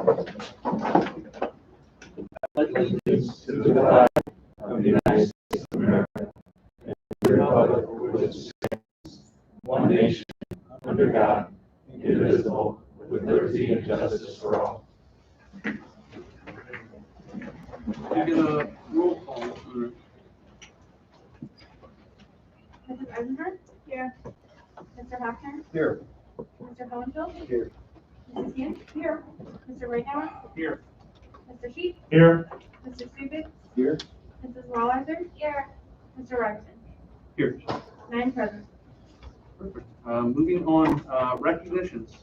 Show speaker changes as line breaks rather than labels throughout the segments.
pledge allegiance to the flag of the United States of America and to the republic for which it stands, one nation, under God, indivisible, with liberty and justice for all.
We get a roll call.
Mrs. Eisenberg? Here. Mr. Hafner?
Here.
Mr. Hohenfeld?
Here.
Mrs. Hughes? Here. Mr. Reitauer?
Here.
Mr. Sheep?
Here.
Mr. Stubitz?
Here.
Mrs. Walliser? Here. Mr. Robertson?
Here.
9 present.
Perfect. Moving on, recognitions.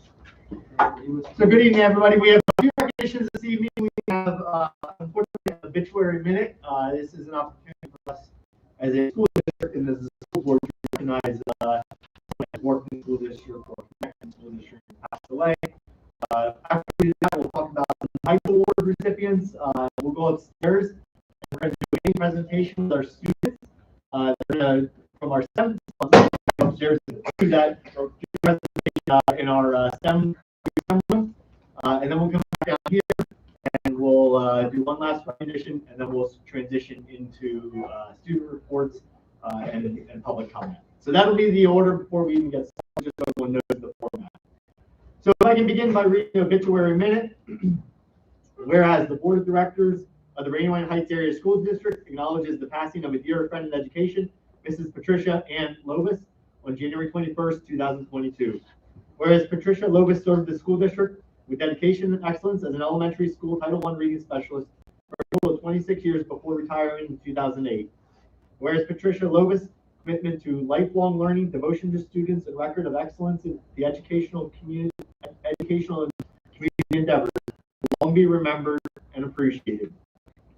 So good evening, everybody. We have a few recognitions this evening. We have, unfortunately, an obituary minute. This is an opportunity for us as a school district and as a school board to recognize someone who worked in the school district or connected to the school district and passed away. After we do that, we'll talk about the Heights Award recipients. We'll go upstairs and we're going to do a presentation with our students. They're going to, from our STEM upstairs, do that presentation in our STEM room, and then we'll come back down here and we'll do one last recognition, and then we'll transition into student reports and public comment. So that'll be the order before we even get started, just so everyone knows the format. So if I can begin by reading the obituary minute. Whereas the Board of Directors of the Brandywine Heights Area School District acknowledges the passing of a dear friend in education, Mrs. Patricia Ann Lovis, on January 21st, 2022. Whereas Patricia Lovis served the school district with dedication and excellence as an elementary school Title I reading specialist for a total of 26 years before retiring in 2008. Whereas Patricia Lovis' commitment to lifelong learning, devotion to students, and record of excellence in the educational and community endeavors will long be remembered and appreciated.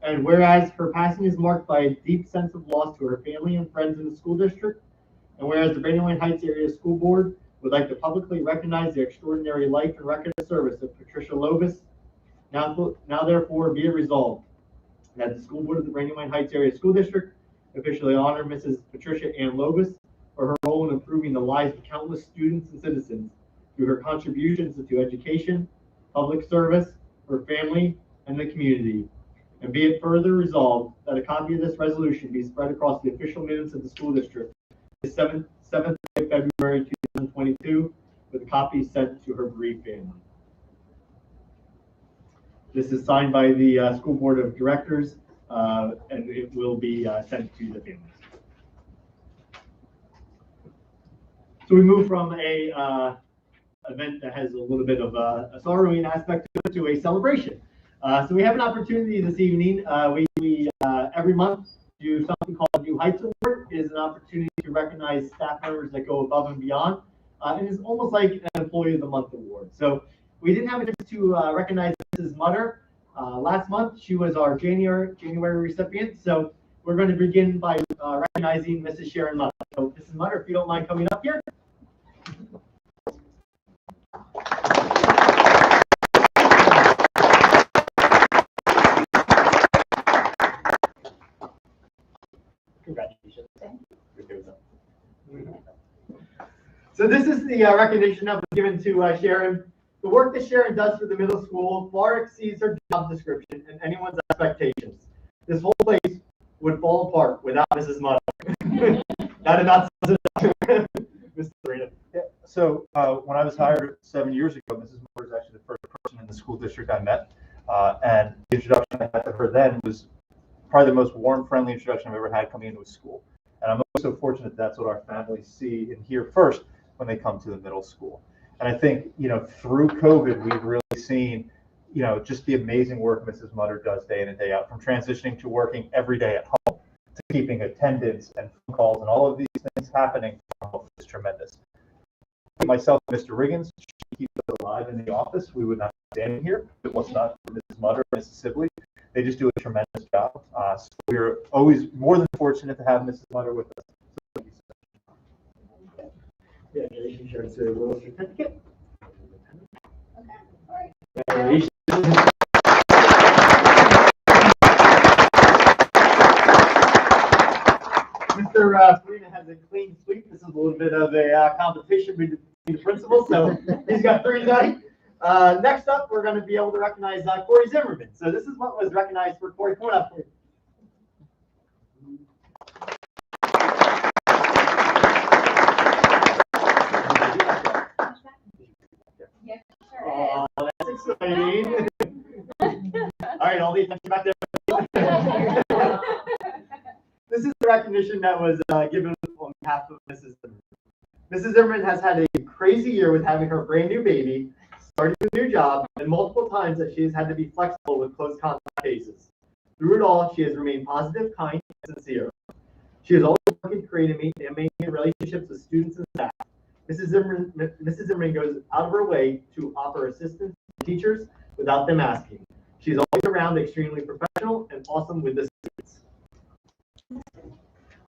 And whereas her passing is marked by a deep sense of loss to her family and friends in the school district, and whereas the Brandywine Heights Area School Board would like to publicly recognize the extraordinary life and record of service of Patricia Lovis, now therefore be it resolved that the school board of the Brandywine Heights Area School District officially honor Mrs. Patricia Ann Lovis for her role in improving the lives of countless students and citizens through her contributions to education, public service, her family, and the community. And be it further resolved that a copy of this resolution be spread across the official minutes of the school district the 7th of February 2022, with a copy sent to her bereaved family. This is signed by the school board of directors, and it will be sent to the family. So we move from a event that has a little bit of a sorrowing aspect to a celebration. So we have an opportunity this evening. We every month do something called the New Heights Award. It is an opportunity to recognize staff members that go above and beyond, and it's almost like an Employee of the Month award. So we didn't have a chance to recognize Mrs. Mutter last month. She was our January recipient. So we're going to begin by recognizing Mrs. Sharon Mutter. So Mrs. Mutter, if you don't mind coming up here. Congratulations. So this is the recognition that was given to Sharon. The work that Sharon does for the middle school far exceeds her job description and anyone's expectations. This whole place would fall apart without Mrs. Mutter. That is not Mr. Serena.
Yeah, so when I was hired 7 years ago, Mrs. Mutter was actually the first person in the school district I met. And the introduction I had to her then was probably the most warm, friendly introduction I've ever had coming into a school. And I'm also fortunate that's what our families see and hear first when they come to the middle school. And I think, through COVID, we've really seen, just the amazing work Mrs. Mutter does day in and day out, from transitioning to working every day at home, to keeping attendance and phone calls and all of these things happening is tremendous. Myself and Mr. Riggins, she keeps us alive in the office. We would not be standing here if it was not for Mrs. Mutter and Mrs. Sibley. They just do a tremendous job. So we're always more than fortunate to have Mrs. Mutter with us. So thank you so much.
Yeah, you shared a little certificate.
Okay, all right.
Congratulations. Mr. Farina has a clean sweep. This is a little bit of a competition between the principals, so he's got 3 tonight. Next up, we're going to be able to recognize Corey Zimmerman. So this is what was recognized for Corey. Come on up, Corey.
Yes, sure
Oh, that's exciting. All right, all the attention back there. This is the recognition that was given on behalf of Mrs. Zimmerman. Mrs. Zimmerman has had a crazy year with having her brand new baby, starting a new job, and multiple times that she has had to be flexible with close contact cases. Through it all, she has remained positive, kind, and sincere. She has always worked to create and maintain relationships with students and staff. Mrs. Zimmerman goes out of her way to offer assistance to teachers without them asking. She's always around, extremely professional, and awesome with the students.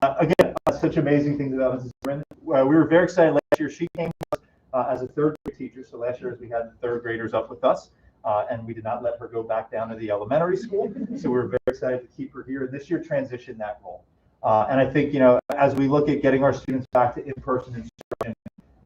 Again, such amazing things about Mrs. Zimmerman. We were very excited last year. She came to us as a third grade teacher. So last year, we had third graders up with us, and we did not let her go back down to the elementary school. So we were very excited to keep her here. And this year transitioned that role. And I think, as we look at getting our students back to in-person instruction,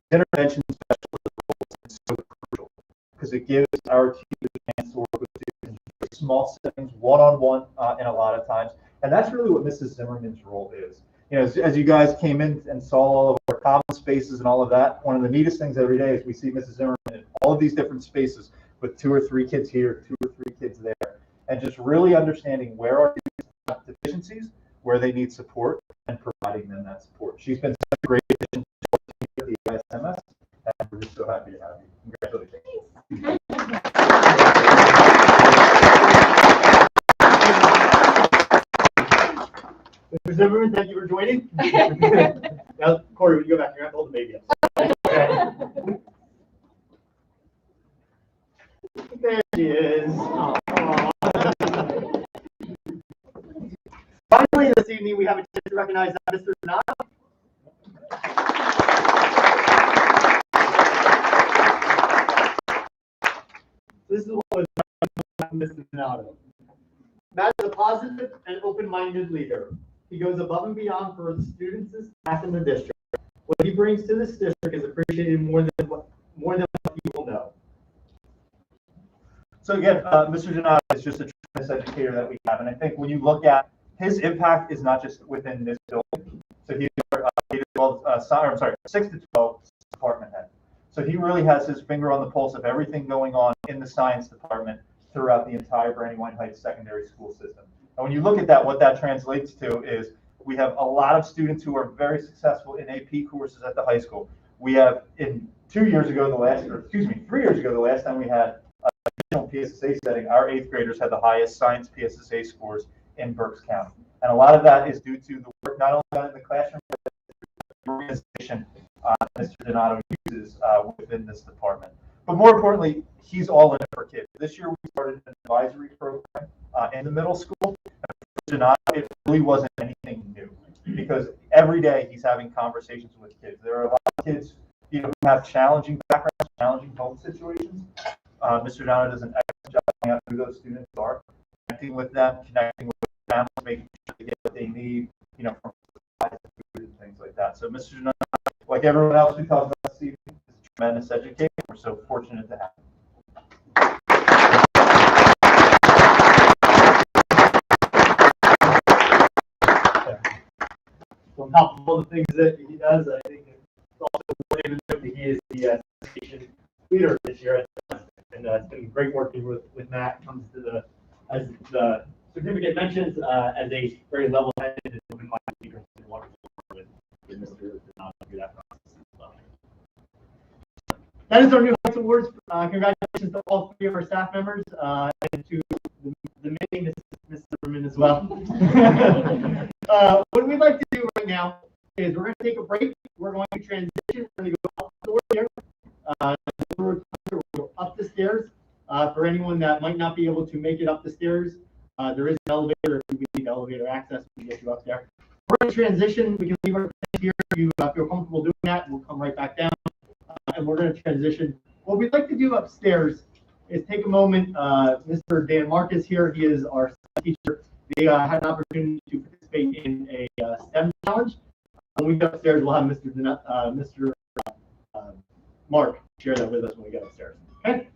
intervention specialist is so crucial because it gives our teachers a chance to work with students in small settings, one-on-one, and a lot of times. And that's really what Mrs. Zimmerman's role is. As you guys came in and saw all of our common spaces and all of that, one of the neatest things every day is we see Mrs. Zimmerman in all of these different spaces with 2 or 3 kids here, 2 or 3 kids there, and just really understanding where our students have deficiencies, where they need support, and providing them that support. She's been such a great addition to our team at the ISMS, and we're just so happy to have you. Congratulations.
Mr. Zimmerman, thank you for joining. Now, Corey, when you go back, you're going to have to hold the baby up. Okay. There she is. Aww. Finally, this evening, we have a chance to recognize Mr. Donato. This is what was Mr. Donato. Matt is a positive and open-minded leader. He goes above and beyond for the students and staff in the district. What he brings to this district is appreciated more than what people know.
So again, Mr. Donato is just a tremendous educator that we have, and I think when you look at his impact is not just within this building. So he's our 6 to 12 department head. So he really has his finger on the pulse of everything going on in the science department throughout the entire Brandywine Heights secondary school system. And when you look at that, what that translates to is we have a lot of students who are very successful in AP courses at the high school. We have 3 years ago, the last time we had a national PSSA setting, our 8th graders had the highest science PSSA scores in Berks County. And a lot of that is due to the work not only done in the classroom, but the organization Mr. Donato uses within this department. But more importantly, he's all in it for kids. This year we started an advisory program in the middle school. And for Donato, it really wasn't anything new because every day he's having conversations with kids. There are a lot of kids who have challenging backgrounds, challenging home situations. Mr. Donato does an excellent job finding out who those students are, connecting with them, connecting with families, making sure they get what they need, from supplies and food and things like that. So Mr. Donato, like everyone else we talked about this evening, is a tremendous educator. We're so fortunate to have him.
So on top of all the things that he does, I think it's also important to note that he is the station leader this year. And it's been great working with Matt. Comes to as the certificate mentions, as a very level-headed and open-minded leader. It's been wonderful to work with Mr. Donato through that process as well. That is our New Heights Awards. Congratulations to all 3 of our staff members and to the many Mrs. Zimmerman as well. What we'd like to do right now is we're going to take a break. We're going to transition. We're going to go up the door here. We'll go up the stairs. For anyone that might not be able to make it up the stairs, there is an elevator. If we need elevator access, we can get you up there. We're going to transition. We can leave our tent here. If you feel comfortable doing that, we'll come right back down. And we're going to transition. What we'd like to do upstairs is take a moment. Mr. Dan Marcus here. He is our teacher. They had an opportunity to participate in a STEM challenge. When we get upstairs, we'll have Mr. Mark share that with us when we get upstairs. Okay?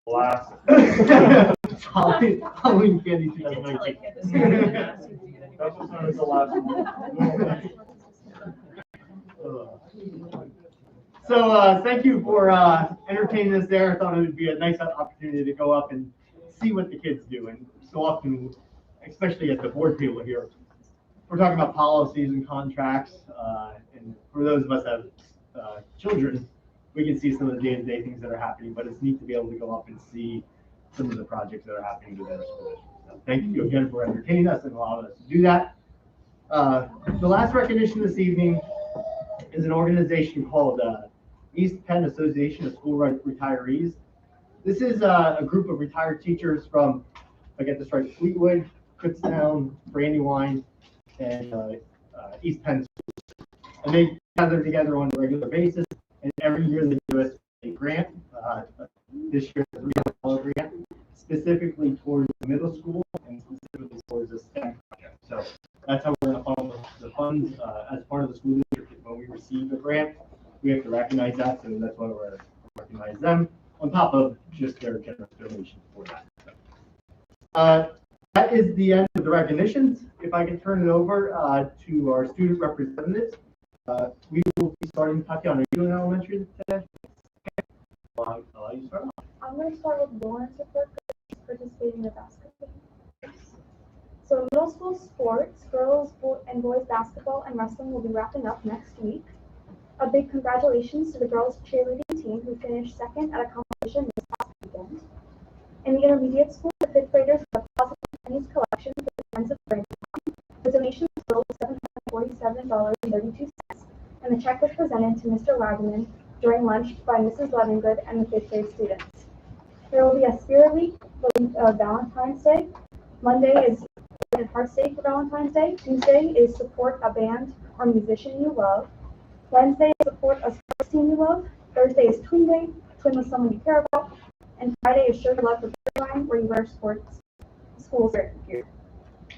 Last.
Halloween candy
I did tell a
2019.
kid this morning and asked him if you get any
That's what's known as the last one.
So, thank you for entertaining us there. I thought it would be a nice opportunity to go up and see what the kids do. And so often, especially at the board table here, we're talking about policies and contracts. And for those of us that have children, we can see some of the day-to-day things that are happening, but it's neat to be able to go up and see some of the projects that are happening within our school district. So thank you again for entertaining us and allowing us to do that. The last recognition this evening is an organization called East Penn Association of School Retirees. This is a group of retired teachers from, if I get this right, Fleetwood, Kutztown, Brandywine, and East Penn schools. And they gather together on a regular basis, and every year they give us a grant. This year, a $300 grant, specifically towards the middle school and specifically towards the STEM project. So that's how we're going to funnel the funds as part of the school district. When we receive the grant, we have to recognize that, so that's why we're recognize them on top of just their generous donation for that. So, that is the end of the recognitions. If I can turn it over to our student representatives, we will be starting. Tatiana, are you in elementary today? Okay. Well, I'll allow you to start off.
I'm going to start with Lauren's report because she's participating in the basketball. So middle school sports, girls and boys basketball and wrestling will be wrapping up next week. A big congratulations to the girls cheerleading team who finished second at a competition this past weekend. In the intermediate school, the fifth graders have a positive pennies collection for the Friends of Brandywine. The donation totaled $747.32, and the check was presented to Mr. Wagman during lunch by Mrs. Levingood and the fifth grade students. There will be a Spirit Week for Valentine's Day. Monday is Hearts Day for Valentine's Day. Tuesday is support a band or musician you love. Wednesday is support a sports team you love. Thursday is Twin Day, twin with someone you care about. And Friday is Show Your Love for Brandywine, where you wear sports school spirit gear.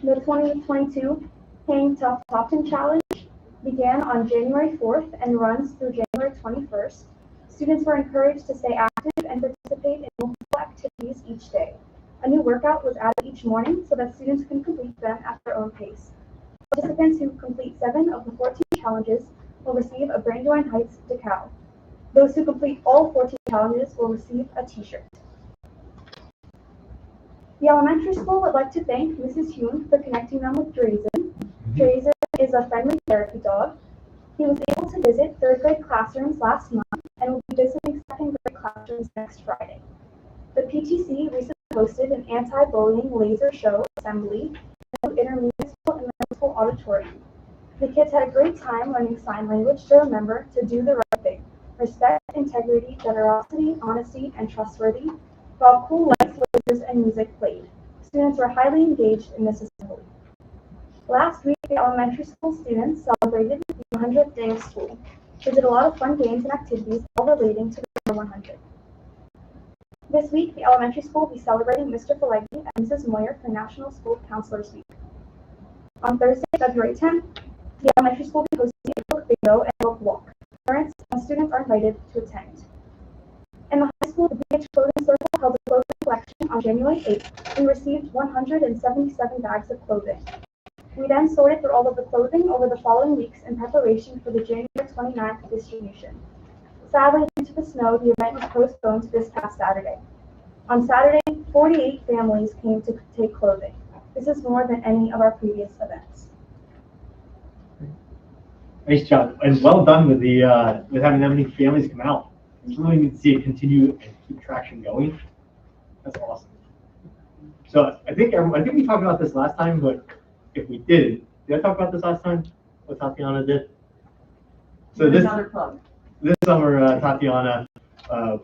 The 2022 Hang Tough Topton Challenge began on January 4th and runs through January 21st. Students were encouraged to stay active and participate in multiple activities each day. A new workout was added each morning so that students can complete them at their own pace. Participants who complete 7 of the 14 challenges will receive a Brandywine Heights decal. Those who complete all 14 challenges will receive a t-shirt. The elementary school would like to thank Mrs. Hume for connecting them with Drazen. Drazen is a friendly therapy dog. He was able to visit 3rd grade classrooms last month and will be visiting 2nd grade classrooms next Friday. The PTC recently hosted an anti-bullying laser show assembly in the intermediate school and middle school auditorium. The kids had a great time learning sign language to remember to do the right thing. Respect, integrity, generosity, honesty, and trustworthy, while cool lights, lasers, and music played. Students were highly engaged in this assembly. Last week, the elementary school students celebrated the 100th day of school. They did a lot of fun games and activities all relating to the number 100. This week, the elementary school will be celebrating Mr. Pileggi and Mrs. Moyer for National School Counselors Week. On Thursday, February 10th, the elementary school will be hosting a book bingo and book walk. Parents and students are invited to attend. In the high school, the BH Clothing Circle held a clothing collection on January 8th. We received 177 bags of clothing. We then sorted through all of the clothing over the following weeks in preparation for the January 29th distribution. Sadly, due to the snow, the event was postponed to this past Saturday. On Saturday, 48 families came to take clothing. This is more than any of our previous events.
Nice job, and well done with the with having that many families come out. It's really neat to see it continue and keep traction going. That's awesome. So I think we talked about this last time, but if we did I talk about this last time? What Tatiana did? So
Another plug.
this summer, Tatiana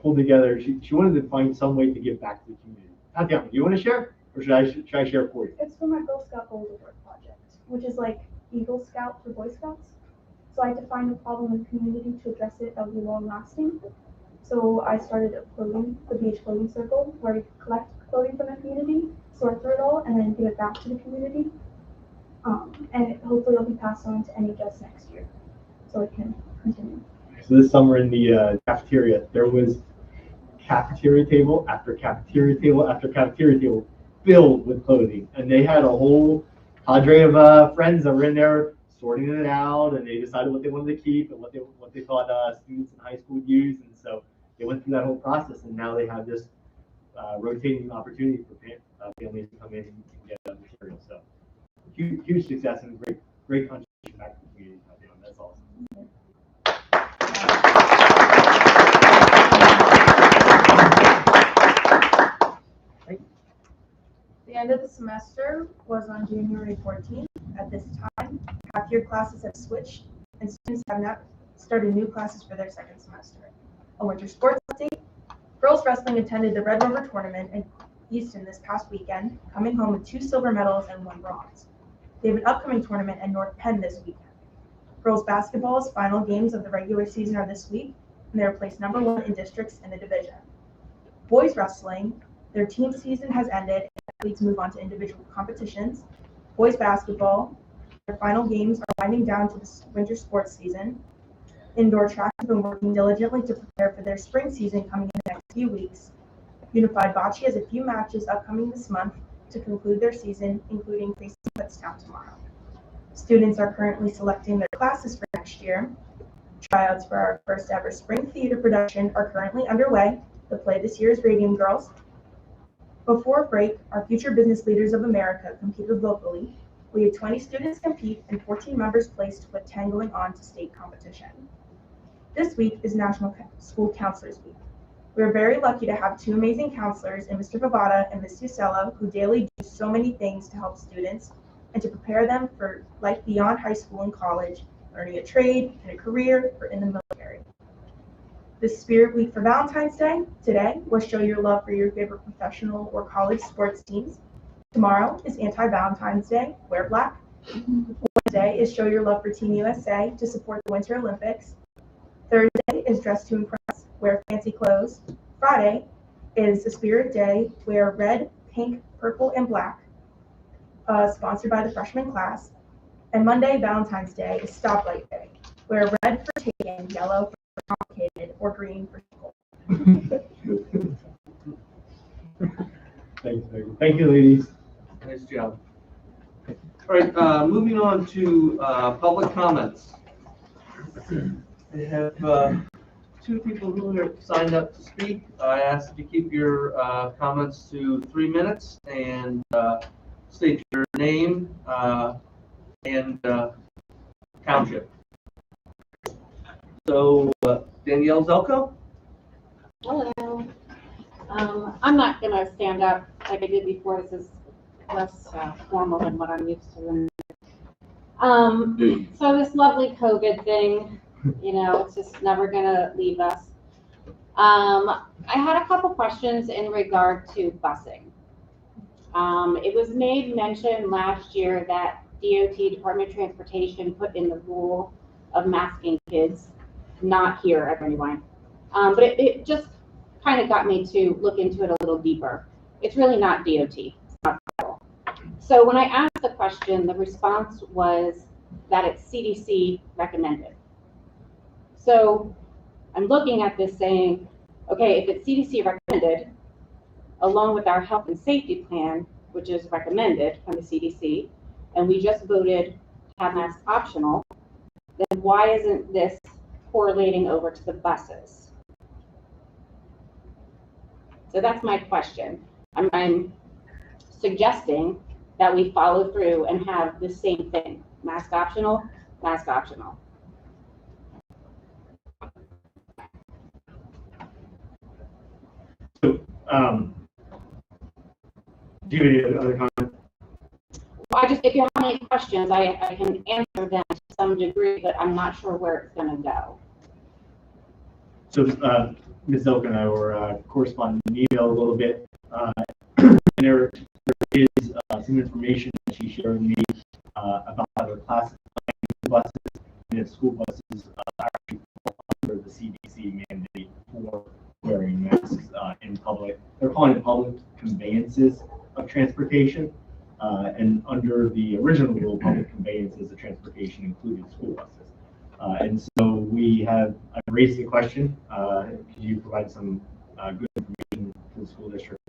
pulled together. She wanted to find some way to give back to the community. Tatiana, do you want to share, or should I share for you?
It's for my Girl Scout Gold Award project, which is like Eagle Scout for Boy Scouts. So I had to find a problem in the community to address it that would be long lasting. So I started the BH Clothing Circle, where we collect clothing from the community, sort through it all, and then give it back to the community. And hopefully it'll be passed on to NHS next year, so it can continue.
So this summer in the cafeteria, there was cafeteria table after cafeteria table after cafeteria table filled with clothing. And they had a whole cadre of friends that were in there sorting it out, and they decided what they wanted to keep and what they thought students in high school would use. And so they went through that whole process, and now they have this rotating opportunity for families to come in and get material. So huge success and great contribution back to the community. That's awesome.
The end of the semester was on January 14th. At this time, half-year classes have switched, and students have not started new classes for their second semester. A winter sports update. Girls wrestling attended the Red River Tournament in Easton this past weekend, coming home with 2 silver medals and 1 bronze. They have an upcoming tournament at North Penn this weekend. Girls basketball's final games of the regular season are this week, and they are placed number 1 in districts in the division. Boys wrestling, their team season has ended, and athletes move on to individual competitions. Boys basketball, their final games are winding down to the winter sports season. Indoor track has been working diligently to prepare for their spring season coming in the next few weeks. Unified Bocce has a few matches upcoming this month to conclude their season, including facing Kutztown tomorrow. Students are currently selecting their classes for next year. Tryouts for our first ever spring theater production are currently underway. The play this year is Radium Girls. Before break, our Future Business Leaders of America competed locally. We had 20 students compete and 14 members placed, with 10 going on to state competition. This week is National School Counselors Week. We are very lucky to have 2 amazing counselors in Mr. Pavada and Ms. Usella, who daily do so many things to help students and to prepare them for life beyond high school and college, learning a trade and a career, or in the military. The Spirit Week for Valentine's Day today will show your love for your favorite professional or college sports teams. Tomorrow is Anti-Valentine's Day, wear black. Wednesday is show your love for Team USA to support the Winter Olympics. Thursday is dress to impress, wear fancy clothes. Friday is the Spirit Day, wear red, pink, purple, and black, sponsored by the freshman class. And Monday, Valentine's Day, is Stoplight Day, wear red for taken, yellow for complicated, or green for simple.
Thank you, ladies.
Nice job. All right, moving on to public comments. I have 2 people who are signed up to speak. I ask that you keep your comments to 3 minutes and state your name and township. So Danielle Zelko.
Hello. I'm not going to stand up like I did before. This is less formal than what I'm used to. So this lovely COVID thing, it's just never going to leave us. I had a couple questions in regard to busing. It was made mention last year that DOT, Department of Transportation, put in the rule of masking kids, not here at Brandywine. But it just kind of got me to look into it a little deeper. It's really not DOT. It's not federal. So when I asked the question, the response was that it's CDC recommended. So I'm looking at this saying, okay, if it's CDC recommended, along with our health and safety plan, which is recommended from the CDC, and we just voted to have masks optional, then why isn't this correlating over to the buses? So that's my question. I'm suggesting that we follow through and have the same thing. Mask optional, mask optional.
So, do you have any other comments?
Well, if you have any questions, I can answer them to some degree, but I'm not sure where it's going to go.
So, Ms. Zelk and I were corresponding in email a little bit. There is some information that she shared with me about how the classified buses and if school buses actually fall under the CDC mandate for wearing masks in public. They're calling it public conveyances of transportation. And under the original rule, public conveyances of transportation included school buses. And so I've raised the question. Could you provide some good
to the school district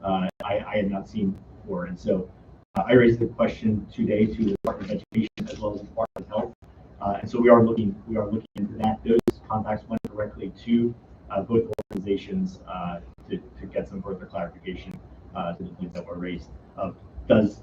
I had not seen before. And so I raised the question today to the Department of Education as well as the Department of Health. And so we are looking into that. Those contacts went directly to both organizations to get some further clarification to the points that were raised. Does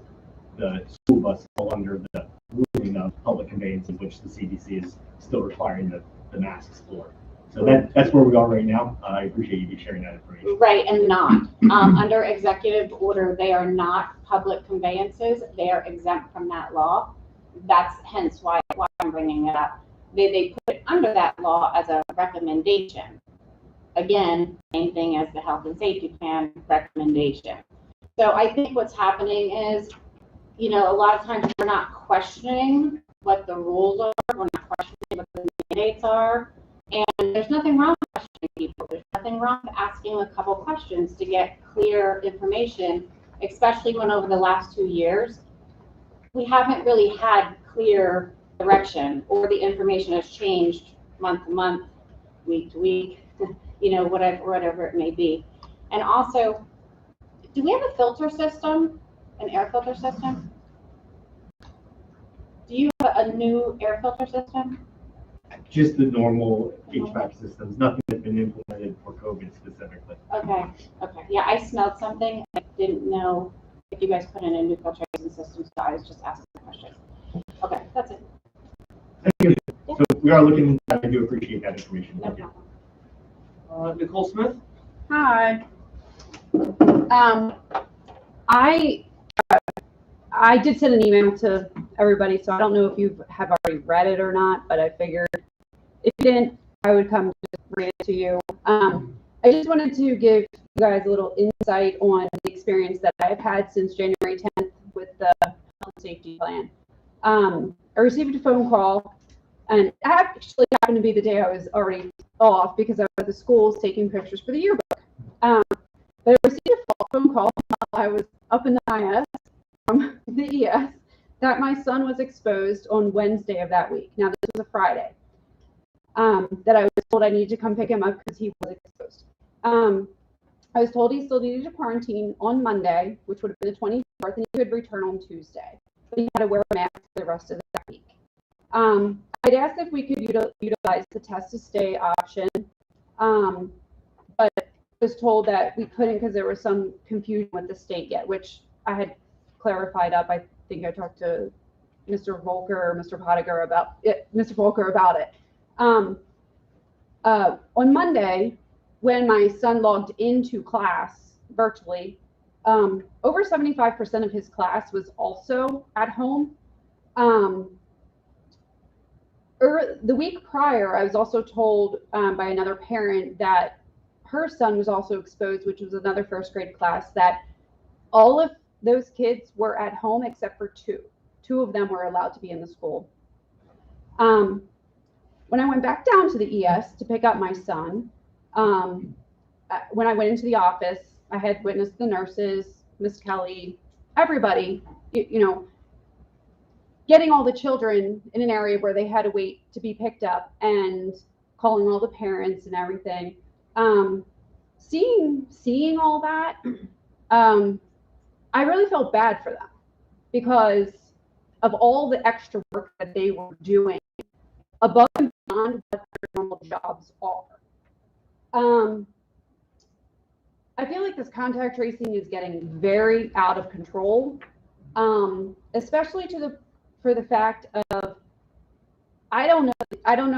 the school bus fall under the ruling of public conveyance, in which the CDC is still requiring the masks for? So that's where we are right now. I appreciate you sharing that information.
Right, and not. Under executive order, they are not public conveyances. They are exempt from that law. That's hence why I'm bringing it up. They put it under that law as a recommendation. Again, same thing as the health and safety plan recommendation. So I think what's happening is, a lot of times we're not questioning what the rules are. We're not questioning what the mandates are. And there's nothing wrong with questioning people. There's nothing wrong with asking a couple questions to get clear information, especially when over the last 2 years, we haven't really had clear direction, or the information has changed month to month, week to week, whatever it may be. And also, do we have a filter system, an air filter system? Do you have a new air filter system?
Just the normal HVAC systems, nothing that's been implemented for COVID specifically.
Okay. Yeah, I smelled something. I didn't know if you guys put in a new filtration system, so I was just asking the question. Okay, that's it.
Thank you. So we are looking into that. I do appreciate that information.
No problem.
Nicole Smith?
Hi. I did send an email to everybody, so I don't know if you have already read it or not, but I figured if you didn't, I would come just read it to you. I just wanted to give you guys a little insight on the experience that I've had since January 10th with the health and safety plan. I received a phone call, and it actually happened to be the day I was already off because I was at the schools taking pictures for the yearbook. But I received a phone call while I was up in the IS from the ES that my son was exposed on Wednesday of that week. Now, this was a Friday. That I was told I needed to come pick him up because he was exposed. I was told he still needed to quarantine on Monday, which would have been the 24th, and he could return on Tuesday. But he had to wear a mask for the rest of that week. I'd asked if we could utilize the test to stay option, but was told that we couldn't because there was some confusion with the state yet, which I had clarified up. I think I talked to Mr. Volker or Mr. Potiger about it. On Monday, when my son logged into class virtually, over 75% of his class was also at home. The week prior, I was also told by another parent that her son was also exposed, which was another first grade class, that all of those kids were at home except for two. Two of them were allowed to be in the school. When I went back down to the ES to pick up my son, when I went into the office, I had witnessed the nurses, Miss Kelly, everybody, getting all the children in an area where they had to wait to be picked up and calling all the parents and everything. Seeing all that, I really felt bad for them because of all the extra work that they were doing above and beyond what their normal jobs are. I feel like this contact tracing is getting very out of control, especially for the fact of, I don't know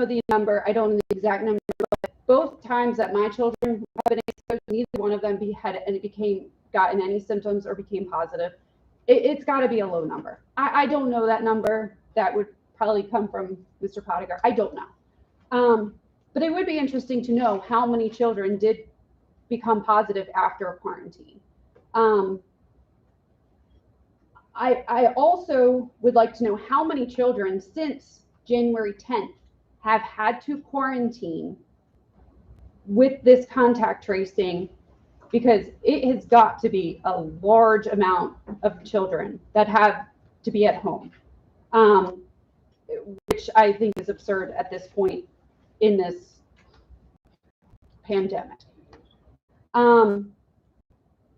the number, I don't know the exact number, but both times that my children have been exposed, neither one of them gotten any symptoms or became positive. It's got to be a low number. I don't know that number. That would probably come from Mr. Potiger. I don't know. But it would be interesting to know how many children did become positive after a quarantine. I also would like to know how many children since January 10th have had to quarantine with this contact tracing, because it has got to be a large amount of children that have to be at home, which I think is absurd at this point in this pandemic.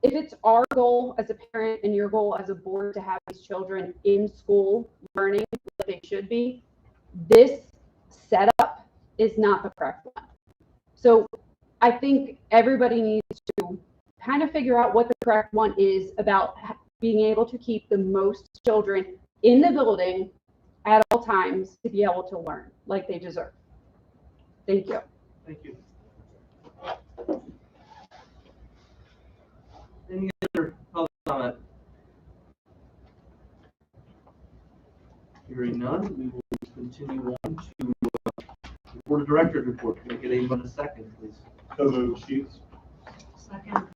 if it's our goal as a parent and your goal as a board to have these children in school learning what they should be, this setup is not the correct one. So I think everybody needs to kind of figure out what the correct one is about being able to keep the most children in the building at all times to be able to learn like they deserve. Thank you.
Thank you. Any other public comment? Hearing none, we will continue on to the Board of Directors report. Can I get anyone a second, please?
So moved, Sheets.
Second.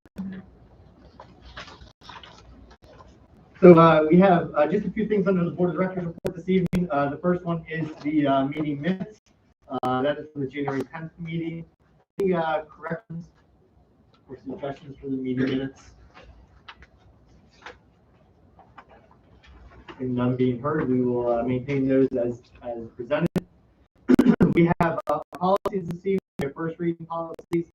So we have just a few things under the Board of Directors report this evening. The first one is the meeting minutes. That is from the January 10th meeting. Any corrections or suggestions for the meeting minutes? And none being heard, we will maintain those as presented. We have policies this evening, their first reading policies,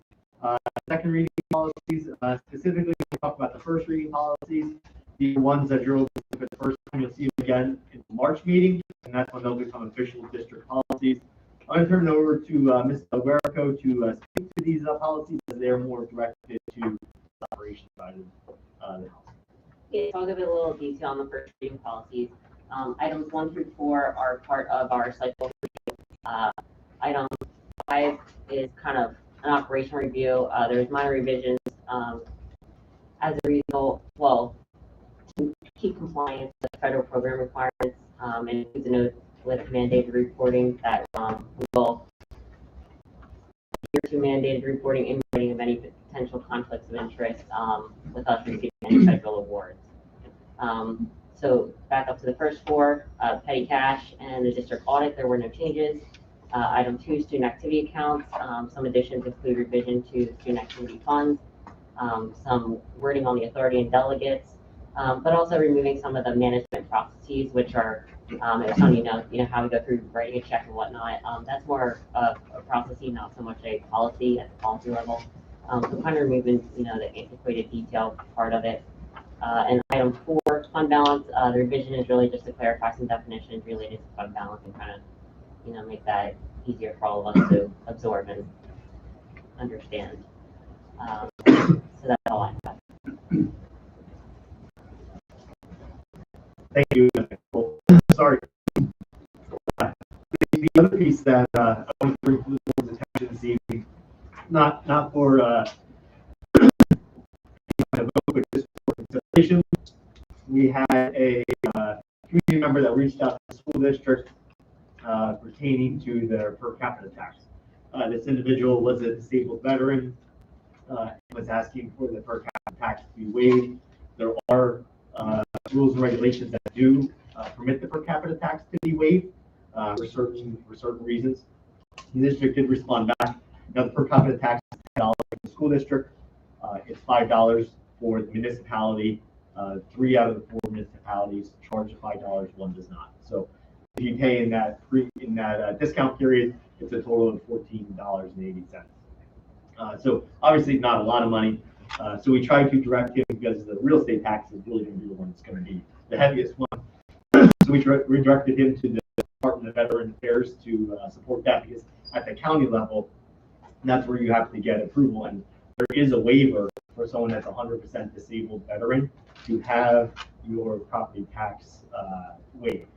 second reading policies. Specifically, we talk about the first reading policies. The ones that you'll see for the first time, you'll see them again in the March meeting, and that's when they'll become official district policies. I'm going to turn it over to Ms. Alberto to speak to these policies as they're more directed to the operation side of the house.
Yeah, so I'll give it a little detail on the first reading policies. Items 1 through 4 are part of our cycle review. Item 5 is kind of an operational review. There's minor revisions as a result, well, to keep compliance with federal program requirements, and includes a note with mandated reporting that we will adhere to mandated reporting in writing of any potential conflicts of interest with us receiving any federal awards. So back up to the first 4, petty cash and the district audit, there were no changes. Item 2, student activity accounts, some additions include revision to student activity funds, some wording on the authority and delegates, but also removing some of the management processes, which are, if some you know how we go through writing a check and whatnot. That's more of a process, not so much a policy at the policy level. So kind of removing, the antiquated detail part of it. And item 4, fund balance. The revision is really just to clarify some definitions related to fund balance and kind of, make that easier for all of us to absorb and understand. So that's all I have.
Thank you. Sorry. The other piece that I want to bring to the board's attention this evening, not for but just for consideration, we had a community member that reached out to the school district pertaining to their per capita tax. This individual was a disabled veteran, was asking for the per capita tax to be waived. There are rules and regulations that do permit the per capita tax to be waived for certain reasons. The district did respond back. Now the per capita tax is $10 for the school district. It's $5 for the municipality. 3 out of the 4 municipalities charge $5. 1 does not. So if you pay in that discount period, it's a total of $14.80. So obviously not a lot of money. So we tried to direct him, because the real estate tax is really going to be the one that's going to be the heaviest one. So we redirected him to the Department of Veteran Affairs to support that, because at the county level, that's where you have to get approval. And there is a waiver for someone that's 100% disabled veteran to have your property tax waived.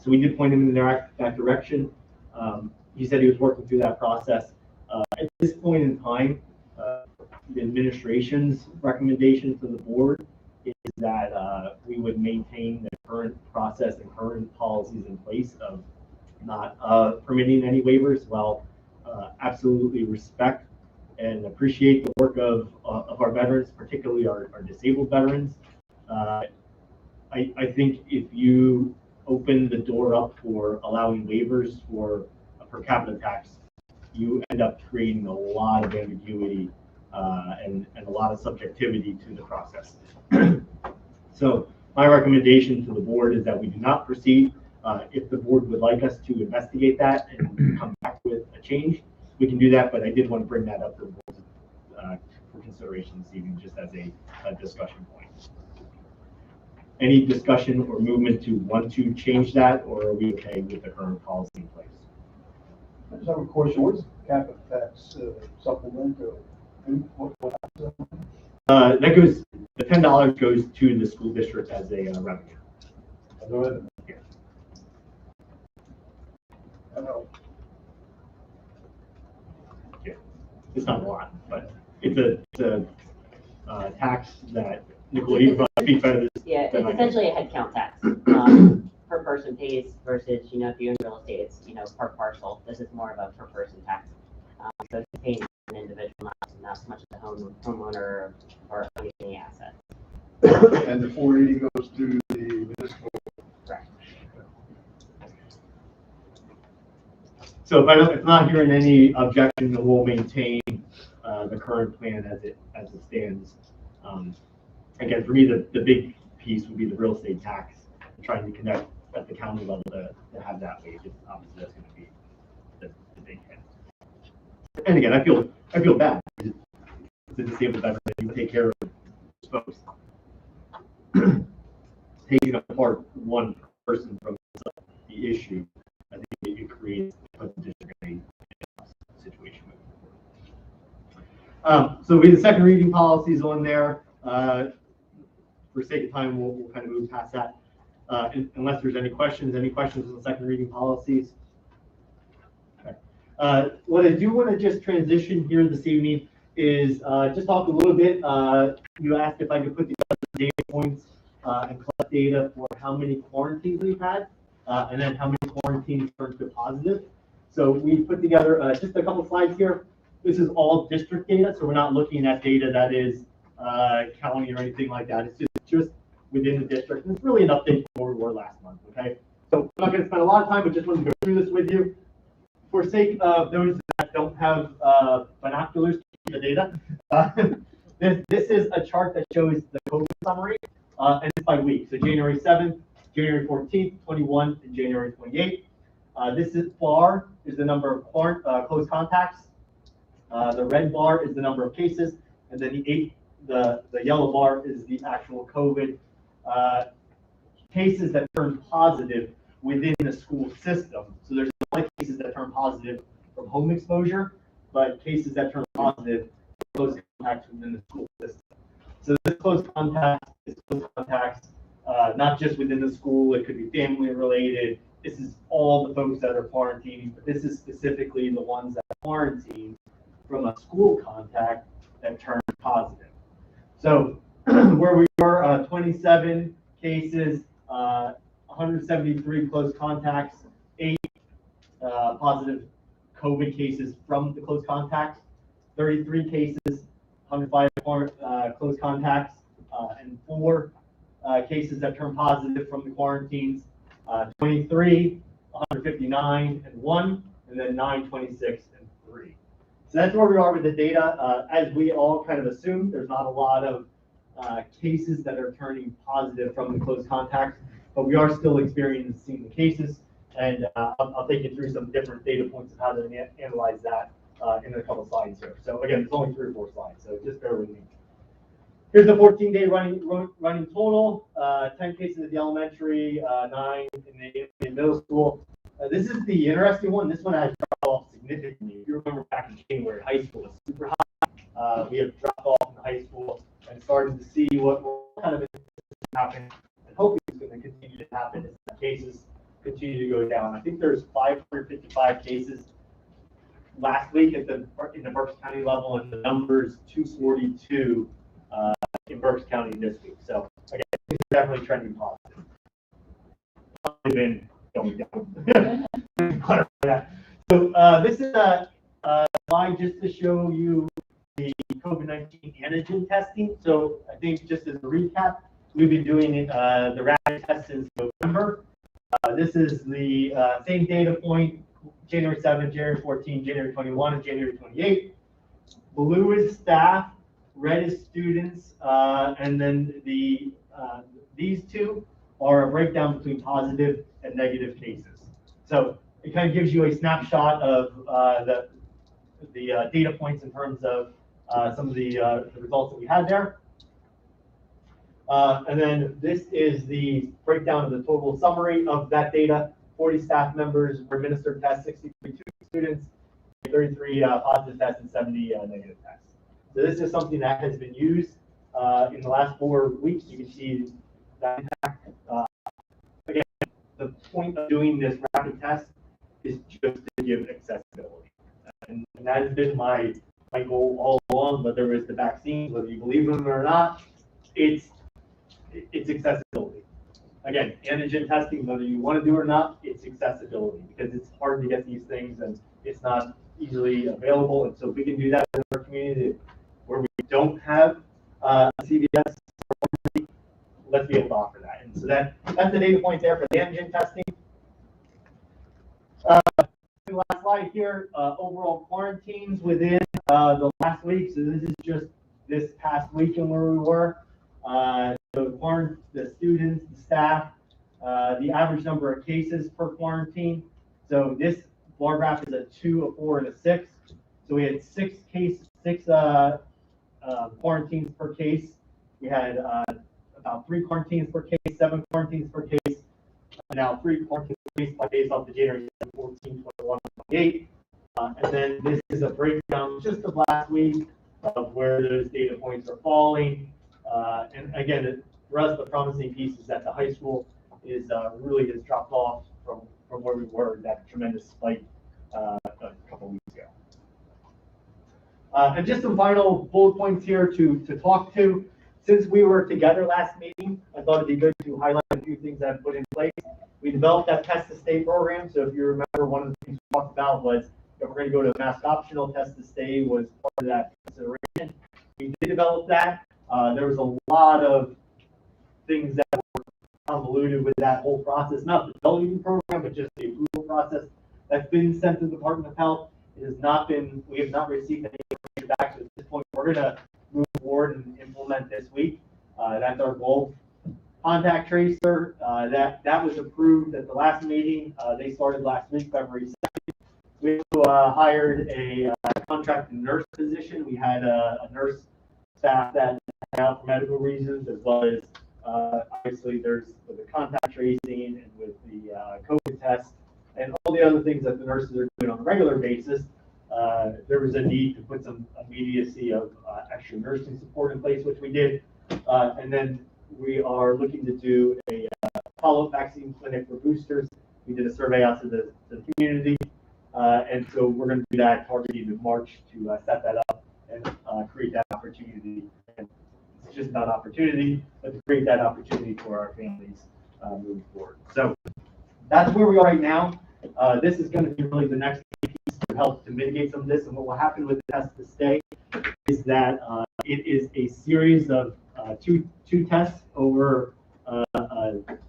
So we did point him in that direction. He said he was working through that process. At this point in time, the administration's recommendation to the board is that we would maintain the current process and current policies in place of not permitting any waivers. While absolutely respect and appreciate the work of our veterans, particularly our disabled veterans. I think if you open the door up for allowing waivers for a per capita tax, you end up creating a lot of ambiguity and a lot of subjectivity to the process. So my recommendation to the board is that we do not proceed. If the board would like us to investigate that and come back with a change, we can do that, but I did want to bring that up to the board for consideration.
consideration this evening, just as a discussion point. Any discussion or movement to want to change that, or are we okay with the current policy in place?
I just have a question, what's the cap tax supplement or what happens?
That goes, the $10 goes to the school district as a revenue. Yeah. Yeah, it's not a lot, but it's a tax that Nicole, you can probably speak better to this.
Yeah,
than I
it's
can.
essentially a head count tax, per person pays versus, you know, if you're in real estate, it's, you know, per parcel. This is more of a per person tax. So it's paying an individual, not so much the homeowner or any asset.
And the 480 goes to the municipal.
Correct.
So if not hearing any objection, then we'll maintain the current plan as it stands. Again, for me, the big piece would be the real estate tax, trying to connect at the county level to have that wage. Obviously, that's going to be the big hit. And again, I feel bad. It's a disabled veteran that you take care of those folks. Taking apart one person from the issue, I think it creates a district situation. So the second reading policies on there. For sake of time, we'll kind of move past that. Unless there's any questions on the second reading policies. Okay. What I do want to just transition here this evening is just talk a little bit. You asked if I could put together data points and collect data for how many quarantines we've had, and then how many quarantines turned to positive. So we put together just a couple slides here. This is all district data, so we're not looking at data that is county or anything like that. It's just within the district. And it's really an update from where we were last month, okay? So I'm not going to spend a lot of time, but just wanted to go through this with you. For sake of those that don't have binoculars to see the data, this is a chart that shows the COVID summary, and it's by week. So January 7th, January 14th, 21, and January 28th. This bar is the number of close contacts. The red bar is the number of cases, and then the yellow bar is the actual COVID cases that turn positive within the school system. So there's a lot of cases that turn positive from home exposure, but cases that turn positive from close contacts within the school system. So this close contacts is close contacts, not just within the school. It could be family related. This is all the folks that are quarantining, but this is specifically the ones that are quarantined from a school contact that turned positive. So where we were, 27 cases, 173 close contacts, 8 positive COVID cases from the close contacts, 33 cases, 105 close contacts, and 4 cases that turned positive from the quarantines, 23, 159, and 1, and then 9, 26, and 3. So that's where we are with the data. As we all kind of assumed, there's not a lot of cases that are turning positive from the close contacts, but we are still experiencing the cases, and I'll take you through some different data points of how to analyze that in a couple slides here. So again, it's only 3 or 4 slides, so just bear with me. Here's the 14-day running total, 10 cases at the elementary, 9 in the middle school. This is the interesting one. This one has dropped off significantly. If you remember back in January, high school was super high. We have dropped off in high school and started to see what kind of happen, and hopefully it's going to continue to happen as the cases continue to go down. I think there's 555 cases last week in the Berks County level, and the number's 242 in Berks County this week. So again, it's definitely trending positive. Probably been going down. So this is a slide just to show you the COVID-19 antigen testing. So I think just as a recap, we've been doing the rapid test since November. This is the same data point, January 7th, January 14th, January 21, and January 28th. Blue is staff, red is students, and then these two are a breakdown between positive and negative cases. So it kind of gives you a snapshot of the data points in terms of
some of the results that we had there. And then this is the breakdown of the total summary of that data. 40 staff members were administered tests, 63 students, 33 positive tests, and 70 negative tests. So this is something that has been used in the last 4 weeks. You can see that impact. Again, the point of doing this rapid test is just to give accessibility. And that has been my goal all along, whether it's the vaccines, whether you believe in them or not, it's accessibility. Again, antigen testing, whether you want to do it or not, it's accessibility because it's hard to get these things and it's not easily available. And so if we can do that in our community where we don't have CVS, let's be able to offer that. And so that's the data point there for the antigen testing. The last slide here, overall quarantines within the last week. So this is just this past weekend where we were. The students, the staff, the average number of cases per quarantine. So this bar graph is a 2, a 4, and a 6. So we had 6 quarantines per case. We had about 3 quarantines per case, 7 quarantines per case. Now 3 quarantines per case by days off the January 7, 14, 21, 28. And then this is a breakdown just of last week of where those data points are falling. And again, for us, the promising piece is that the high school is really has dropped off from where we were, that tremendous spike a couple weeks ago. And just some final bullet points here to talk to. Since we were together last meeting, I thought it'd be good to highlight a few things that I've put in place. We developed that test to stay program. So if you remember, one of the things we talked about was if we're going to go to a mask optional, test to stay was part of that consideration. We did develop that. There was a lot of things that were convoluted with that whole process, not the developing program, but just the approval process that's been sent to the Department of Health. It has not been, we have not received any information back. So at this point, we're going to move forward and implement this week. That's our goal. Contact tracer, that was approved at the last meeting. They started last week, February 2nd. We hired a contracted nurse position. We had a nurse staff that out for medical reasons, as well as obviously there's with the contact tracing and with the COVID test and all the other things that the nurses are doing on a regular basis. There was a need to put some immediacy of extra nursing support in place, which we did. And then we are looking to do a follow-up vaccine clinic for boosters. We did a survey out to the community. And so we're going to do that targeting in March to set that up and create that opportunity. And it's just not opportunity, but to create that opportunity for our families moving forward. So that's where we are right now. This is going to be really the next piece to help to mitigate some of this. And what will happen with the test to stay is that it is a series of two tests over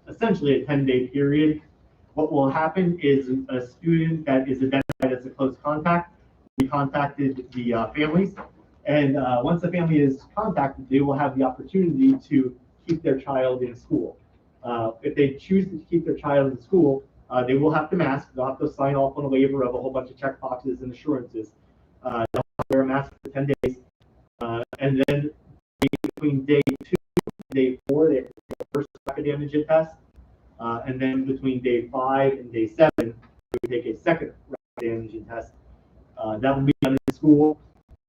essentially a 10-day period. What will happen is a student that is identified as a close contact, we contacted the families, and once the family is contacted, they will have the opportunity to keep their child in school. If they choose to keep their child in school, they will have to mask. They'll have to sign off on a waiver of a whole bunch of check boxes and assurances. They'll have to wear a mask for 10 days. And then between day 2 and day 4, they have to take the first rapid antigen test. And then between day 5 and day 7, we take a second rapid antigen test. That will be done in school.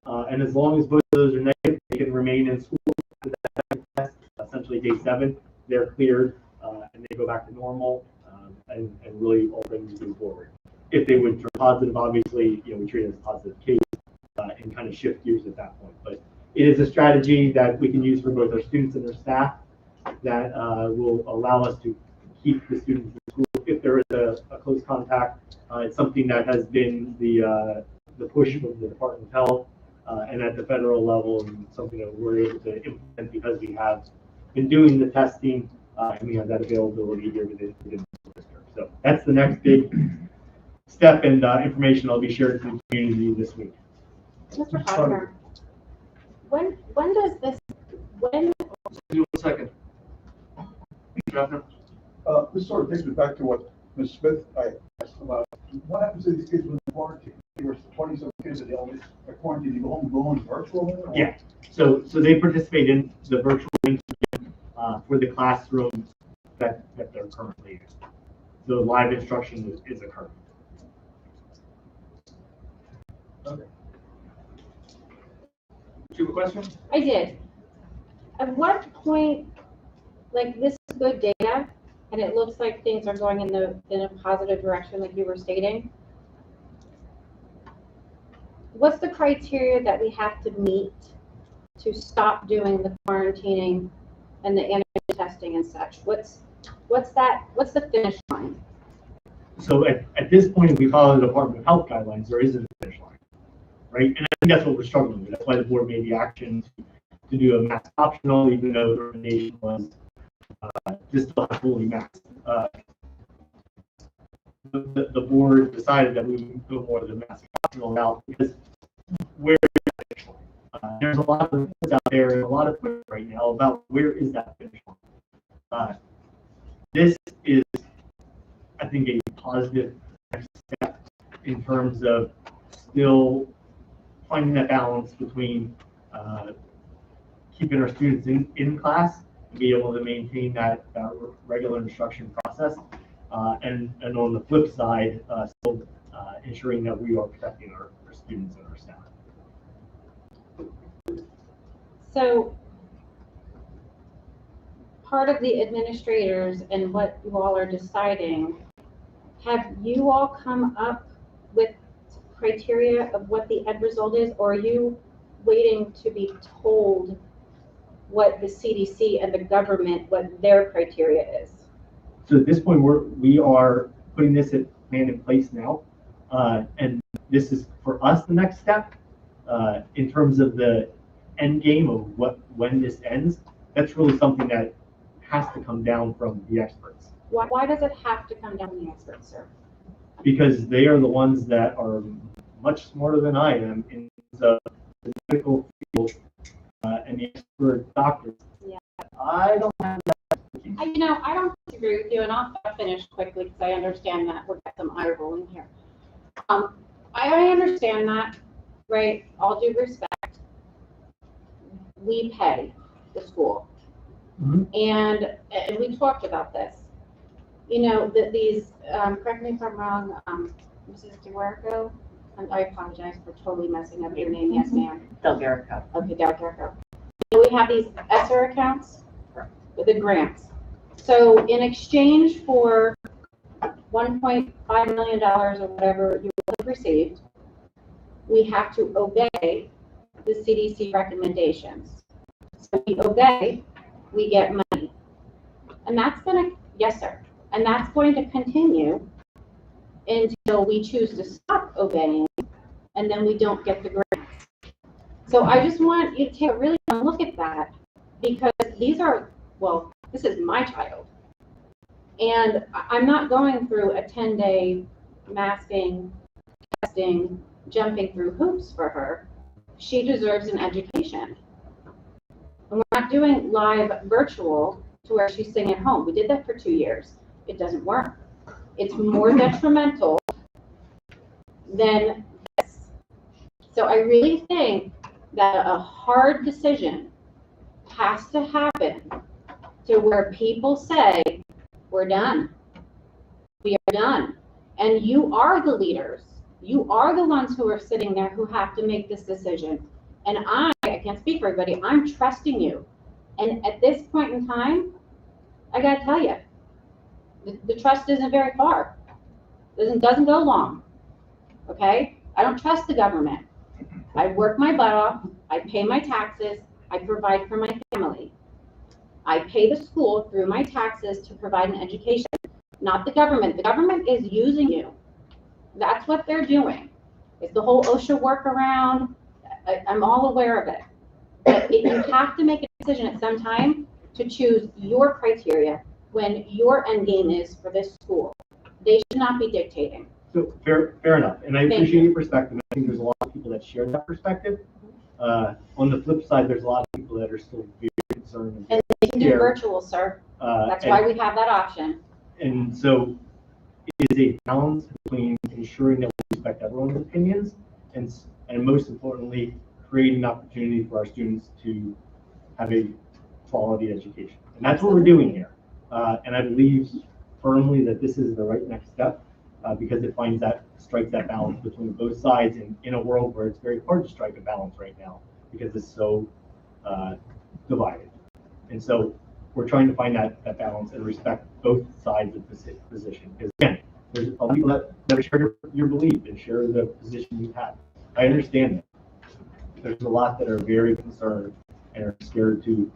And as long as both of those are negative, they can remain in school for that second test. Essentially, day 7, they're cleared and they go back to normal and really all ready to move forward. If they would turn positive, obviously, we treat it as a positive case and kind of shift gears at that point. But it is a strategy that we can use for both our students and their staff that will allow us to keep the students in school if there is a close contact. It's something that has been the push from the Department of Health and at the federal level, and something that we're able to implement because we have been doing the testing and we have that availability here within the district. So that's the next big step and information I'll be sharing with the community this week.
Mr. Hoffner, when does this, when?
Just do 1 second. Mr. Hoffner?
This sort of takes me back to what Ms. Smith asked about. What happens to these kids when they're quarantined? There were 20-some kids in the elementary quarantine. going virtual? or-
Yeah, so they participate in the virtual link for the classrooms that they're currently in. The live instruction is occurring.
Okay. Do you have a question?
I did. At what point, like, this is good data, and it looks like things are going in a positive direction, like you were stating. What's the criteria that we have to meet to stop doing the quarantining and the antigen testing and such? What's the finish line?
So at this point, if we follow the Department of Health guidelines, there isn't a finish line, right? And I think that's what we're struggling with. That's why the board made the action to do a mask optional, even though the recommendation was just to have fully masked. The board decided that we would go more to the mask optional route because where is that finish line? There's a lot of reports out there and a lot of push right now about where is that finish line. This is, I think, a positive next step in terms of still finding that balance between keeping our students in class and be able to maintain that regular instruction process. And on the flip side, still ensuring that we are protecting our students and our staff.
So part of the administrators and what you all are deciding, have you all come up with criteria of what the end result is, or are you waiting to be told what the CDC and the government, what their criteria is?
So at this point, we are putting this plan in place now, and this is for us the next step in terms of the end game of when this ends. That's really something that has to come down from the experts.
Why does it have to come down to the experts, sir?
Because they are the ones that are much smarter than I am in the medical field and the expert doctors.
Yeah.
I don't have that expertise.
I don't disagree with you, and I'll finish quickly because I understand that we'll get some eye rolling here. I understand that, right? All due respect, we pay the school, and we talked about this. You know that these. Correct me if I'm wrong, Mrs. DeWerco. And I apologize for totally messing up your name. Yes, ma'am.
Del Garrico.
Okay, Del Garrico. We have these ESSER accounts with the grants. So in exchange for $1.5 million or whatever you have received, we have to obey the CDC recommendations. So we obey, we get money. And that's going to, yes, sir. And that's going to continue until we choose to stop obeying, and then we don't get the grants. So I just want you to take a really long look at that, because these are, well, this is my child. And I'm not going through a 10-day masking, testing, jumping through hoops for her. She deserves an education. And we're not doing live virtual to where she's sitting at home. We did that for 2 years. It doesn't work. It's more detrimental than this. So I really think that a hard decision has to happen to where people say, we're done. We are done. And you are the leaders. You are the ones who are sitting there who have to make this decision. And I can't speak for everybody, I'm trusting you. And at this point in time, I gotta tell you, the trust isn't very far. Doesn't go long. Okay? I don't trust the government. I work my butt off. I pay my taxes. I provide for my family. I pay the school through my taxes to provide an education, not the government. The government is using you. That's what they're doing. It's the whole OSHA workaround. I'm all aware of it. But you have to make a decision at some time to choose your criteria when your end game is for this school. They should not be dictating.
So fair enough, and I
Thank
appreciate
you.
your perspective. I think there's a lot of people that share that perspective. On the flip side, there's a lot of people that are still very concerned.
And they can do
scared.
virtual, sir. That's why we have that option.
And so it is a balance between ensuring that we respect everyone's opinions and most importantly, create an opportunity for our students to have a quality education. And that's what we're doing here. And I believe firmly that this is the right next step because it strikes that balance between both sides in a world where it's very hard to strike a balance right now because it's so divided. And so we're trying to find that balance and respect both sides of the position. Because again, there's a lot of people that share your belief and share the position you have. I understand that. There's a lot that are very concerned and are scared to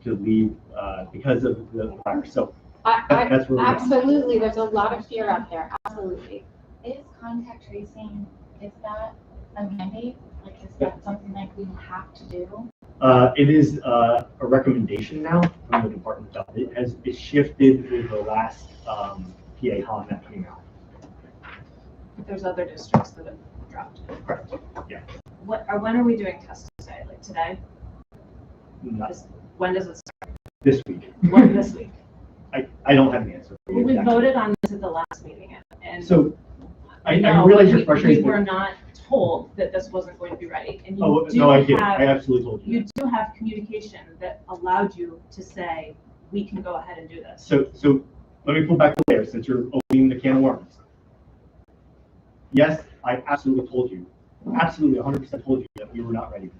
leave because of the virus. So that's where we're at.
Absolutely, there's a lot of fear out there, absolutely.
Is contact tracing, is that a mandate? Like, is that something like we have to do?
It is a recommendation now from the Department of Health. It shifted with the last PA HON that came out.
But there's other districts that have dropped it.
Correct. Yeah.
When are we doing testing today? Like today? When does it start?
This week.
When this week?
I don't have an answer.
We voted on this at the last meeting, and
So I
no,
realize your
we
frustration.
were not told that this wasn't going to be ready, and you
Oh,
do
no, I did.
have,
I absolutely told you.
you do have communication that allowed you to say, we can go ahead and do this.
So let me pull back the layer since you're opening the can of worms. Yes, I absolutely told you, absolutely 100% told you that we were not ready for that.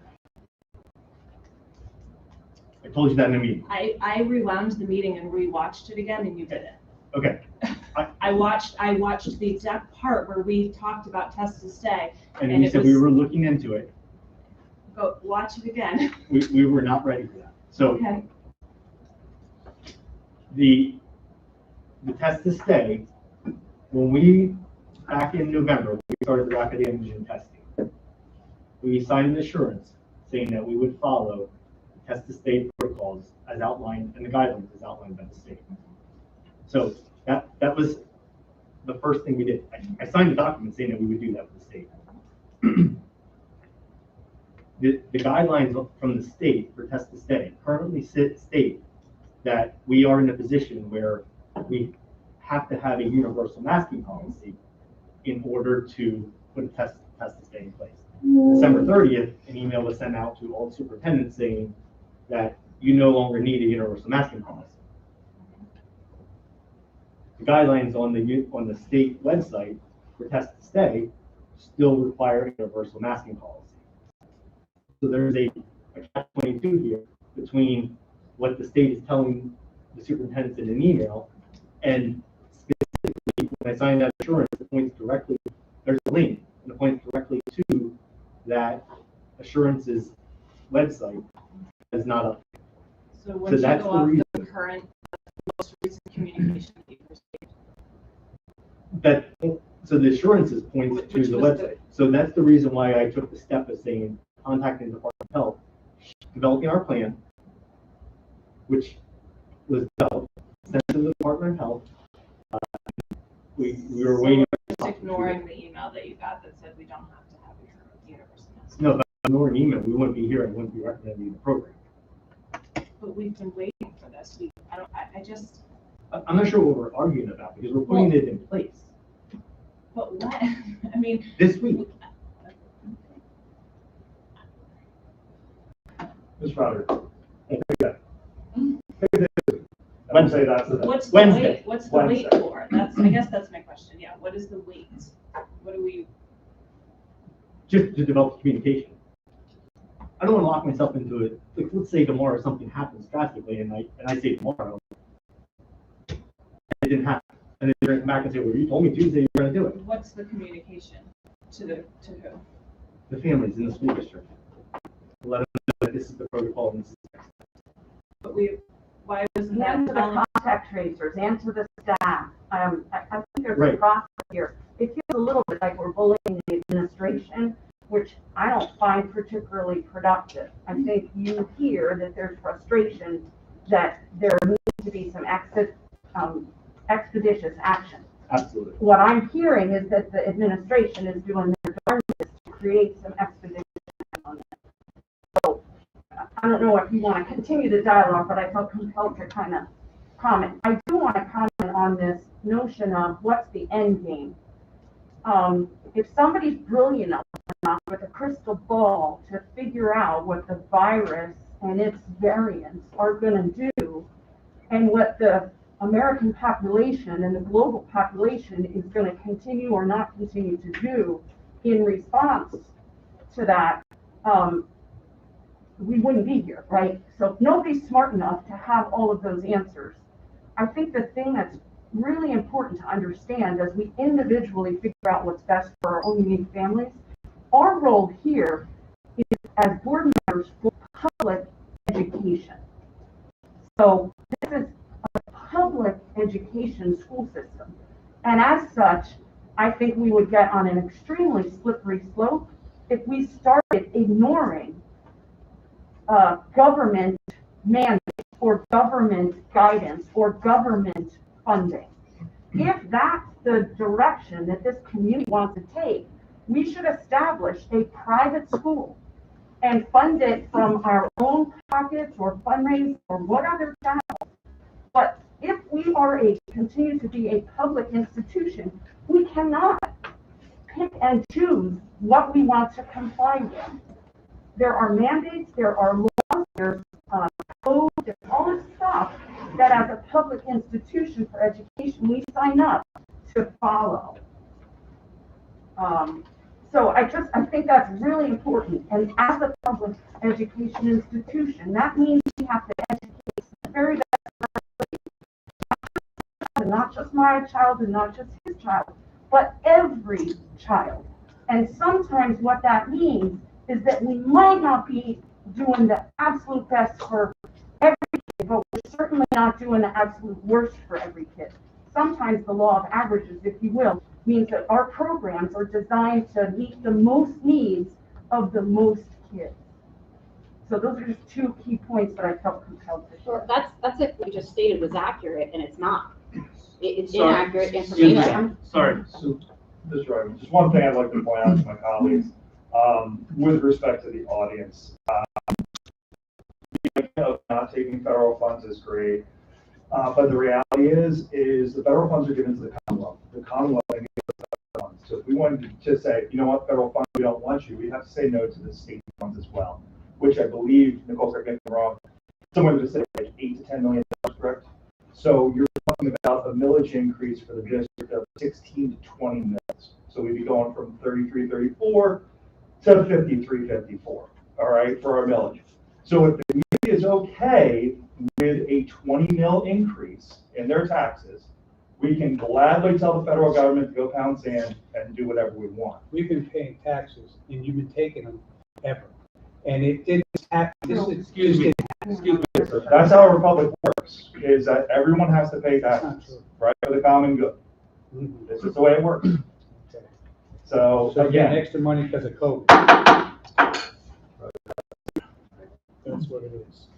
I told you that in a meeting.
I rewound the meeting and rewatched it again, and you did it.
Okay.
I watched the exact part where we talked about test to stay.
And
And
we
it
said we
was-
were looking into it.
Go watch it again.
We were not ready for that. So
Okay.
the test to stay, when we, back in November, we started the rapid antigen testing, we signed an assurance saying that we would follow test to stay protocols as outlined and the guidelines as outlined by the state. So that was the first thing we did. I signed a document saying that we would do that with the state. The guidelines from the state for test to stay currently state that we are in a position where we have to have a universal masking policy in order to put a test to stay in place. December 30th, an email was sent out to all the superintendents saying that you no longer need a universal masking policy. The guidelines on the state website for test to stay still require a universal masking policy. So there's a catch-22 here between what the state is telling the superintendents in an email and specifically when I signed that assurance, it points directly, there's a link and it points directly to that assurance's website is not up.
So once you
that's
go
the
off
reason.
the current, most recent communication that you received.
So the assurances points to
Which
the
was
website. So that's the reason why I took the step of saying, contacting the Department of Health, developing our plan, which was developed, sent to the Department of Health. We were waiting.
Just ignoring the email that you got that said we don't have to have a universal mask.
No, but ignoring email, we wouldn't be here and wouldn't be recommending the program.
But we've been waiting for this. I just,
I'm not sure what we're arguing about because we're putting it in place
but what? I mean,
this week.
Ms. Crowder.
Wednesday,
that's it.
what's the
Wednesday.
wait? What's the wait
Wednesday.
for? I guess that's my question. Yeah, what is the wait? What do we?
Just to develop communication. I don't want to lock myself into it. Like, let's say tomorrow something happens drastically, and I say tomorrow, it didn't happen, and then you're gonna come back and say, well, you told me Tuesday you were going to do it.
What's the communication to who?
The families in the school district, let them know that this is the protocol and this is.
But why wasn't that
And to the
developed?
contact tracers and to the staff. I think there's a
Right.
process here. It feels a little bit like we're bullying the administration, which I don't find particularly productive. I think you hear that there's frustration that there needs to be some expeditious action.
Absolutely.
What I'm hearing is that the administration is doing their darndest to create some expedition on it. So I don't know if you want to continue the dialogue, but I felt compelled to kind of comment. I do want to comment on this notion of what's the end game. If somebody's brilliant enough with a crystal ball to figure out what the virus and its variants are going to do, and what the American population and the global population is going to continue or not continue to do in response to that, we wouldn't be here, right? So if nobody's smart enough to have all of those answers, I think the thing that's really important to understand as we individually figure out what's best for our own unique families, our role here is as board members for public education. So this is a public education school system. And as such, I think we would get on an extremely slippery slope if we started ignoring government mandates or government guidance or government funding. If that's the direction that this community wants to take, we should establish a private school and fund it from our own pockets or fundraise or what other channels. But if we are continue to be a public institution, we cannot pick and choose what we want to comply with. There are mandates, there are laws, there's code, there's all this stuff that as a public institution for education, we sign up to follow. So I think that's really important. And as a public education institution, that means we have to educate the very best, not just my child and not just his child, but every child. And sometimes what that means is that we might not be doing the absolute best for every kid, but we're certainly not doing the absolute worst for every kid. Sometimes the law of averages, if you will, means that our programs are designed to meet the most needs of the most kids. So those are just two key points that I felt compelled to share.
That's it, we just stated was accurate, and it's not. It's
Sorry.
inaccurate
Excuse me.
information.
Sorry.
So, Mr. Ryman, just one thing I'd like to point out to my colleagues, with respect to the audience. The idea of not taking federal funds is great, but the reality is the federal funds are given to the Commonwealth. The Commonwealth gives the federal funds. So if we wanted to just say, you know what, federal funds, we don't want you, we have to say no to the state funds as well, which I believe, Nicole, correct me if I'm wrong, somewhere to say like $8 to $10 million, correct? So you're talking about a millage increase for the district of 16 to 20 mils. So we'd be going from 33, 34 to 53, 54, all right, for our millage. So if the community is okay with a 20 mil increase in their taxes, we can gladly tell the federal government to go pound sand and do whatever we want.
We've been paying taxes and you've been taking them ever. And it didn't happen.
Excuse me.
That's how our republic works, is that everyone has to pay taxes, right, for the common good. This is the way it works. So
So
again,
again, extra money because of COVID. That's what it is.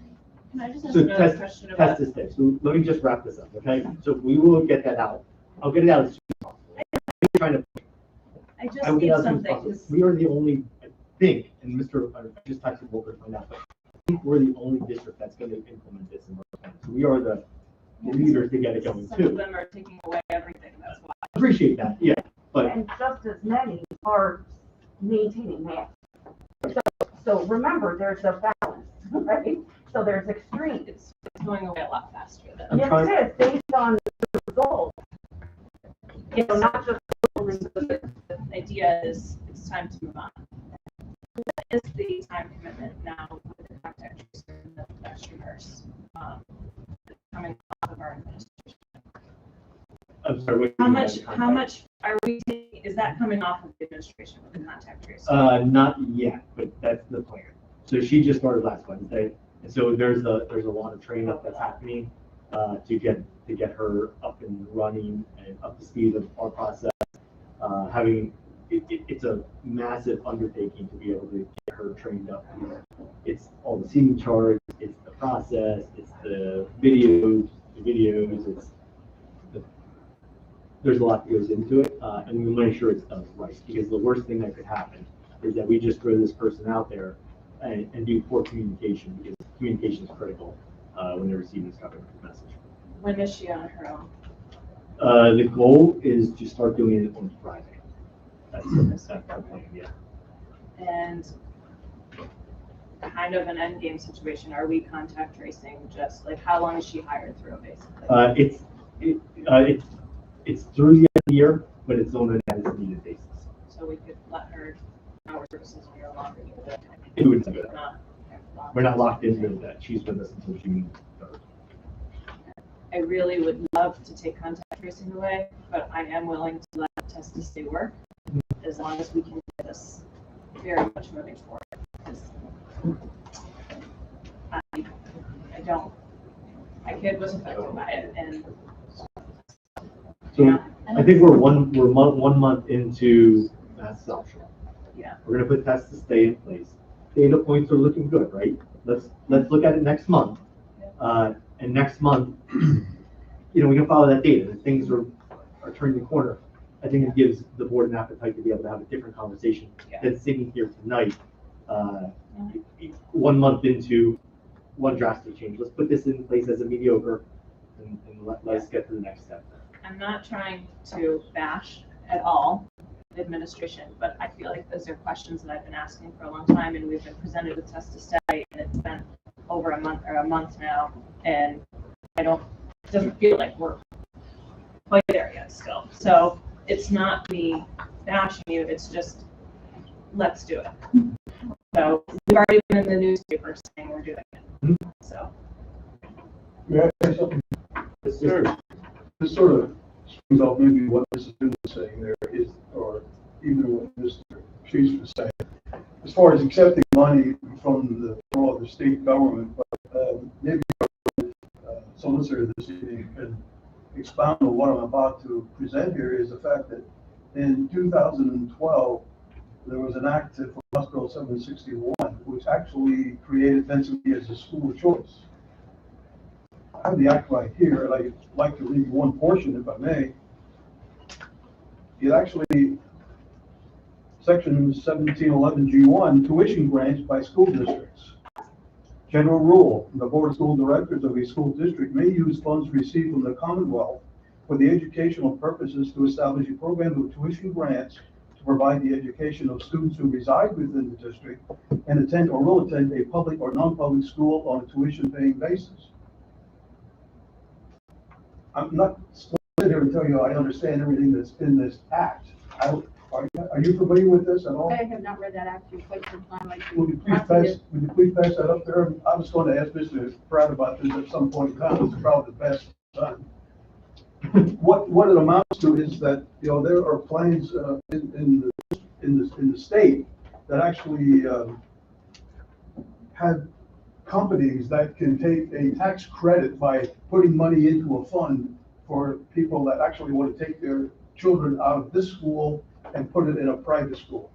Can I just ask
So
another question about?
test this thing. So let me just wrap this up, okay? So we will get that out. I'll get it out as soon as possible. I'm trying to.
I just
I will get
need
out as soon as
something,
possible.
'cause
We are the only, I think, and I just talked to Walker to find out, but I think we're the only district that's going to implement this in our plan. So we are the leaders to get it going
some of
too.
them are taking away everything, that's why.
Appreciate that, yeah, but
And just as many are maintaining that. So remember, there's a balance, right? So there's extremes.
It's going away a lot faster than.
I'm
Yes,
trying-
it is, based on the results. You know, not just.
The idea is it's time to move on. What is the time commitment now with the contact tracer and the registered nurse coming off of our administration?
I'm sorry. what do
How
you mean by
much,
the
how
contract?
much are we taking, is that coming off of the administration with the contact tracer?
Not yet, but that's the plan. So she just started last Wednesday, and so there's a lot of training up that's happening to get her up and running and up to speed of our process. It's a massive undertaking to be able to get her trained up. It's all the seating charts, it's the process, it's the videos, there's a lot that goes into it, and we want to make sure it's done right, because the worst thing that could happen is that we just throw this person out there and do poor communication, because communication is critical when they're receiving this government message.
When is she on her own?
The goal is to start doing it on Friday.
That's our plan, yeah.
And kind of an end game situation, are we contact tracing just, like, how long is she hired through, basically?
It's through the end of the year, but it's on an as needed basis.
So we could let her, our services are no longer needed.
It would do that.
Not-
We're not locked into that. She's with us until June 3rd.
I really would love to take contact tracing away, but I am willing to let Testa stay work as long as we can get this very much moving forward. 'Cause I don't, my kid was affected by it, and
So I think we're 1 month into Mass adoption.
yeah,
We're gonna put tests to stay in place. Data points are looking good, right? Let's look at it next month. And next month, we can follow that data. If things are turning the corner, I think it gives the board an appetite to be able to have a different conversation than sitting here tonight, 1 month into one drastic change. Let's put this in place as a mediocre and let's get to the next step.
I'm not trying to bash at all administration, but I feel like those are questions that I've been asking for a long time, and we've been presented with test to study, and it's been over a month now, and it doesn't feel like we're quite there yet still. So it's not me bashing you, it's just, let's do it. So we've already been in the newspaper saying we're doing it, so.
May I say something? Sure. This sort of springs out maybe what Mrs. Boone was saying there is, or even what Mr. Chase was saying. As far as accepting money from the state government, but maybe solicitor this evening can expound on what I'm about to present here is the fact that in 2012, there was an act for House Bill 761, which actually created Pennsylvania as a school of choice. I have the act right here, and I'd like to read one portion, if I may. It actually, section 1711 G1, tuition grants by school districts. General rule, the board of school directors of a school district may use funds received from the Commonwealth for the educational purposes to establish a program of tuition grants to provide the education of students who reside within the district and attend or will attend a public or non-public school on a tuition-paying basis. I'm not sitting here to tell you I understand everything that's in this act. Are you familiar with this at all?
I have not read that act in quite some time.
Would you please pass that up there? I was going to ask Mr. Pratt about this at some point in time. It's probably the best done. What it amounts to is that, there are plans in the state that actually have companies that can take a tax credit by putting money into a fund for people that actually want to take their children out of this school and put it in a private school.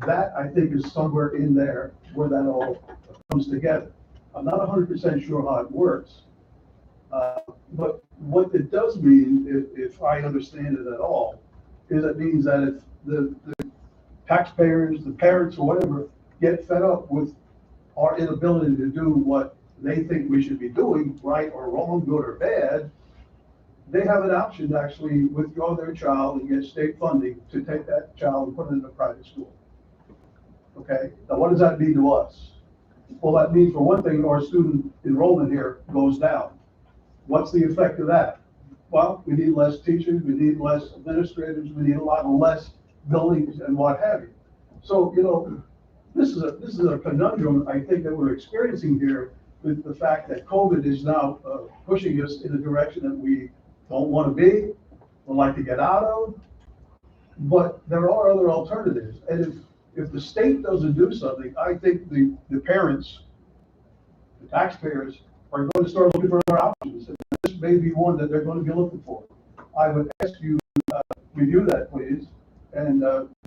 That, I think, is somewhere in there where that all comes together. I'm not 100% sure how it works. But what it does mean, if I understand it at all, is it means that if the taxpayers, the parents or whatever, get fed up with our inability to do what they think we should be doing, right or wrong, good or bad, they have an option to actually withdraw their child and get state funding to take that child and put it in a private school. Okay, now what does that mean to us? Well, that means, for one thing, our student enrollment here goes down. What's the effect of that? Well, we need less teachers, we need less administrators, we need a lot less buildings and what have you. So, this is a conundrum, I think, that we're experiencing here with the fact that COVID is now pushing us in a direction that we don't want to be, would like to get out of. But there are other alternatives. And if the state doesn't do something, I think the parents, the taxpayers, are going to start looking for other options. And this may be one that they're going to be looking for. I would ask you to review that, please, and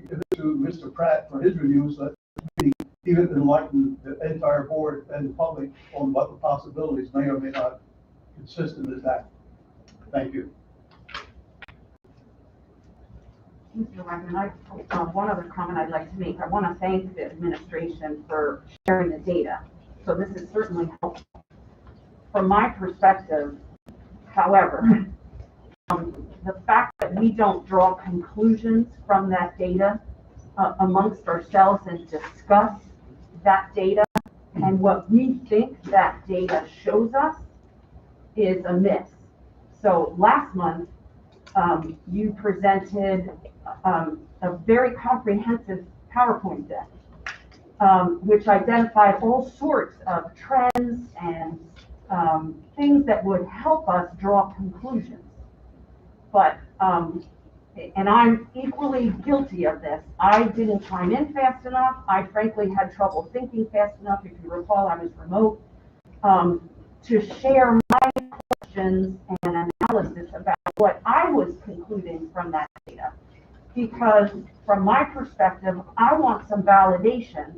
give it to Mr. Pratt for his reviews, so that he even enlighten the entire board and the public on what the possibilities may or may not consist in this act. Thank you.
Mr. Wagner, one other comment I'd like to make. I want to thank the administration for sharing the data. So this is certainly helpful. From my perspective, however, the fact that we we don't draw conclusions from that data amongst ourselves and discuss that data and what we think that data shows us is amiss. So last month, you presented a very comprehensive PowerPoint deck, which identified all sorts of trends and things that would help us draw conclusions. But, and I'm equally guilty of this, I didn't chime in fast enough. I frankly had trouble thinking fast enough. If you recall, I was remote, to share my questions and analysis about what I was concluding from that data. Because from my perspective, I want some validation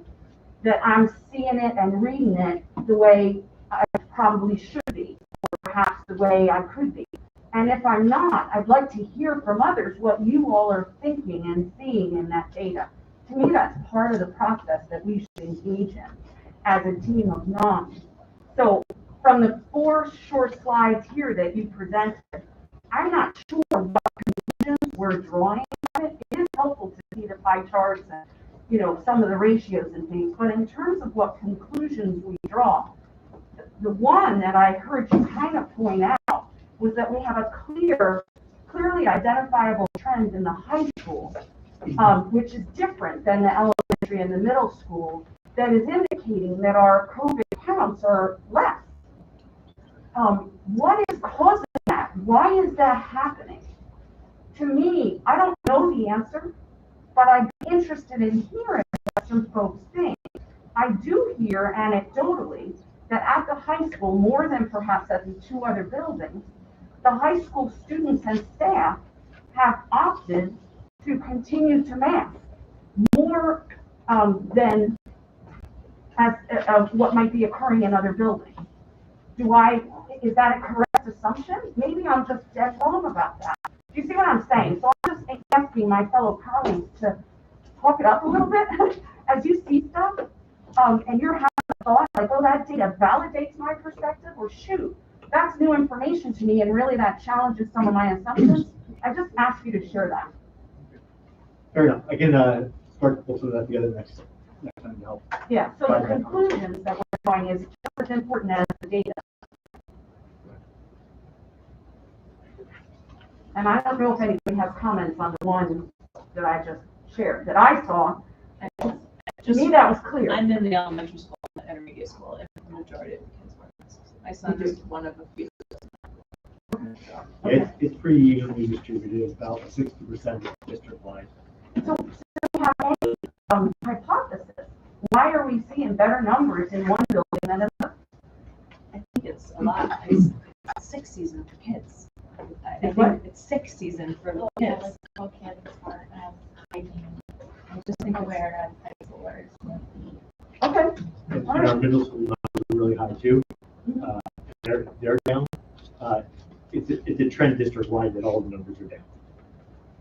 that I'm seeing it and reading it the way I probably should be, or perhaps the way I could be. And if I'm not, I'd like to hear from others what you all are thinking and seeing in that data. To me, that's part of the process that we should engage in as a team of noms. So from the 4 short slides here that you presented, I'm not sure what conclusions we're drawing from it. It is helpful to see the pie charts and, you know, some of the ratios and things, but in terms of what conclusions we draw, the one that I heard you kind of point out was that we have a clearly identifiable trend in the high school, which is different than the elementary and the middle school, that is indicating that our COVID counts are less. What is causing that? Why is that happening? To me, I don't know the answer, but I'd be interested in hearing what some folks think. I do hear anecdotally that at the high school, more than perhaps at the 2 other buildings, the high school students and staff have opted to continue to mask more than as what might be occurring in other buildings. Is that a correct assumption? Maybe I'm just dead wrong about that. Do you see what I'm saying? So I'm just asking my fellow colleagues to talk it up a little bit as you see stuff, and you're having a thought like, oh, that data validates my perspective, or shoot, that's new information to me, and really that challenges some of my assumptions. I just ask you to share that.
Fair enough. I can start pulling that together next time to help.
Yeah, so the conclusions that we're drawing is just as important as the data. And I don't know if anybody has comments on the one that I just shared, that I saw. To me, that was clear.
I'm in the elementary school and intermediate school, and the majority of the kids wear masks. My son is one of a few.
It's pretty evenly distributed, about 60% district-wide.
So we have any hypothesis. Why are we seeing better numbers in one building than another?
I think it's a lot. It's 6 season for kids. I think it's 6 season for the kids.
All kids are hygiene. I just think aware as high schoolers.
Okay.
And our middle school numbers are really high too. They're down. It's a trend district-wide that all the numbers are down.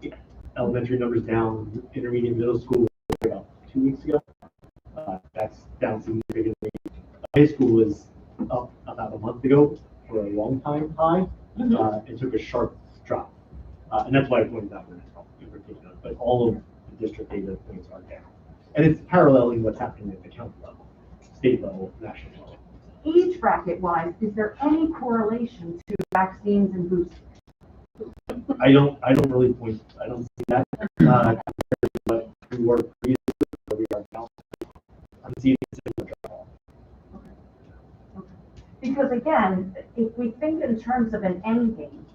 Yeah. Elementary numbers down, intermediate middle school about 2 weeks ago. That's down significantly. High school was up about a month ago for a long time high. It took a sharp drop. And that's why I pointed that one in particular. But all of the district data points are down. And it's paralleling what's happening at the county level, state level, national level.
Age bracket wise, is there any correlation to vaccines and boosters?
I don't really point, I don't see that. Compared to what we were previously, where we are now. I'm seeing a similar drop.
Because again, if we think in terms of an end game,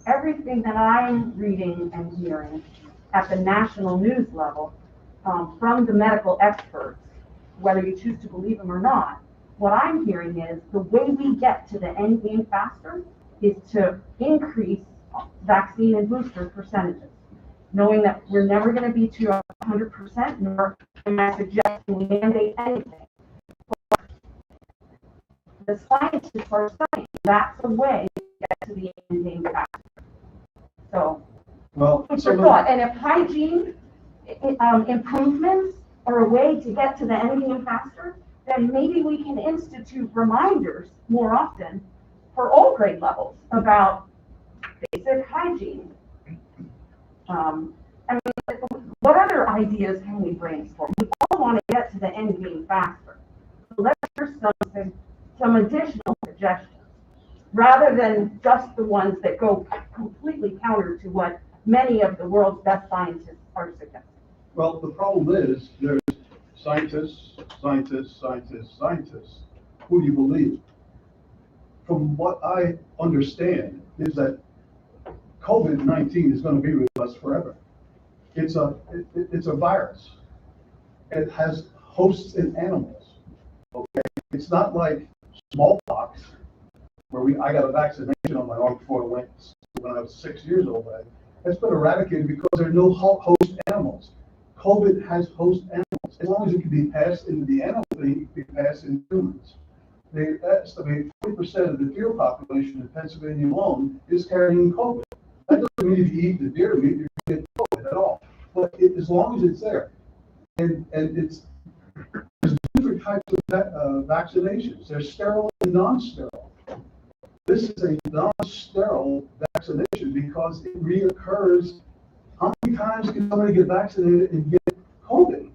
everything that I'm reading and hearing at the national news level from the medical experts, whether you choose to believe them or not, what I'm hearing is the way we get to the end game faster is to increase vaccine and booster percentages, knowing that we're never going to be to 100%, nor am I suggesting we mandate anything. But the scientists are saying that's a way to get to the end game faster. So, it's your thought. And if hygiene improvements are a way to get to the end game faster, then maybe we can institute reminders more often for all grade levels about basic hygiene. I mean, what other ideas can we brainstorm? We all want to get to the end game faster. So let's hear some additional suggestions, rather than just the ones that go completely counter to what many of the world's best scientists are suggesting.
Well, the problem is, there's scientists, scientists, scientists, scientists. Who do you believe? From what I understand is that COVID-19 is going to be with us forever. It's a virus. It has hosts in animals. Okay, it's not like smallpox, where I got a vaccination on my arm before I went when I was 6 years old. It's been eradicated because there are no host animals. COVID has host animals. As long as it can be passed into the animal thing, it can be passed into humans. They estimate 40% of the deer population in Pennsylvania alone is carrying COVID. That doesn't mean if you eat the deer meat, you're going to get COVID at all. But as long as it's there, and there's different types of vaccinations. There's sterile and non-sterile. This is a non-sterile vaccination because it reoccurs. How many times can somebody get vaccinated and get COVID?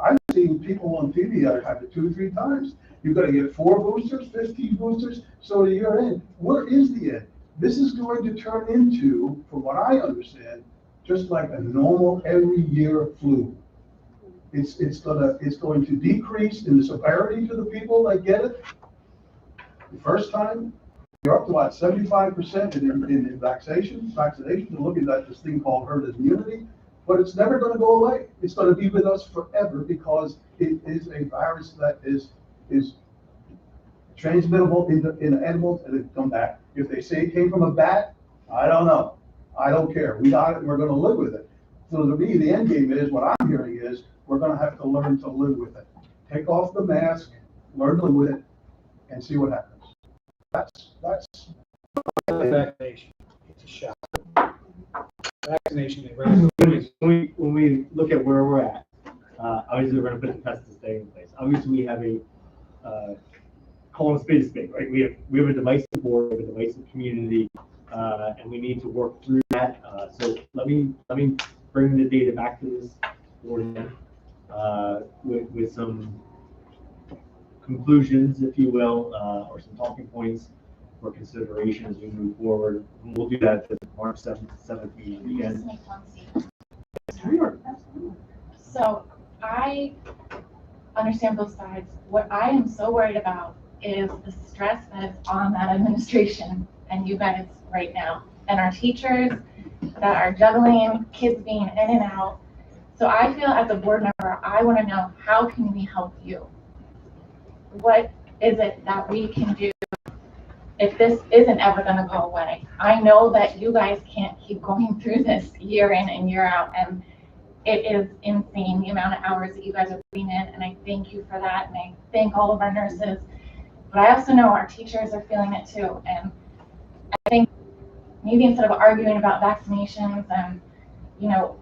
I've seen people on TV that have it 2 or 3 times. You've got to get 4 boosters, 15 boosters, so the year end. Where is the end? This is going to turn into, from what I understand, just like a normal every year flu. It's going to decrease in the severity to the people that get it. The first time, you're up to about 75% in vaccination. We're looking at this thing called herd immunity, but it's never going to go away. It's going to be with us forever because it is a virus that is transmittable in animals and it come back. If they say it came from a bat, I don't know. I don't care. We got it and we're going to live with it. So to me, the end game is, what I'm hearing is, we're going to have to learn to live with it. Take off the mask, learn to live with it, and see what happens. That's
Vaccination, it's a shot. Vaccination,
When we look at where we're at, obviously we're going to put the testing stay in place. Obviously, we have a call a spade, right? We have a divisive board, we have a divisive community, and we need to work through that. So let me bring the data back to this board with some conclusions, if you will, or some talking points for consideration as we move forward. And we'll do that at the March 7th meeting
Just
again.
make one statement. So I understand both sides. What I am so worried about is the stress that is on that administration and you guys right now, and our teachers that are juggling kids being in and out. So I feel as a board member, I want to know, how can we help you? What is it that we can do if this isn't ever going to go away? I know that you guys can't keep going through this year in and year out, and it is insane the amount of hours that you guys are putting in, and I thank you for that, and I thank all of our nurses. But I also know our teachers are feeling it too, and I think maybe instead of arguing about vaccinations and,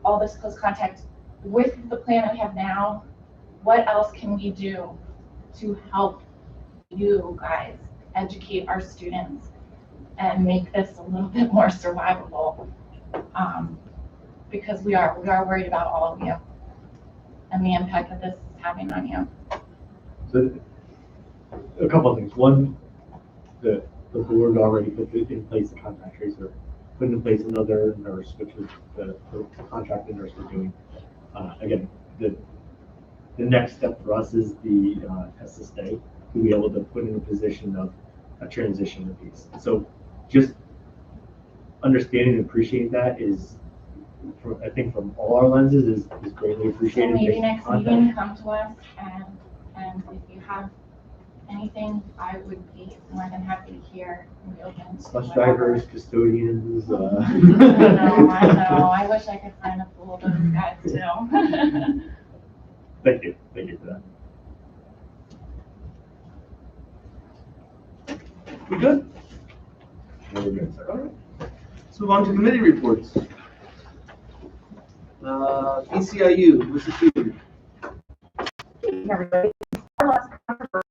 all this close contact, with the plan we have now, what else can we do to help you guys educate our students and make this a little bit more survivable? Because we are worried about all of you and the impact that this is having on you.
So a couple of things. One, the board already put in place the contact tracer, put in place another nurse, which was the contracted nurse we're doing. Again, the next step for us is the SSA to be able to put in a position of a transition piece. So just understanding and appreciating that is, I think from all our lenses, is greatly
So
appreciated.
maybe next meeting, come to us, and if you have anything, I would be more than happy to hear and be open to
Bus
whatever.
drivers, custodians.
I know. I wish I could find a pool of those guys too.
Thank you for that.
We good?
Yeah, we're good, sir.
All right. Let's move on to committee reports. ECIU, Mrs. Hughes.
Everybody, far less controversial.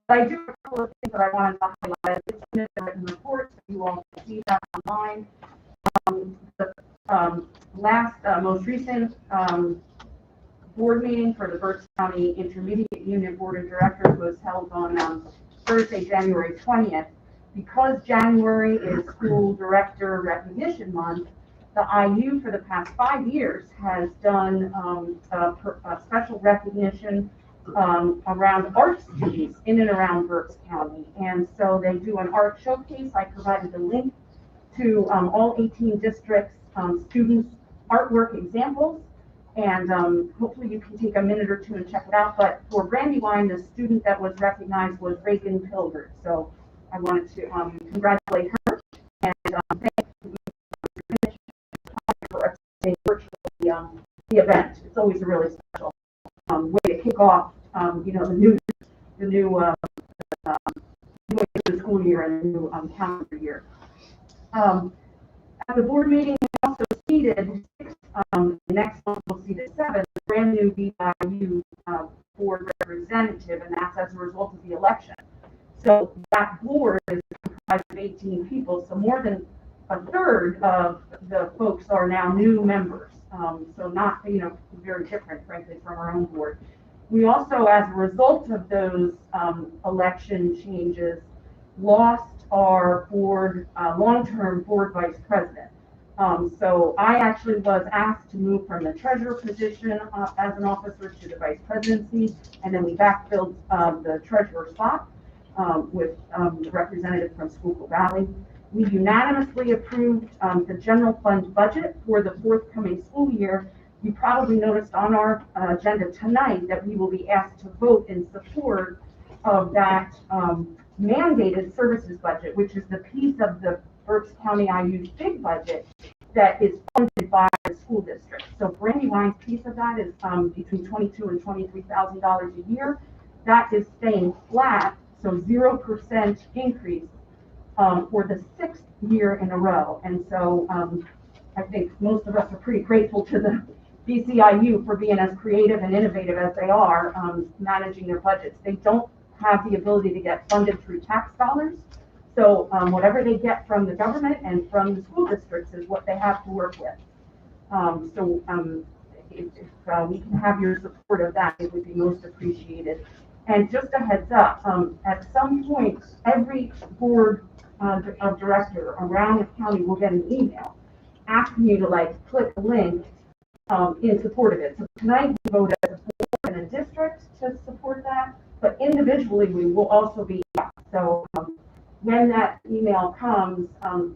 I do have a couple of things that I wanted to highlight. It's in the written reports, you all can see that online. most recent board meeting for the Berks County Intermediate Union Board of Directors was held on Thursday, January 20th. Because January is School Director Recognition Month, the IU for the past 5 years has done a special recognition around art students in and around Berks County. And so they do an art showcase. I provided the link to all 18 districts' students' artwork examples. And hopefully you can take a minute or two and check it out. But for Brandywine, the student that was recognized was Reagan Pilgert. So I wanted to congratulate her and thank you for attending virtually the event. It's always a really special way to kick off, you know, the new the school year and the new calendar year. At the board meeting, we also seated 6, the next month we'll see the 7th, brand new BIU board representative, and that's as a result of the election. So that board is comprised of 18 people, so more than a third of the folks are now new members. So not, you know, very different, frankly, from our own board. We also, as a result of those election changes, lost our board, long-term board vice president. So I actually was asked to move from the treasurer position as an officer to the vice presidency, and then we backfilled the treasurer spot with the representative from Schuylkill Valley. We unanimously approved the general fund budget for the forthcoming school year. You probably noticed on our agenda tonight that we will be asked to vote in support of that mandated services budget, which is the piece of the Berks County IU's big budget that is funded by the school district. So Brandywine's piece of that is between $22,000 and $23,000 a year. That is staying flat, so 0% increase for the 6th year in a row. And so I think most of us are pretty grateful to the BCIU for being as creative and innovative as they are managing their budgets. They don't have the ability to get funded through tax dollars. So whatever they get from the government and from the school districts is what they have to work with. If we can have your support of that, it would be most appreciated. And just a heads up, at some point, every board of director around the county will get an email asking you to click a link in support of it. So tonight we voted as a board and a district to support that, but individually we will also be asked. So when that email comes,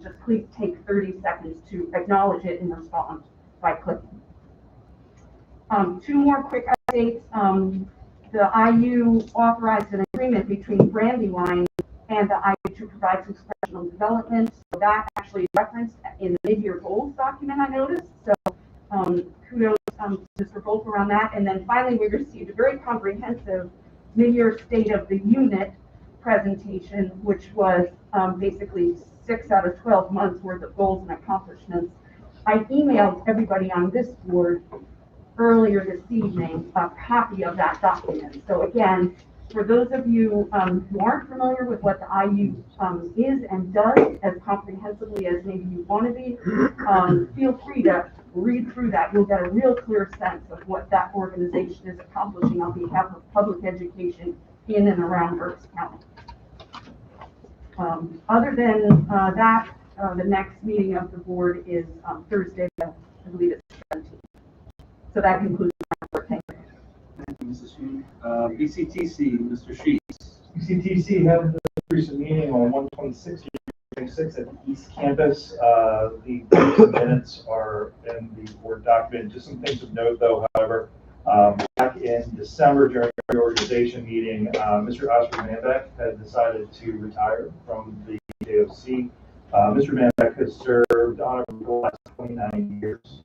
just please take 30 seconds to acknowledge it and respond by clicking. 2 more quick updates. The IU authorized an agreement between Brandywine and the IU to provide some professional development. So that actually referenced in the mid-year goals document, I noticed. So kudos to Mr. Volk around that. And then finally, we received a very comprehensive mid-year state of the unit presentation, which was basically 6 out of 12 months worth of goals and accomplishments. I emailed everybody on this board earlier this evening a copy of that document. So again, for those of you who aren't familiar with what the IU is and does as comprehensively as maybe you want to be, feel free to read through that. You'll get a real clear sense of what that organization is accomplishing on behalf of public education in and around Berks County. Other than that, the next meeting of the board is Thursday, I believe it's 17th. So that concludes my report. Thank you.
Thank you, Mrs. Hume. BCTC, Mr. Sheets.
BCTC had the recent meeting on 1/26/2026 at the East Campus. The minutes are in the board document. Just some things of note, though, however. Back in December during the reorganization meeting, Mr. Oscar Manbeck had decided to retire from the JOC. Mr. Manbeck has served on it for the last 29 years.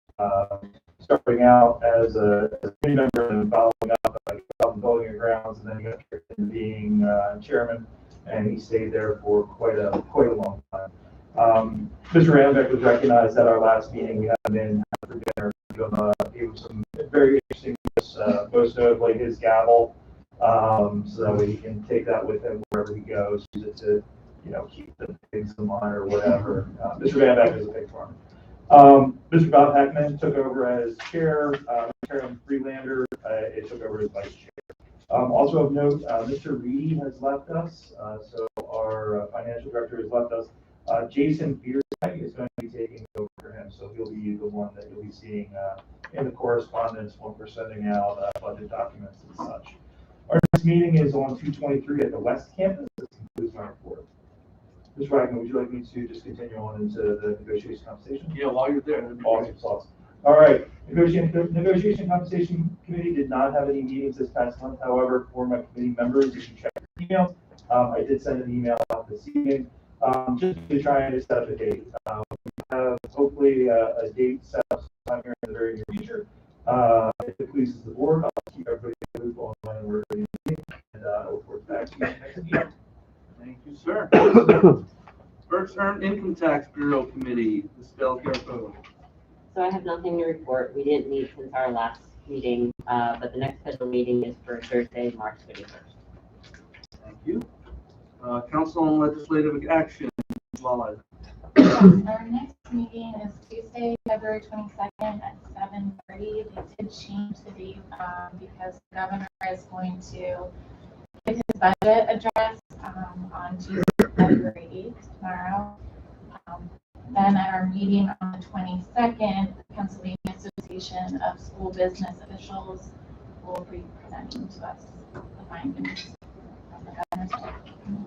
Starting out as a committee member and following up on Building and Grounds, and then he got into being chairman, and he stayed there for quite a long time. Mr. Manbeck was recognized at our last meeting. We had him in for dinner. He was some very interesting, most notably his gavel, so that we can take that with him wherever he goes, use it to, keep the pigs in line or whatever. Mr. Manbeck is a pig farmer. Mr. Bob Heckman took over as chair, Karen Freelander, it took over as vice chair. Also of note, Mr. Reedy has left us, so our financial director has left us. Jason Beersag is going to be taking over for him, so he'll be the one that you'll be seeing in the correspondence when we're sending out budget documents and such. Our next meeting is on 2/23 at the West Campus. This concludes my report. Ms. Wagner, would you like me to just continue on into the negotiation conversation?
Yeah, while you're there.
Awesome sauce. All right, negotiation compensation committee did not have any meetings this past month. However, for my committee members, you can check your email. I did send an email out this evening, just to try and set up a date. We have hopefully a date set up sometime here in the very near future. If it pleases the board, I'll keep everybody in the loop on when we're going to meet, and I'll report back to you next meeting.
Thank you, sir. First Term Income Tax Bureau Committee, Ms. Del Garfo.
So I have nothing to report. We didn't meet since our last meeting, but the next scheduled meeting is for Thursday, March 31st.
Thank you. Council on Legislative Action, Ms. Wallace.
Our next meeting is Tuesday, February 22nd at 7:30. They did change the date because the governor is going to give his budget address on Tuesday, February 8th, tomorrow. Then at our meeting on the 22nd, the Pennsylvania Association of School Business Officials will be presenting to us the findings of the governor's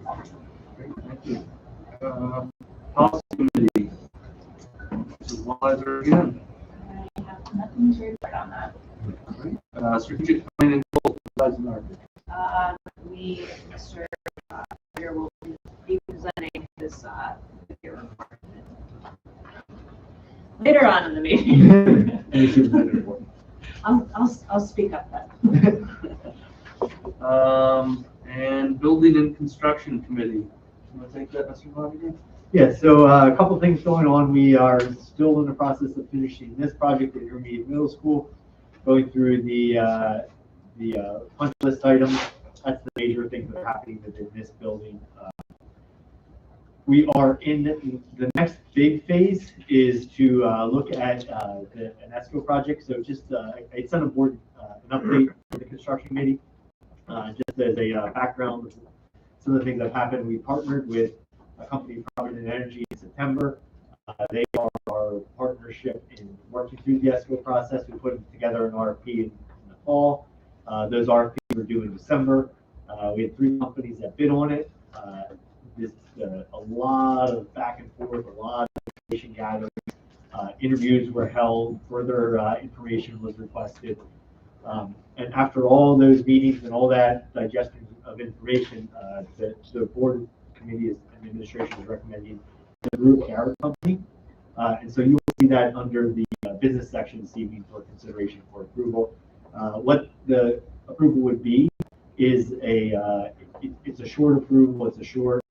budget.
Great, thank you. Policy Committee, Ms. Wallace again.
I have nothing to report on that.
Strategic Planning and Goals, Ms. Eisenhower.
We, Mr. Here will be presenting this year report later on in the meeting. I'll speak up then.
And Building and Construction Committee. You want to take that, Mr. Lovinger?
Yeah, so a couple things going on. We are still in the process of finishing this project at Intermediate Middle School, going through the punch list items. That's the major things that are happening within this building. We are in the next big phase is to look at an ESCO project. So just I sent a board an update for the construction committee. Just as a background, some of the things that have happened. We partnered with a company, Provident Energy, in September. They are our partnership in working through the ESCO process. We put together an RFP in the fall. Those RFPs were due in December. We had 3 companies that bid on it. A lot of back and forth, a lot of information gathering. Interviews were held, further information was requested. And after all those meetings and all that digestion of information, the board committee and administration is recommending the Brewer Carrot Company. And so you will see that under the business section this evening for consideration for approval. What the approval would be is it's a short approval, it's a short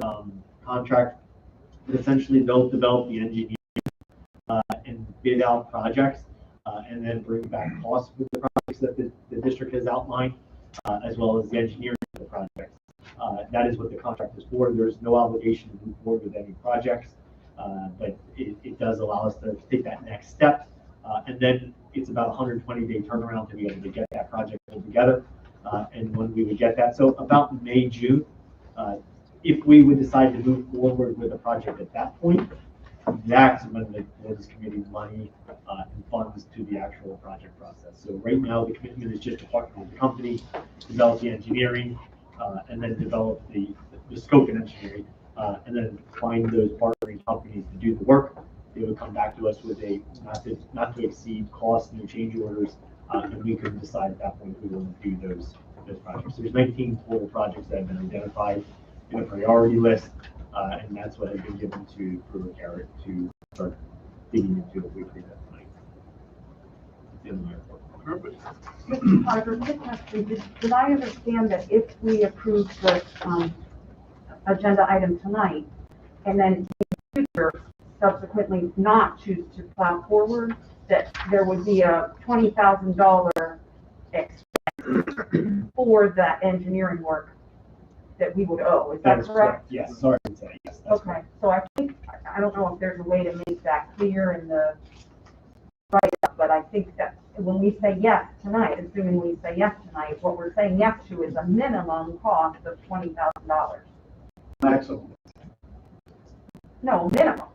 contract. But essentially, they'll develop the engineering and bid out projects and then bring back costs for the projects that the district has outlined, as well as the engineering of the projects. That is what the contract is for. There's no obligation to move forward with any projects, but it does allow us to take that next step. And then it's about a 120-day turnaround to be able to get that project pulled together. And when we would get that, so about May, June, if we would decide to move forward with a project at that point, that's when the board's committing money and funds to the actual project process. So right now, the commitment is just to partner with the company, develop the engineering, and then develop the scope and engineering, and then find those partnering companies to do the work. They would come back to us with a not to exceed cost, no change orders, and we could decide at that point if we want to do those projects. There's 19 total projects that have been identified in a priority list, and that's what has been given to Brewer Carrot to start digging into if we agree that tonight. That's the end of my report.
Perfect.
Mr. Carter, quick question. Did I understand that if we approve the agenda item tonight, and then in the future subsequently not choose to plow forward, that there would be a $20,000 expense for that engineering work that we would owe? Is that correct?
Yes, sorry to say, yes. That's
Okay, so I think, I don't know if there's a way to make that clear in the but I think that when we say yes tonight, assuming we say yes tonight, what we're saying yes to is a minimum cost of $20,000.
Maximum,
No, minimum.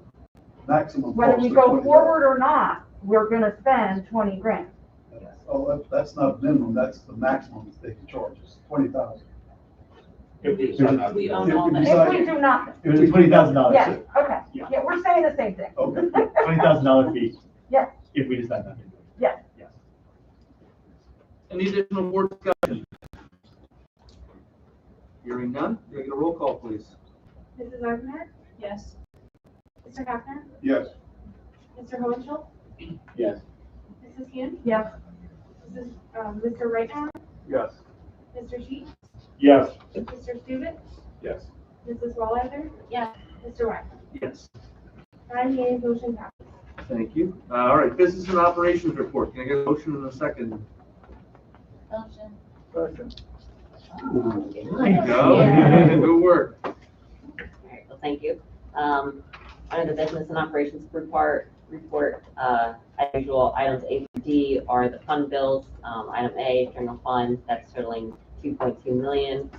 maximum.
Whether
cost
we
of
go
20,000.
forward or not, we're gonna spend 20 grand.
Oh, that's not minimum, that's the maximum they can charge us, 20,000.
If we
We own all
If
that.
If we do nothing.
It was a $20,000.
Yes, okay.
Yeah.
Yeah, we're saying the same thing.
Okay.
$20,000 fee.
Yes.
If we decide not to do it.
Yes.
Yes.
Any additional board discussion? Hearing none, can I get a roll call, please?
Mrs. Eisenhardt?
Yes.
Mr. Hafner?
Yes.
Mr. Hohenschuld?
Yes.
Mrs. Hume?
Yes.
Mr. Reitman?
Yes.
Mr. Sheets?
Yes.
Mr. Stubit?
Yes.
Mrs. Walliser?
Yes.
Mr. Wagner?
Yes.
9 yeas, motion passes.
Thank you. All right, business and operations report. Can I get a motion in a second?
Motion.
There you go.
Yeah.
Good work.
All right, well, thank you. Under the business and operations report, as usual, items A through D are the fund bills. Item A, general fund, that's totaling 2.2 million.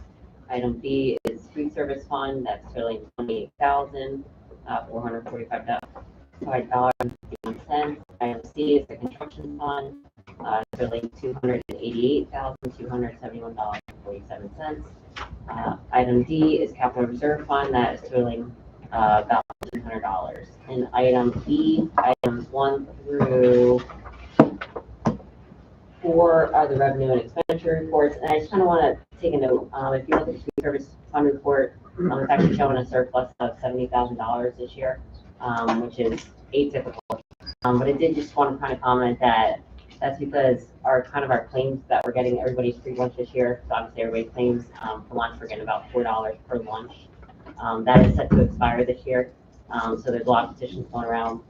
Item B is food service fund, that's totaling $28,445.51. Item C is the construction fund, totaling $288,271.47. Item D is capital reserve fund, that is totaling about $1,500. And item E, items 1 through 4 are the revenue and expenditure reports. And I just kind of want to take a note. If you look at the food service fund report, it's actually showing a surplus of $70,000 this year, which is atypical. But I did just want to kind of comment that that's because our claims that we're getting, everybody's free lunch this year. So obviously everybody claims for lunch, we're getting about $4 per lunch. That is set to expire this year. So there's a lot of petitions going around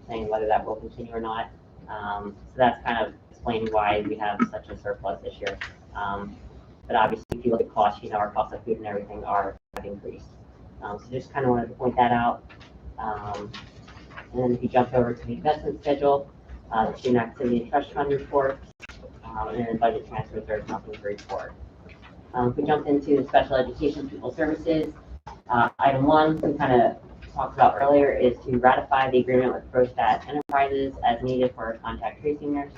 saying whether that will continue or not. So that's kind of explaining why we have such a surplus this year. But obviously, if you look at costs, our costs of food and everything have increased. So just kind of wanted to point that out. And then if you jump over to the investment schedule, the student activity and trust fund report, and then budget transfers, there's nothing to report. If we jump into the special education pupil services, item 1, we kind of talked about earlier, is to ratify the agreement with ProStat Enterprises as needed for our contact tracing nurse.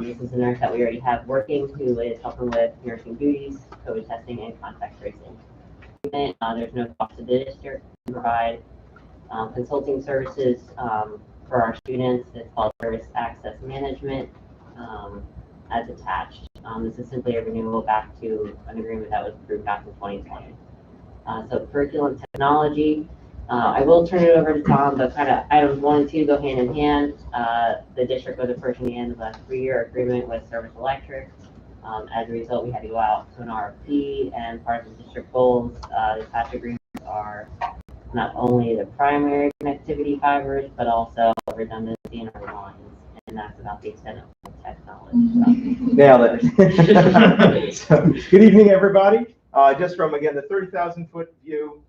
This is a nurse that we already have working who is helping with nursing duties, COVID testing, and contact tracing. There's no cost to the district to provide consulting services for our students. It's called Service Access Management as attached. This is simply a renewal back to an agreement that was approved back in 2020. So curriculum technology, I will turn it over to Tom, but kind of items 1 and 2 go hand in hand. The district was approaching the end of a 3-year agreement with Service Electric. As a result, we had to go out to an RFP, and part of the district goals, the attached agreements are not only the primary connectivity fibers, but also redundancy in our lines. And that's about the extent of technology.
Nailed it. So, good evening, everybody. Just from, again, the 30,000-foot view,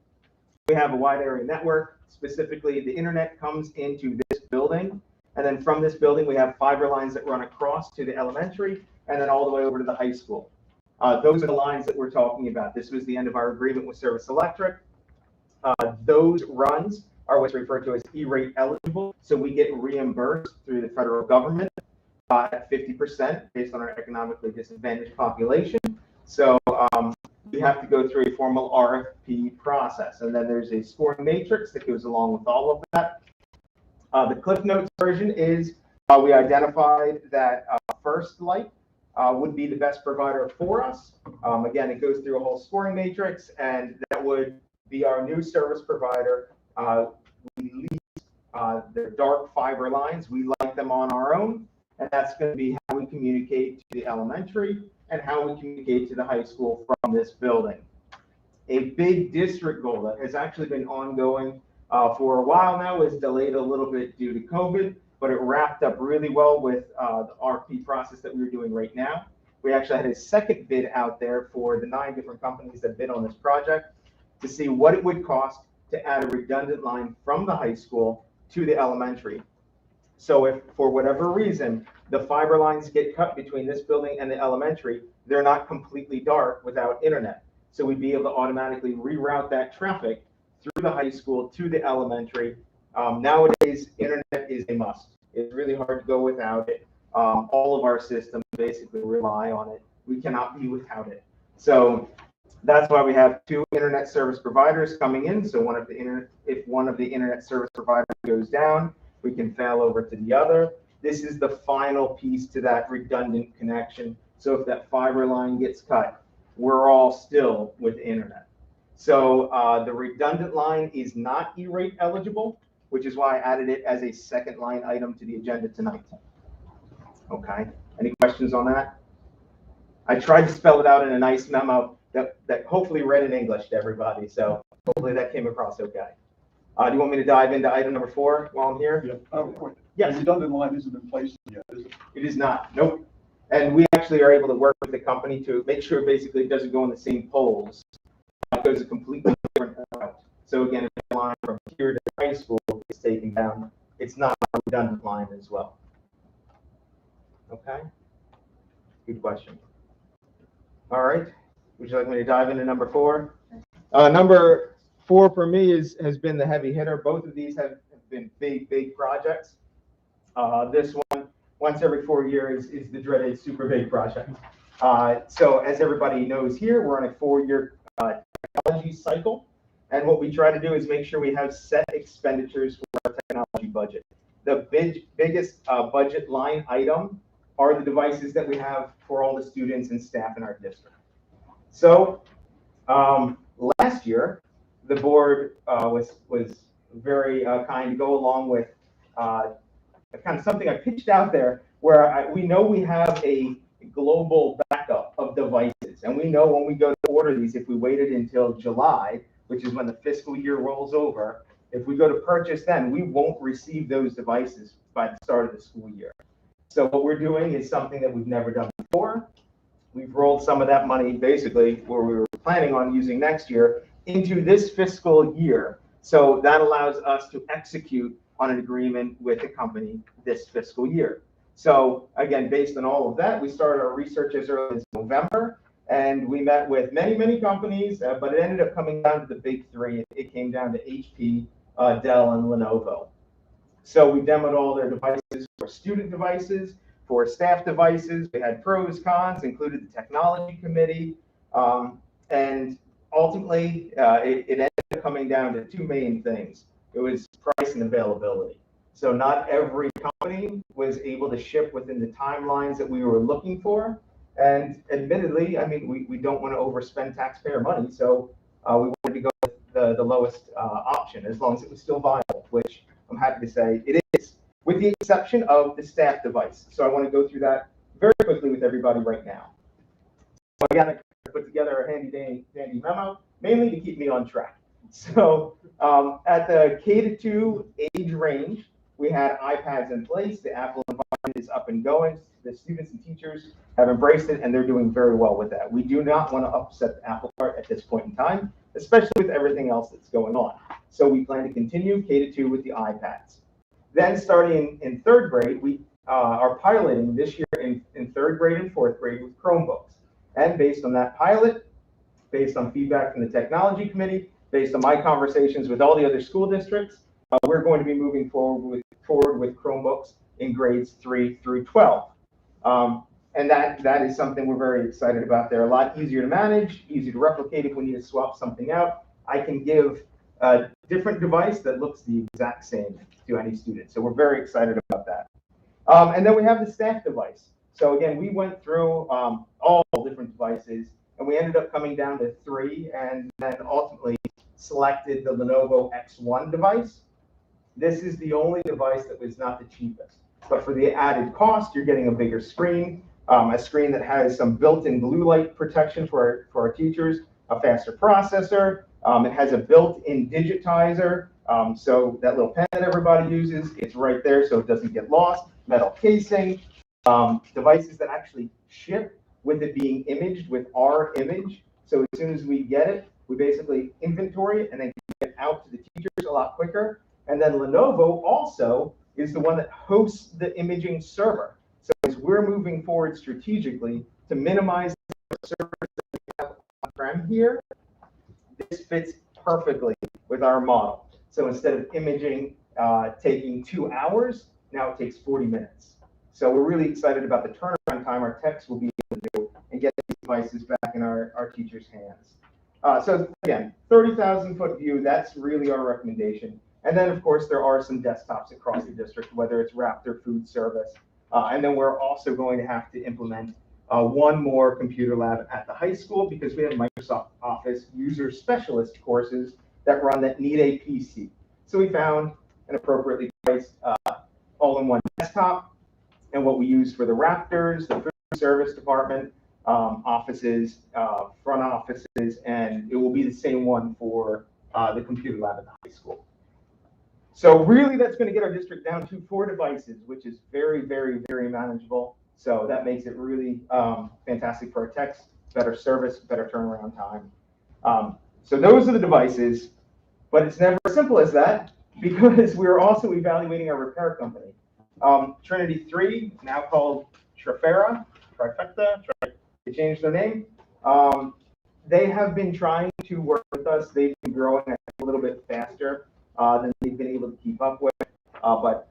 we have a wide area network. Specifically, the internet comes into this building. And then from this building, we have fiber lines that run across to the elementary and then all the way over to the high school. Those are the lines that we're talking about. This was the end of our agreement with Service Electric. Those runs are what's referred to as E-rate eligible. So we get reimbursed through the federal government at 50% based on our economically disadvantaged population. So we have to go through a formal RFP process. And then there's a scoring matrix that goes along with all of that. The Cliff Notes version is we identified that First Light would be the best provider for us. Again, it goes through a whole scoring matrix, and that would be our new service provider. We lease their dark fiber lines. We light them on our own, and that's going to be how we communicate to the elementary and how we communicate to the high school from this building. A big district goal that has actually been ongoing for a while now is delayed a little bit due to COVID, but it wrapped up really well with the RFP process that we're doing right now. We actually had a second bid out there for the 9 different companies that bid on this project to see what it would cost to add a redundant line from the high school to the elementary. So if for whatever reason, the fiber lines get cut between this building and the elementary, they're not completely dark without internet. So we'd be able to automatically reroute that traffic through the high school to the elementary. Nowadays, internet is a must. It's really hard to go without it. All of our systems basically rely on it. We cannot be without it. So that's why we have 2 internet service providers coming in. So if one of the internet service providers goes down, we can fail over to the other. This is the final piece to that redundant connection. So if that fiber line gets cut, we're all still with internet. So the redundant line is not E-rate eligible, which is why I added it as a second line item to the agenda tonight. Okay, any questions on that? I tried to spell it out in a nice memo that hopefully read in English to everybody. So hopefully that came across okay. Do you want me to dive into item number 4 while I'm here?
Yeah.
Yes.
The redundant line isn't in place yet, is it?
It is not. Nope. And we actually are able to work with the company to make sure basically it doesn't go on the same poles. It goes a completely different route. So again, if the line from here to high school is taken down, it's not a redundant line as well. Okay. Good question. All right. Would you like me to dive into number 4? Number 4 for me has been the heavy hitter. Both of these have been big projects. This one, once every 4 years, is the dreaded super big project. So as everybody knows here, we're on a 4-year technology cycle. And what we try to do is make sure we have set expenditures for our technology budget. The biggest budget line item are the devices that we have for all the students and staff in our district. So last year, the board was very kind to go along with kind of something I pitched out there, where we know we have a global backup of devices, and we know when we go to order these, if we waited until July, which is when the fiscal year rolls over, if we go to purchase then, we won't receive those devices by the start of the school year. So what we're doing is something that we've never done before. We've rolled some of that money, basically, where we were planning on using next year, into this fiscal year. So that allows us to execute on an agreement with the company this fiscal year. So again, based on all of that, we started our research as early as November, and we met with many companies, but it ended up coming down to the big 3. It came down to HP, Dell, and Lenovo. So we demoed all their devices, for student devices, for staff devices. We had pros, cons, included the technology committee, and ultimately it ended up coming down to 2 main things. It was price and availability. So not every company was able to ship within the timelines that we were looking for. And admittedly, I mean, we don't want to overspend taxpayer money, so we wanted to go with the lowest option, as long as it was still viable, which I'm happy to say it is, with the exception of the staff device. So I want to go through that very quickly with everybody right now. So again, I put together a handy memo, mainly to keep me on track. So at the K-2 age range, we had iPads in place. The Apple environment is up and going. The students and teachers have embraced it, and they're doing very well with that. We do not want to upset the apple cart at this point in time, especially with everything else that's going on. So we plan to continue K-2 with the iPads. Then starting in 3rd grade, we are piloting this year in 3rd grade and 4th grade with Chromebooks. And based on that pilot, based on feedback from the technology committee, based on my conversations with all the other school districts, we're going to be moving forward with Chromebooks in grades 3 through 12. And that is something we're very excited about. They're a lot easier to manage, easier to replicate if we need to swap something out. I can give a different device that looks the exact same to any student. So we're very excited about that. And then we have the staff device. So again, we went through all different devices, and we ended up coming down to 3, and then ultimately selected the Lenovo X1 device. This is the only device that was not the cheapest. But for the added cost, you're getting a bigger screen, a screen that has some built-in blue light protection for our teachers, a faster processor. It has a built-in digitizer. So that little pen that everybody uses, it's right there so it doesn't get lost. Metal casing, devices that actually ship with it being imaged with our image. So as soon as we get it, we basically inventory it and then get it out to the teachers a lot quicker. And then Lenovo also is the one that hosts the imaging server. So as we're moving forward strategically to minimize the servers that we have on-prem here, this fits perfectly with our model. So instead of imaging taking 2 hours, now it takes 40 minutes. So we're really excited about the turnaround time our techs will be able to do and get these devices back in our teachers' hands. So again, 30,000 foot view, that's really our recommendation. And then of course there are some desktops across the district, whether it's Raptor Food Service. And then we're also going to have to implement one more computer lab at the high school because we have Microsoft Office user specialist courses that need a PC. So we found an appropriately priced all-in-one desktop, and what we use for the Raptors, the food service department, offices, front offices, and it will be the same one for the computer lab at the high school. So really that's going to get our district down to 4 devices, which is very, very, very manageable. So that makes it really fantastic for our techs, better service, better turnaround time. So those are the devices, but it's never as simple as that because we're also evaluating our repair company. Trinity 3, now called Trifecta, they changed their name. They have been trying to work with us. They've been growing a little bit faster than they've been able to keep up with. But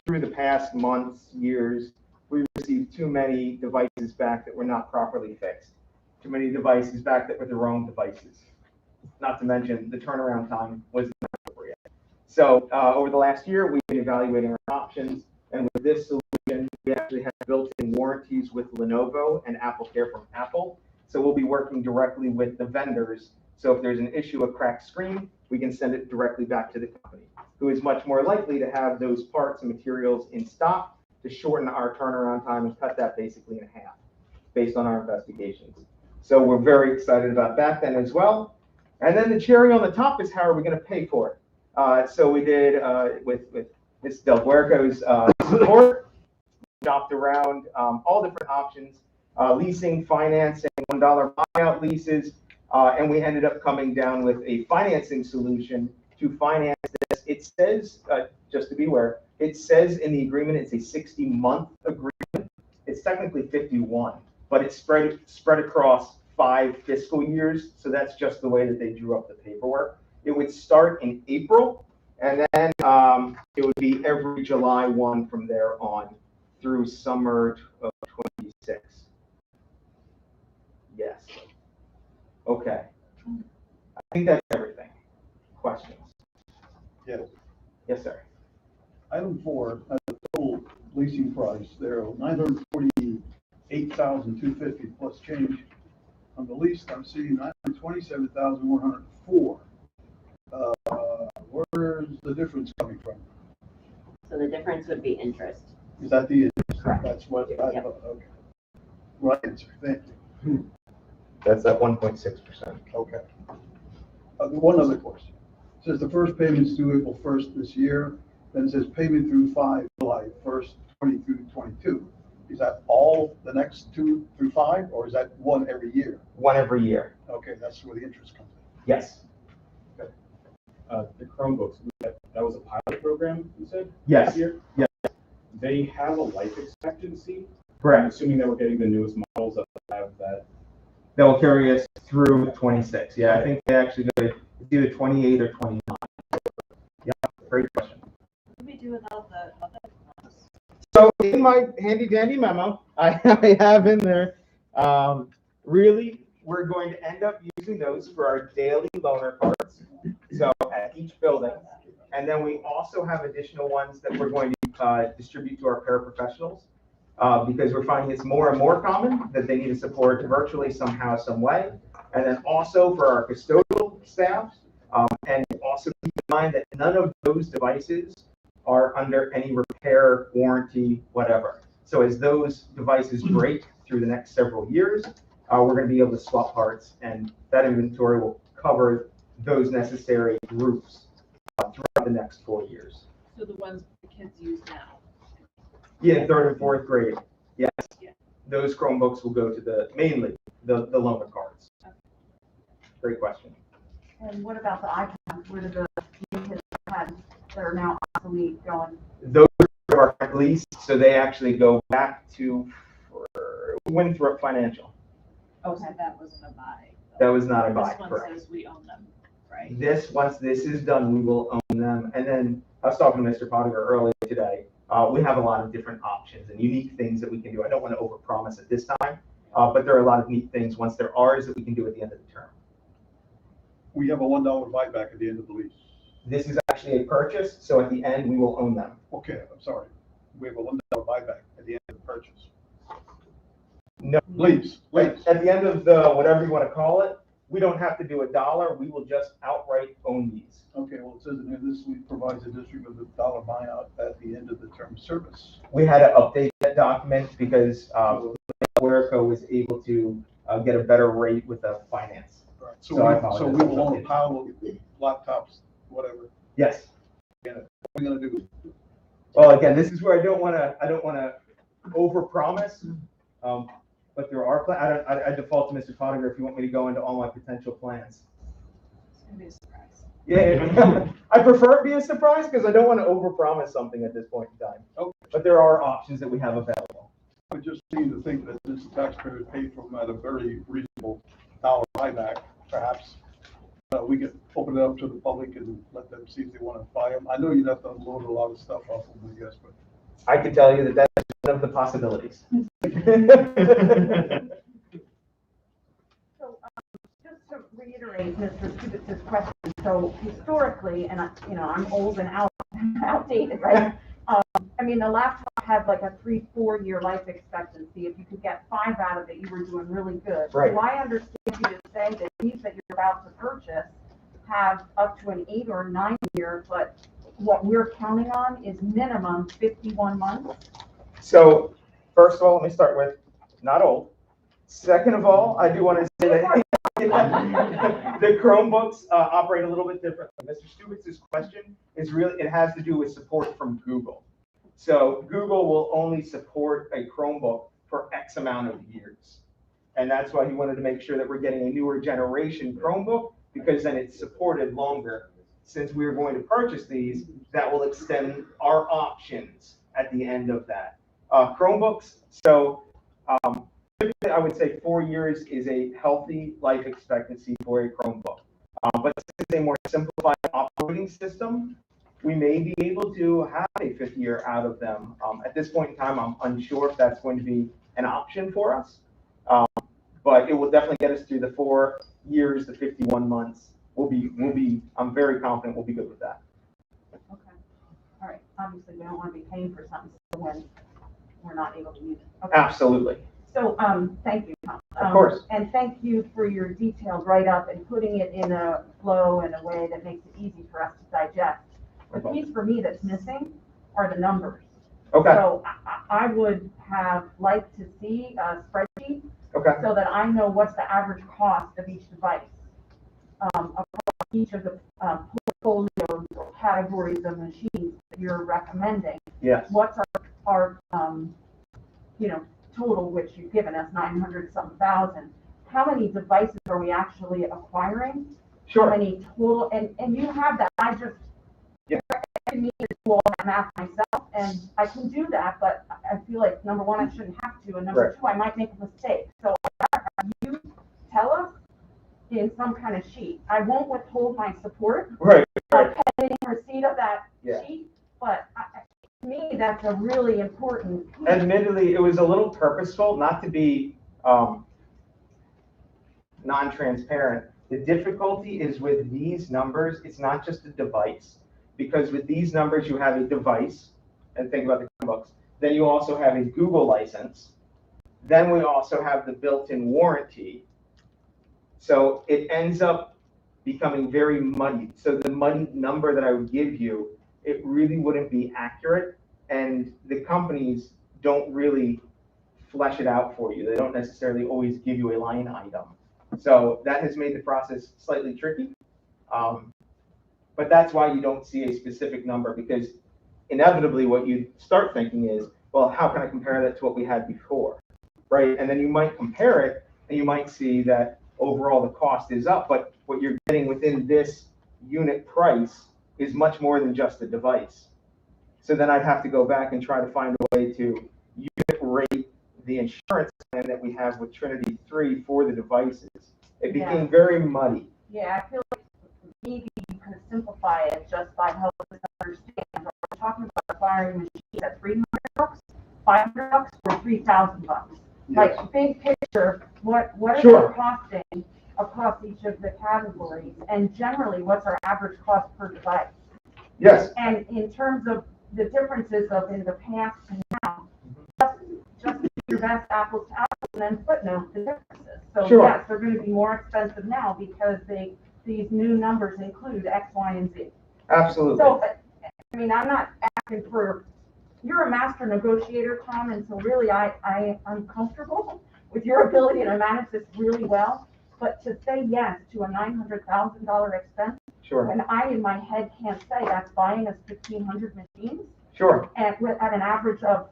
through the past months, years, we received too many devices back that were not properly fixed. Too many devices back that were the wrong devices. Not to mention the turnaround time was not appropriate. So over the last year, we've been evaluating our options. And with this solution, we actually have built-in warranties with Lenovo and AppleCare from Apple. So we'll be working directly with the vendors. So if there's an issue, a cracked screen, we can send it directly back to the company, who is much more likely to have those parts and materials in stock to shorten our turnaround time and cut that basically in half based on our investigations. So we're very excited about that then as well. And then the cherry on the top is how are we going to pay for it? So we did with Ms. Del Huerco's support, shopped around all different options, leasing, financing, $1 buyout leases, and we ended up coming down with a financing solution to finance this. It says, just to be aware, it says in the agreement it's a 60-month agreement. It's technically 51, but it's spread across 5 fiscal years, so that's just the way that they drew up the paperwork. It would start in April, and then it would be every July 1 from there on through summer of 26. Yes. Okay. I think that's everything. Questions?
Yes.
Yes, sir.
Item 4, the total leasing price there, $948,250 plus change. On the lease, I'm seeing $927,104. Where's the difference coming from?
So the difference would be interest.
Is that the interest?
Correct.
That's what I
Yep.
thought, okay. Right answer, thank you.
That's at 1.6%.
Okay. One other question. It says the first payment's due April 1st this year, then it says payment through July 1st, 20 through 22. Is that all the next 2 through 5, or is that one every year?
One every year.
Okay, that's where the interest comes in.
Yes.
The Chromebooks, that was a pilot program, you said?
Yes.
This year?
Yes.
They have a life expectancy.
Correct.
I'm assuming that we're getting the newest models that have that.
That will carry us through 26. Yeah, I think they actually go to it's either 28 or 29. Yeah, great question.
What do we do without the other ones?
So in my handy dandy memo, I have in there, really, we're going to end up using those for our daily loaner cards. So at each building. And then we also have additional ones that we're going to distribute to our paraprofessionals because we're finding it's more and more common that they need to support virtually somehow, some way. And then also for our custodial staff. And also keep in mind that none of those devices are under any repair, warranty, whatever. So as those devices break through the next several years, we're going to be able to swap parts, and that inventory will cover those necessary groups throughout the next 4 years.
So the ones the kids use now?
Yeah, 3rd and 4th grade. Yes.
Yeah.
Those Chromebooks will go to mainly the loaner cards.
Okay.
Great question.
And what about the iPads? Where do the kids iPads that are now obsolete going?
Those are leased, so they actually go back to Winthrop Financial.
Oh, so that wasn't a buy.
That was not a buy,
This one
correct.
says we own them, right?
Once this is done, we will own them. And then I was talking to Mr. Pottinger earlier today. We have a lot of different options and unique things that we can do. I don't want to overpromise at this time, but there are a lot of neat things once they're ours that we can do at the end of the term.
We have a $1 buyback at the end of the lease.
This is actually a purchase, so at the end, we will own them.
Okay, I'm sorry. We have a $1 buyback at the end of the purchase.
No.
Lease.
At the end of the, whatever you want to call it, we don't have to do $1. We will just outright own these.
Okay, well, it says in here, this week provides the district with a $1 buyout at the end of the term of service.
We had to update that document because Werico was able to get a better rate with the finance.
Right.
So
So
I
we
apologize.
will own a pile of laptops, whatever.
Yes.
What are we gonna do?
Well, again, this is where I don't want to overpromise. But there are, I default to Mr. Pottinger if you want me to go into all my potential plans.
It's gonna be a surprise.
Yeah, I prefer it be a surprise because I don't want to overpromise something at this point in time.
Okay.
But there are options that we have available.
I just seem to think that this taxpayer paid for them at a very reasonable $1 buyback, perhaps. We could open it up to the public and let them see if they want to buy them. I know you'd have to unload a lot of stuff off of them, I guess, but.
I can tell you that that's one of the possibilities.
So, just to reiterate Mr. Stubitz's question, so historically, and I'm old and outdated, right? I mean, the laptop had like a 3-4 year life expectancy. If you could get 5 out of it, you were doing really good.
Right.
So I understand you to say that these that you're about to purchase have up to an 8 or 9 year, but what we're counting on is minimum 51 months.
So, first of all, let me start with not old. Second of all, I do want to say that the Chromebooks operate a little bit differently. Mr. Stubitz's question is really, it has to do with support from Google. So Google will only support a Chromebook for X amount of years. And that's why he wanted to make sure that we're getting a newer generation Chromebook, because then it's supported longer. Since we are going to purchase these, that will extend our options at the end of that. Chromebooks, so typically I would say 4 years is a healthy life expectancy for a Chromebook. But since it's a more simplified operating system, we may be able to have a 5th year out of them. At this point in time, I'm unsure if that's going to be an option for us. But it will definitely get us through the 4 years, the 51 months. I'm very confident we'll be good with that.
Okay. All right. Obviously, we don't want to be paying for something when we're not able to use it. Okay.
Absolutely.
So, thank you, Tom.
Of course.
And thank you for your detailed write-up and putting it in a flow and a way that makes it easy for us to digest. The piece for me that's missing are the numbers.
Okay.
So I would have liked to see a spreadsheet.
Okay.
So that I know what's the average cost of each device. Across each of the portfolios or categories of machines that you're recommending.
Yes.
What's our total, which you've given us, 900-something-thousand. How many devices are we actually acquiring?
Sure.
How many total, and you have that, I just, I need to do all that math myself, and I can do that, but I feel like, number one, I shouldn't have to, and number
Right.
two, I might make a mistake. So you tell us in some kind of sheet. I won't withhold my support.
Right.
Pending receipt of that
Yeah.
sheet, but to me, that's a really important piece.
Admittedly, it was a little purposeful, not to be non-transparent. The difficulty is with these numbers, it's not just a device, because with these numbers, you have a device, and think about the Chromebooks. Then you also have a Google license. Then we also have the built-in warranty. So it ends up becoming very muddy. So the muddy number that I would give you, it really wouldn't be accurate. And the companies don't really flesh it out for you. They don't necessarily always give you a line item. So that has made the process slightly tricky. But that's why you don't see a specific number, because inevitably what you start thinking is, well, how can I compare that to what we had before, right? And then you might compare it and you might see that overall the cost is up, but what you're getting within this unit price is much more than just a device. So then I'd have to go back and try to find a way to unit rate the insurance plan that we have with Trinity 3 for the devices. It became very muddy.
Yeah, I feel like maybe you can simplify it just by helping us understand. Are we talking about acquiring machines at $300, $500, or $3,000? Like, big picture, what are
Sure.
they costing across each of the categories? And generally, what's our average cost per device?
Yes.
And in terms of the differences of in the past and now, just your best apples to apples and then footnote the differences. So
Sure.
yes, they're going to be more expensive now because these new numbers include X, Y, and Z.
Absolutely.
So, I mean, I'm not asking for, you're a master negotiator, Tom, and so really I'm comfortable with your ability to manage this really well. But to say yes to a $900,000 expense,
Sure.
when I in my head can't say that's buying us 1,500 machines,
Sure.
and at an average of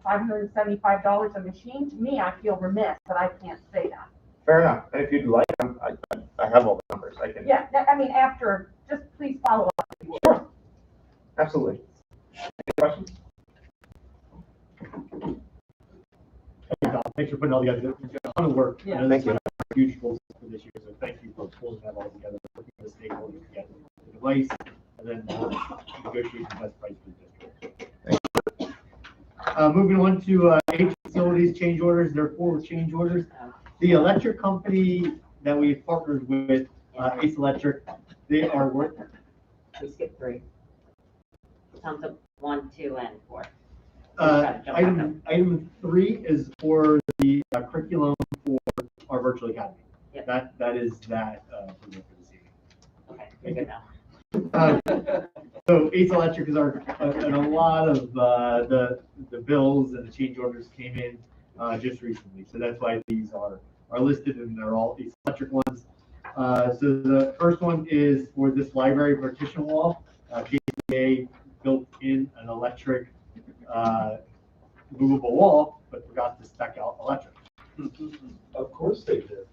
$575 a machine, to me, I feel remiss that I can't say that.
Fair enough. And if you'd like, I have all the numbers. I can.
Yeah, I mean, after, just please follow up. If you will.
Sure. Absolutely. Any questions?
Thanks for putting all together. It's a ton of work.
Yeah.
I know
Thank
this
you.
is huge goals for this year, so thank you for pulling that all together, working with the stakeholders together, the device, and then negotiating the best price for the district. Moving on to H facilities change orders. There are 4 change orders. The electric company that we partnered with, Ace Electric, they are working.
We skipped 3. Sounds like 1, 2, and 4.
Item 3 is for the curriculum for our virtual academy.
Yep.
That is that for this evening.
Okay, you're good now.
So Ace Electric is and a lot of the bills and the change orders came in just recently. So that's why these are listed, and they're all Ace Electric ones. So the first one is for this library partition wall. JCA built in an electric movable wall, but forgot to spec out electric.
Of course they did.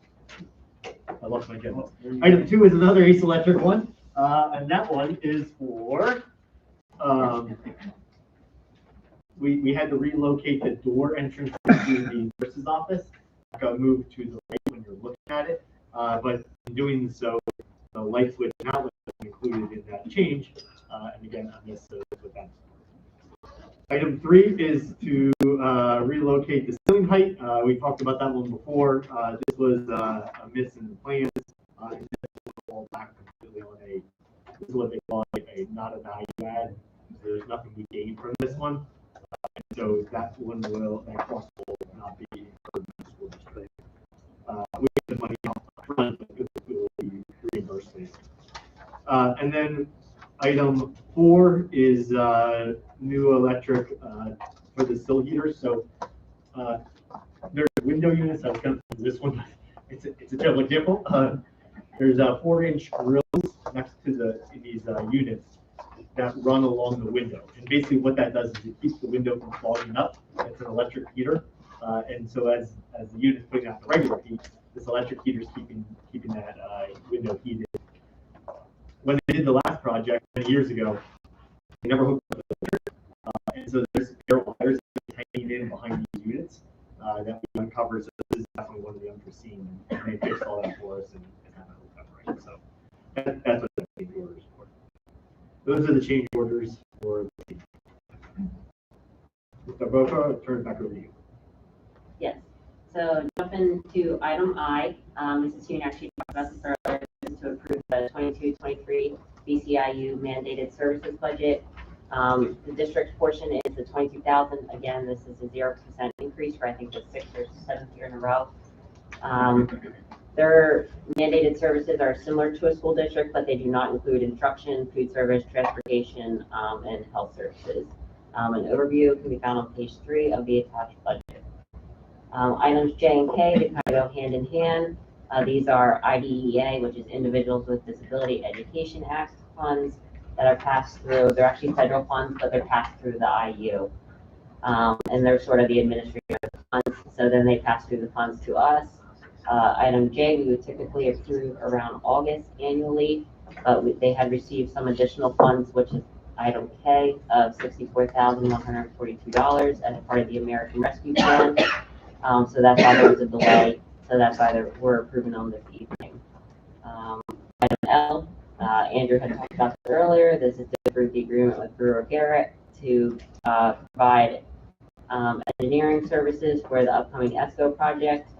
I lost my agenda. Item 2 is another Ace Electric one, and that one is for, we had to relocate the door entrance to the nurse's office. Got moved to the right when you're looking at it, but in doing so, the light switch and outlet is included in that change, and again, I missed with that. Item 3 is to relocate the ceiling height. We talked about that one before. This was a miss in the plans. And this will fall back completely on this is what they call not a value add. There's nothing we gain from this one. And so that one that cost will not be incurred in the school district. We get the money out front, but it will be reimbursed later. And then item 4 is new electric for the sill heaters. So there's window units. I was going to this one. It's a terrible example. There's 4-inch grills next to these units that run along the window. And basically what that does is it keeps the window from fogging up. It's an electric heater. And so as the unit's putting out the regular heat, this electric heater is keeping that window heated. When they did the last project many years ago, they never hooked up the filter. And so there's air wires hanging in behind these units that we uncovered. So this is definitely one of the unforeseen. And they fixed all that for us and haven't hooked up right. So that's what the change order is for. Those are the change orders for the team. Mr. Boca, I'll turn it back over to you.
Yes. So jumping to item I, Mrs. Hune actually talked about this earlier. This is to approve the 22-23 BCIU mandated services budget. The district portion is the $22,000. Again, this is a 0% increase for I think the 6th or 7th year in a row. Their mandated services are similar to a school district, but they do not include instruction, food service, transportation, and health services. An overview can be found on page 3 of the attached budget. Items J and K, they kind of go hand in hand. These are IDEA, which is Individuals with Disability Education Act funds that are passed through. They're actually federal funds, but they're passed through the IU. And they're sort of the administrator of the funds. So then they pass through the funds to us. Item J, we would typically approve around August annually They had received some additional funds, which is item K of $64,142 as a part of the American Rescue Plan. So that's why there was a delay. So that's why we're approving them this evening. Item L, Andrew had talked about this earlier. This is to approve the agreement with Brewer Garrett to provide engineering services for the upcoming ESCO project.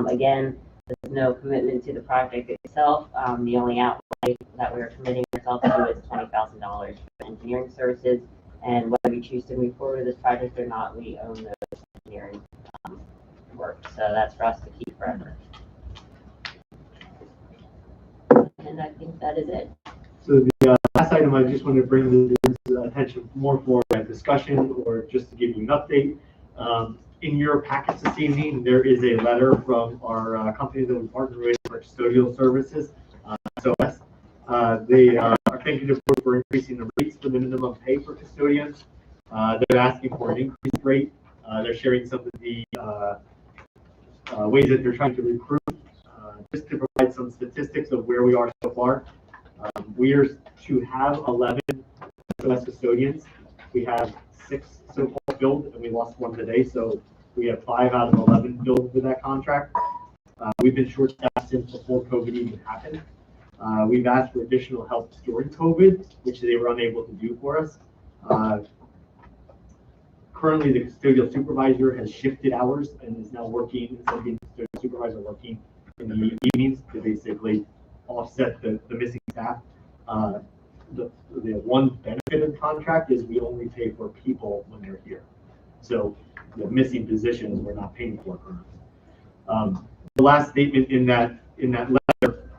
Again, there's no commitment to the project itself. The only outlay that we're committing ourselves to is $20,000 for engineering services. And whether we choose to move forward with this project or not, we own those engineering work. So that's for us to keep forever. And I think that is it.
So the last item, I just wanted to bring the attention more for a discussion or just to give you an update. In your packets this evening, there is a letter from our company that we partner with for custodial services. SOS. They are thanking the board for increasing the rates for the minimum pay for custodians. They're asking for an increased rate. They're sharing some of the ways that they're trying to recruit. Just to provide some statistics of where we are so far. We are to have 11 SOS custodians. We have 6 so-called filled, and we lost 1 today, so we have 5 out of 11 filled with that contract. We've been short-staffed since before COVID even happened. We've asked for additional help during COVID, which they were unable to do for us. Currently, the custodial supervisor has shifted hours and is now working, instead of being the custodial supervisor, working in the evenings to basically offset the missing staff. The one benefit of the contract is we only pay for people when they're here. So the missing positions we're not paying for currently. The last statement in that letter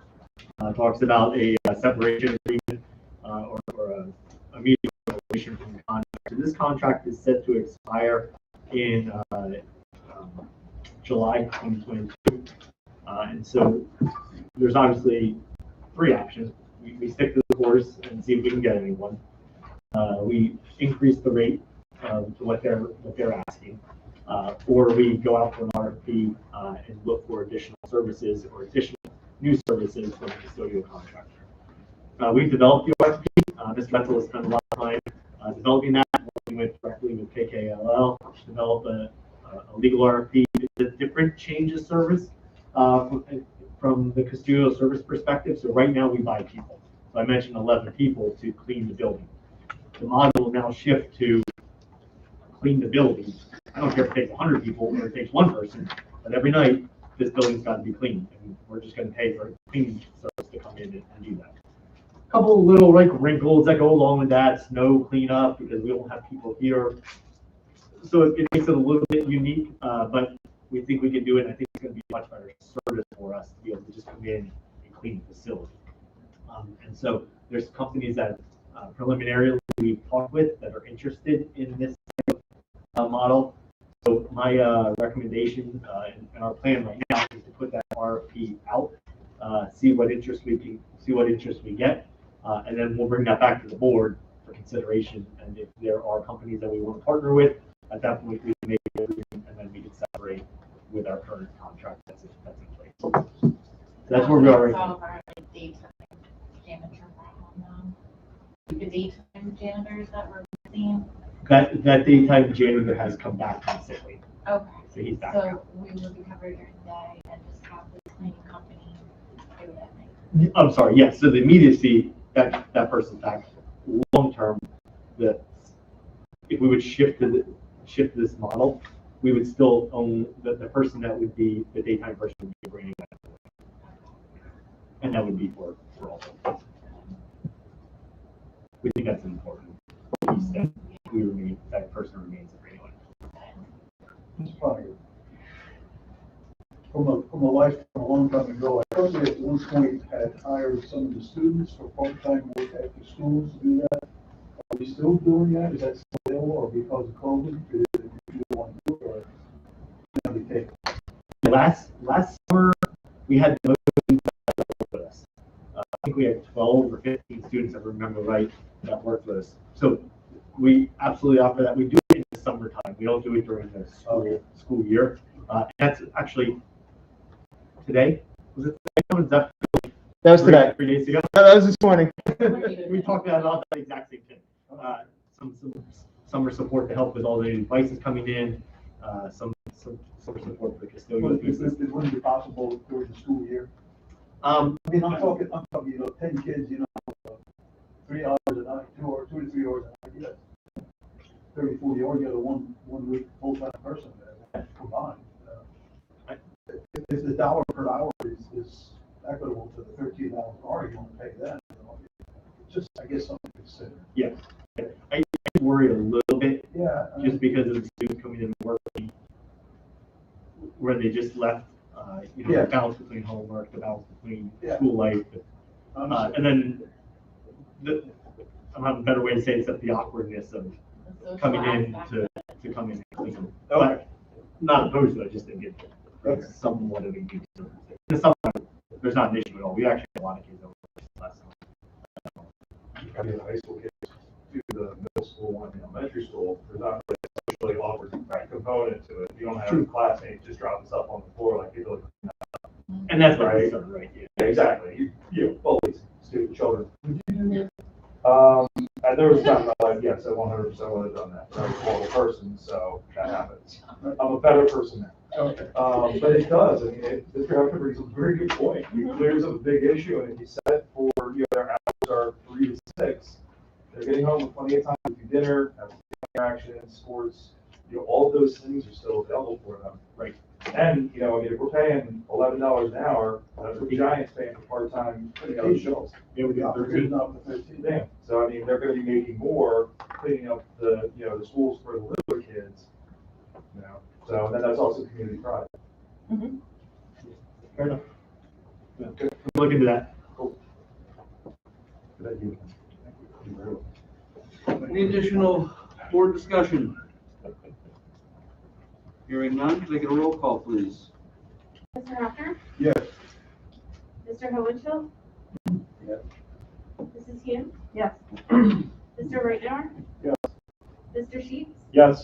talks about a separation agreement or a mutual separation from the contract. So this contract is set to expire in July 2022. And so there's obviously 3 options. We stick to the course and see if we can get anyone. We increase the rate to what they're asking, or we go out for an RFP and look for additional services or additional new services from the custodial contractor. We've developed the RFP. Mr. Betzel has spent a lot of time developing that, working directly with KKLL to develop a legal RFP. It's a different change of service from the custodial service perspective. So right now we buy people. So I mentioned 11 people to clean the building. The model will now shift to clean the building. I don't care if it takes 100 people or it takes 1 person, but every night this building's got to be cleaned. And we're just going to pay for a cleaning service to come in and do that. A couple of little wrinkles that go along with that: snow cleanup, because we don't have people here. So it makes it a little bit unique, but we think we can do it. And I think it's going to be a much better service for us to be able to just come in and clean the facility. And so there's companies that preliminarily we've talked with that are interested in this type of model. So my recommendation and our plan right now is to put that RFP out, see what interest we get, and then we'll bring that back to the board for consideration. And if there are companies that we want to partner with, at that point we can make an agreement, and then we can separate with our current contract that's in place. So that's where we are right now.
The daytime janitors that were missing.
That daytime janitor has come back from sick leave.
Okay.
So he's back.
So we will be covered during the day and just have the cleaning company do it at night.
I'm sorry, yes. So the immediacy that person's back. Long term, if we would shift this model, we would still own the person that would be the daytime person would be bringing that, and that would be for all of us. We think that's an important piece that that person remains a Greenwood.
From a lifetime, a long time ago, I thought we at one point had hired some of the students for part-time work at the schools to do that. Are we still doing that? Is that still, or because of COVID, did you want to do it, or did we take?
Last summer, we had no students that worked with us. I think we had 12 or 15 students, if I remember right, that worked with us. So we absolutely offer that. We do it in the summertime. We don't do it during the school year. And that's actually today. Was it today?
That was today.
3 days ago.
That was this morning.
We talked about the exact same thing. Some summer support to help with all the devices coming in, some summer support for custodial pieces.
It wouldn't be possible during the school year. I mean, I'm talking, 10 kids, 3 hours a night, 2 to 3 hours a night, yes. 30, 40, or you got a one week full-time person there combined. If the dollar per hour is equitable to the $13 per hour, you want to pay that. It's just, I guess, something to consider.
Yeah. I worry a little bit,
Yeah.
just because of the students coming in and working, where they just left,
Yeah.
the balance between homework, the balance between
Yeah.
school life, and then I don't have a better way to say it except the awkwardness of coming in to come in and clean. But not opposed to it, just think it's somewhat of a unique circumstance. In the summer, there's not an issue at all. We actually had a lot of kids over last summer.
I mean, high school kids to the middle school and the elementary school, there's not really a socially awkward component to it. You don't have a classmate just drop this up on the floor like people are.
And that's what
right.
Right.
Yeah, exactly. You bullies, student children. And there was time like, yes, I 100% would have done that. But I was a horrible person, so that happens. I'm a better person now.
Okay.
But it does. I mean, Mr. Hefner brings up a very good point. It clears up a big issue, and if you set it for, their hours are 3 to 6, they're getting home with plenty of time to do dinner, have interactions, sports, all of those things are still available for them.
Right.
And, I mean, if we're paying $11 an hour, that's what the Giants paying for part-time, shelves.
Yeah, we got 13.
Yeah. So, I mean, they're gonna be making more cleaning up the, the schools for the littler kids, So then that's also community pride.
Fair enough. Yeah. Look into that.
Cool. Good idea.
Any additional board discussion? Hearing none, make it a roll call, please.
Mr. Hafner?
Yes.
Mr. Hohenschel?
Yes.
Mrs. Hume?
Yes.
Mr. Reitner?
Yes.
Mr. Sheets?
Yes.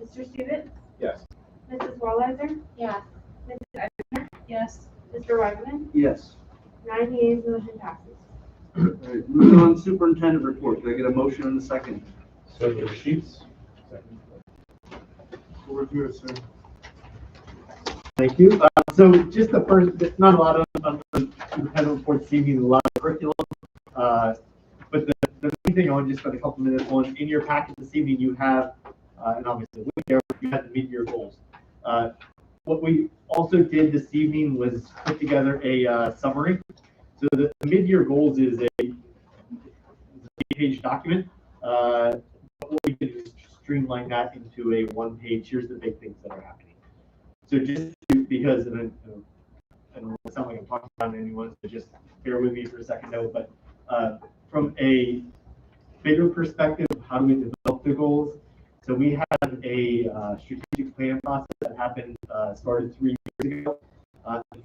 Mr. Stubit?
Yes.
Mrs. Walliser?
Yes.
Mrs. Eisner?
Yes.
Mr. Wagman?
Yes.
9 yeas, motion passes.
All right, moving on, superintendent report. Can I get a motion in a second?
So the sheets.
Over to you, sir.
Thank you. So just the first, not a lot of superintendent reports this evening, a lot of curriculum. But the main thing I want to just spend a couple minutes on, in your packet this evening, you have, and obviously there, you have the mid-year goals. What we also did this evening was put together a summary. So the mid-year goals is a 8-page document. What we did is streamline that into a 1-page, here's the big things that are happening. So just because, and I don't want to sound like I'm talking about anyone, so just bear with me for a second though, but from a bigger perspective, how do we develop the goals? So we have a strategic plan process that happened, started 3 years ago.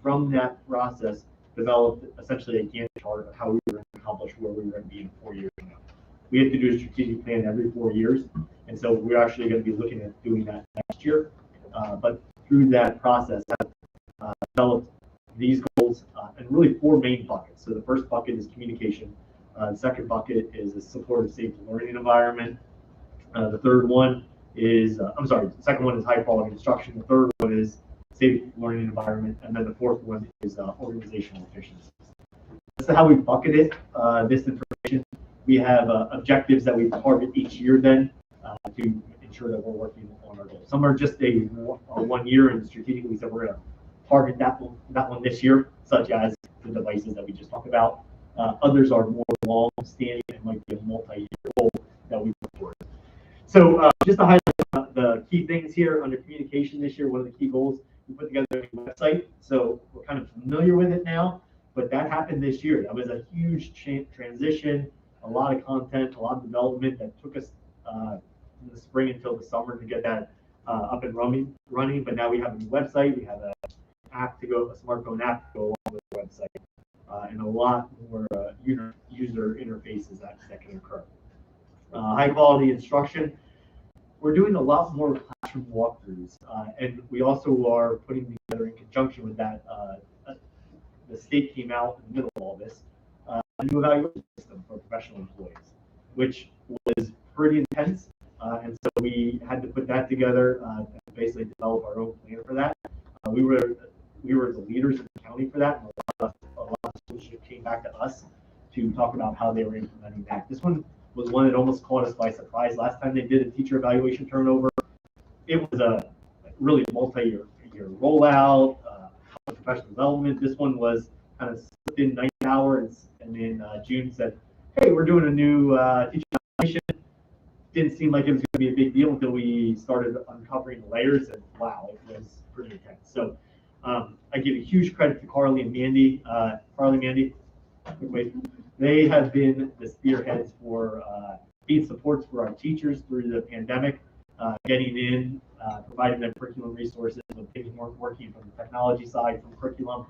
From that process, developed essentially a Gantt chart of how we were going to accomplish where we were going to be in 4 years from now. We have to do a strategic plan every 4 years, and so we're actually going to be looking at doing that next year. But through that process, I've developed these goals in really 4 main buckets. So the first bucket is communication. The second bucket is a supportive, safe learning environment. The third one is, the second one is high quality instruction. The third one is safe learning environment. And then the fourth one is organizational efficiency. This is how we bucket it, this information. We have objectives that we target each year then to ensure that we're working on our goals. Some are just a 1 year, and strategically we said we're going to target that one this year, such as the devices that we just talked about. Others are more long-standing and might be a multi-year goal that we work towards. So just to highlight the key things here under communication this year, one of the key goals, we put together a website. So we're kind of familiar with it now, but that happened this year. That was a huge transition, a lot of content, a lot of development that took us in the spring until the summer to get that up and running. But now we have a new website, we have a smartphone app to go along with the website, and a lot more user interfaces that can occur. High quality instruction. We're doing a lot more classroom walkthroughs, and we also are putting together in conjunction with that the the state came out in the middle of all this, a new evaluation system for professional employees, which was pretty intense. And so we had to put that together and basically develop our own plan for that. We were the leaders in the county for that, and a lot of schools came back to us to talk about how they were implementing that. This one was one that almost caught us by surprise. Last time they did a teacher evaluation turnover, it was a really multi-year rollout, professional development. This one was kind of slipped in 90 hours, and then June said, hey, we're doing a new teacher evaluation. Didn't seem like it was going to be a big deal until we started uncovering the layers, and wow, it was pretty intense. So I give a huge credit to Carly and Mandy. Carly and Mandy, they have been the spearheads for being supports for our teachers through the pandemic, getting in, providing them curriculum resources. When things weren't working from the technology side, from curriculum,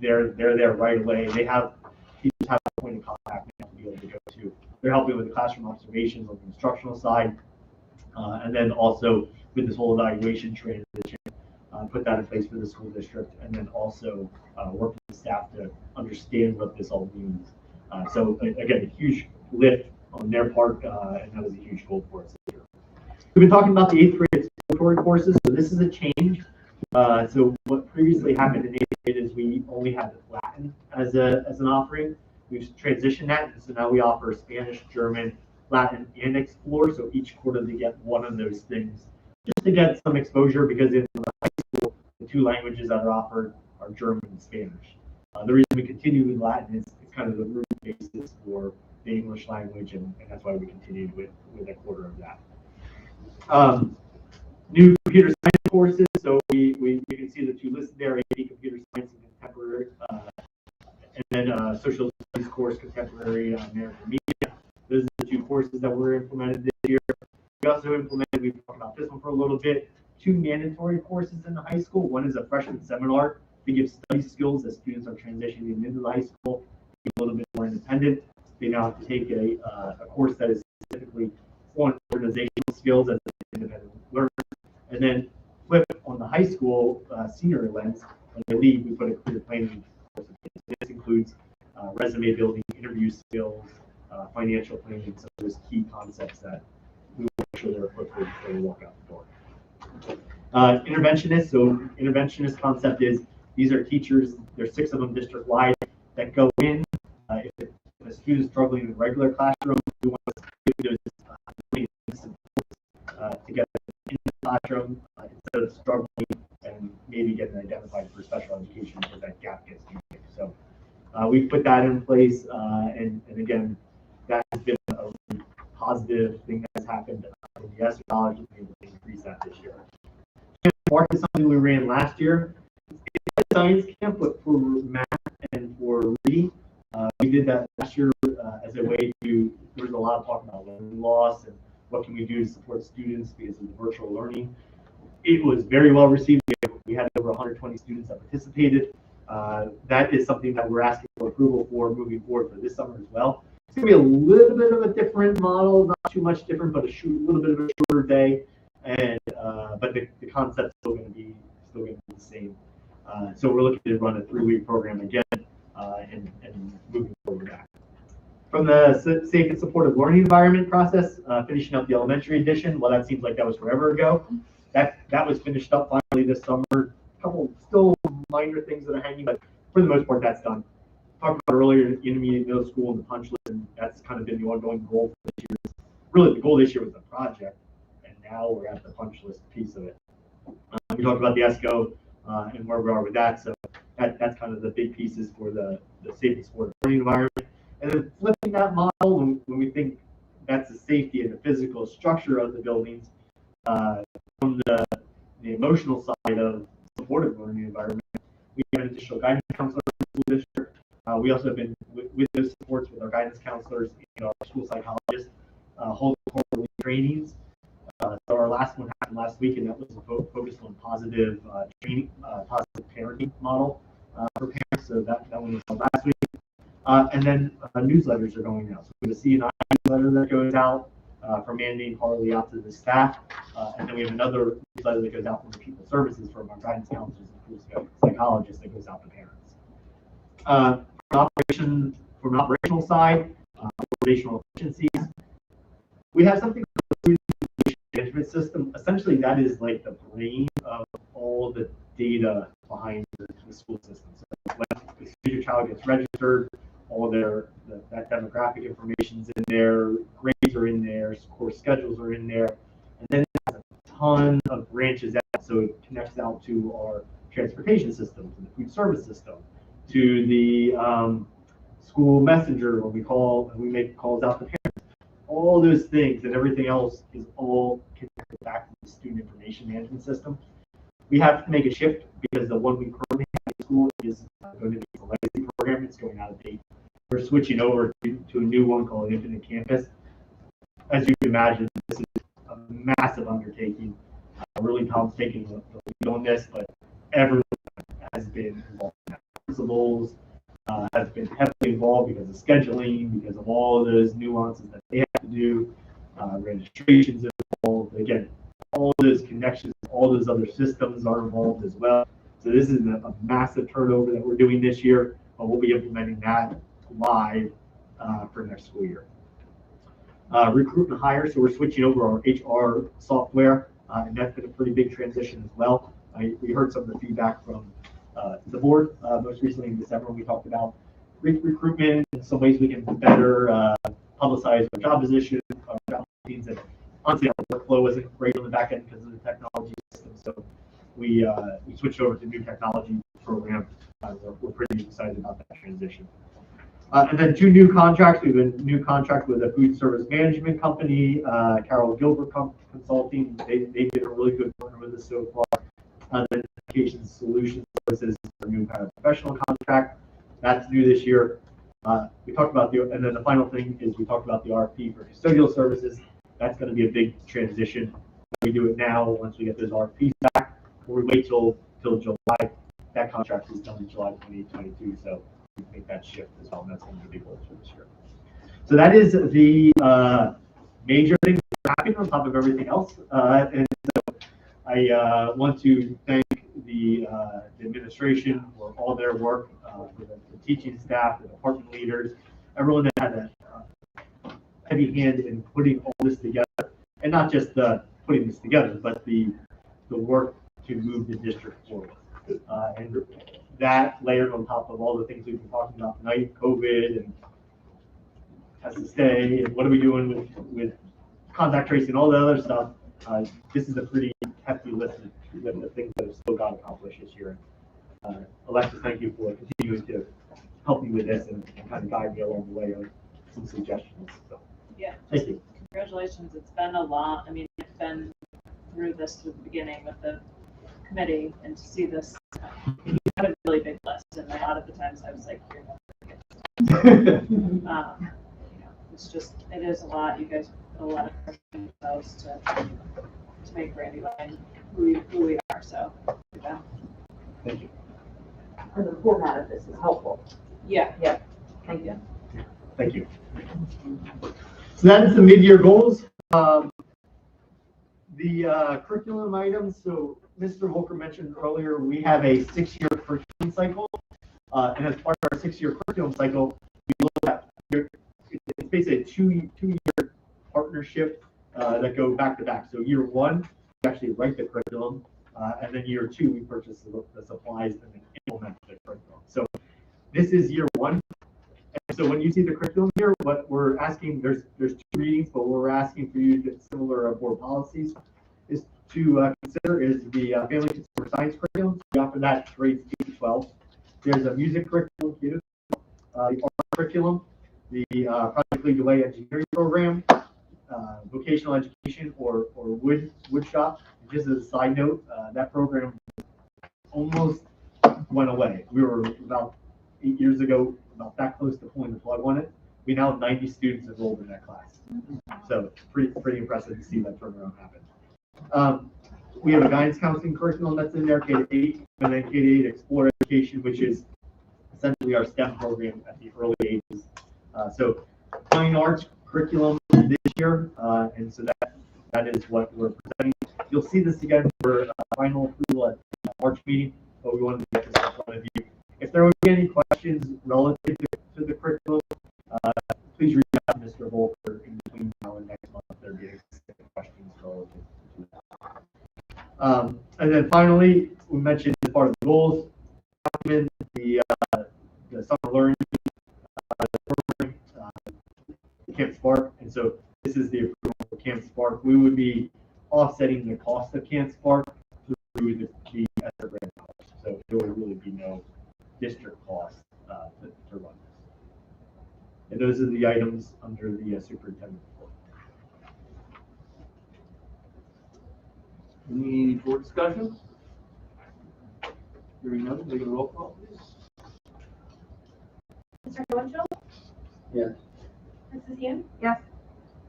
they're there right away. Teachers have a point of contact now to be able to go to. They're helping with the classroom observations on the instructional side, and then also with this whole evaluation transition, put that in place for the school district, and then also work with the staff to understand what this all means. So again, a huge lift on their part, and that was a huge goal for us this year. We've been talking about the 8th grade exploratory courses, so this is a change. So what previously happened in 8th grade is we only had Latin as an offering. We've transitioned that, so now we offer Spanish, German, Latin, and Explore. So each quarter they get one of those things, just to get some exposure, because in high school, the two languages that are offered are German and Spanish. The reason we continue with Latin is it's kind of the root basis for the English language, and that's why we continued with a quarter of that. New computer science courses. So we can see the two listed there: AP Computer Science and Contemporary, and then Social Studies course, Contemporary American Media. Those are the two courses that were implemented this year. We also implemented, we've talked about this one for a little bit, 2 mandatory courses in the high school. One is a freshman seminar to give study skills as students are transitioning into the high school, be a little bit more independent. They now have to take a course that is specifically on organizational skills as independent learners. And then flip on the high school senior lens, when they leave, we put a career planning course. This includes resume building, interview skills, financial planning, some of those key concepts that we want to make sure they're equipped with before they walk out the door. Interventionists. So interventionist concept is these are teachers, there's 6 of them district-wide that go in. If a student's struggling in a regular classroom, we want to give those supports to get in the classroom instead of struggling and maybe getting identified for special education because that gap gets too big. So we've put that in place, and again, that has been a really positive thing that has happened in the ESSER college, and we're able to increase that this year. Mark is something we ran last year. It's a science camp, but for math and for reading. We did that last year as a way to, there was a lot of talk about learning loss and what can we do to support students because of the virtual learning. It was very well received. We had over 120 students that participated. That is something that we're asking for approval for moving forward for this summer as well. It's going to be a little bit of a different model, not too much different, but a little bit of a shorter day. And but the concept's still going to be the same. So we're looking to run a 3-week program again and moving forward back. From the safe and supportive learning environment process, finishing up the elementary edition. Well, that seems like that was forever ago. That was finished up finally this summer. A couple still minor things that are hanging, but for the most part, that's done. Talked about earlier, intermediate middle school and the punch list, and that's kind of been the ongoing goal for this year. Really, the goal this year was the project, and now we're at the punch list piece of it. We talked about the ESCO and where we are with that, so that's kind of the big pieces for the safe and supportive learning environment. And then flipping that model, when we think that's the safety and the physical structure of the buildings, from the emotional side of supportive learning environment, we have an additional guidance counselor in the school district. We also have been with those supports with our guidance counselors and our school psychologists, holding quarterly trainings. So our last one happened last week, and that was focused on positive training, positive parenting model for parents. So that one was held last week. And then newsletters are going out. So we have a CNI newsletter that goes out from Andy and Harley out to the staff. And then we have another newsletter that goes out from the people services from our guidance counselors and school psychologists that goes out to parents. From an operational side, organizational efficiencies, we have something called the Food Information Management System. Essentially, that is like the brain of all the data behind the school system. So when your child gets registered, all that demographic information is in there, grades are in there, course schedules are in there, and then it has a ton of branches out. So it connects out to our transportation system, to the food service system, to the school messenger when we make calls out to parents. All those things and everything else is all connected back to the student information management system. We have to make a shift because the one we currently have in school is going to be a legacy program. It's going out of date. We're switching over to a new one called Infinite Campus. As you can imagine, this is a massive undertaking. Really, Tom's taking the lead on this, but everyone has been involved in that. Principals has been heavily involved because of scheduling, because of all of those nuances that they have to do. Registrations involved. Again, all those connections, all those other systems are involved as well. So this is a massive turnover that we're doing this year, but we'll be implementing that live for next school year. Recruit and hire, so we're switching over our HR software, and that's been a pretty big transition as well. We heard some of the feedback from the board most recently in December when we talked about recruitment and some ways we can better publicize our job position, our job teams, and honestly our workflow wasn't great on the back end because of the technology system. So we switched over to new technology program. We're pretty excited about that transition. And then 2 new contracts. We have a new contract with a food service management company, Carroll Gilbert Consulting. They've been a really good partner with us so far. The Education Solutions Services, our new kind of professional contract. That's new this year. We talked about and then the final thing is we talked about the RFP for custodial services. That's going to be a big transition. We do it now once we get those RFPs back. Or we wait till July. That contract is done in July 2022, so we make that shift as well. And that's going to be goals for this year. So that is the major things that are happening on top of everything else. And so I want to thank the administration for all their work, for the teaching staff, the department leaders, everyone that had a heavy hand in putting all this together, and not just putting this together, but the work to move the district forward. And that layered on top of all the things we've been talking about tonight, COVID and has to stay, and what are we doing with contact tracing, all the other stuff. This is a pretty hefty list of the things that have still got accomplished this year. Alexis, thank you for continuing to help me with this and kind of guide me along the way on some suggestions. So,
yeah.
Thank you.
Congratulations. It's been a lot. I mean, I've been through this to the beginning with the committee, and to see this, you had a really big list, and a lot of the times I was like, you're never gonna get this. It's just, it is a lot. You guys put a lot of pressure on yourselves to make Brandywine who we are. So, yeah.
Thank you.
And the format of this is helpful.
Yeah.
Yeah. Thank you.
Thank you. So that is the mid-year goals. The curriculum items. So Mr. Volker mentioned earlier, we have a 6-year curriculum cycle. And as part of our 6-year curriculum cycle, we look at, it's basically a two-year partnership that go back to back. So year 1, we actually write the curriculum. And then year 2, we purchase the supplies and then implement the curriculum. So this is year 1. And so when you see the curriculum here, what we're asking, there's 2 readings, but what we're asking for you to get similar board policies is to consider is the family consumer science curriculum. We offer that grades 8 to 12. There's a music curriculum, the art curriculum, the Project Lead the Way engineering program, vocational education or wood shop. And just as a side note, that program almost went away. We were about 8 years ago, about that close to pulling the plug on it. We now have 90 students enrolled in that class. So pretty impressive to see that turnaround happen. We have a guidance counseling curriculum that's in there, K-8, and then K-8 Explore Education, which is essentially our STEM program at the early ages. So fine arts curriculum this year, and so that is what we're presenting. You'll see this again for final approval at the March meeting, but we wanted to get this in front of you.
if there would be any questions relative to the curriculum, please reach out to Mr. Volker in between now and next month. There be specific questions relative to that. And then finally, we mentioned as part of the goals, document the summer learning program, Camp Spark. And so this is the approval for Camp Spark. We would be offsetting the cost of Camp Spark through the ESSER grant dollars. So there would really be no district cost to run this. And those are the items under the superintendent report.
Any board discussion? Hearing none, take a roll call, please.
Mr. Hohenschel?
Yes.
Mrs. Yoon?
Yes.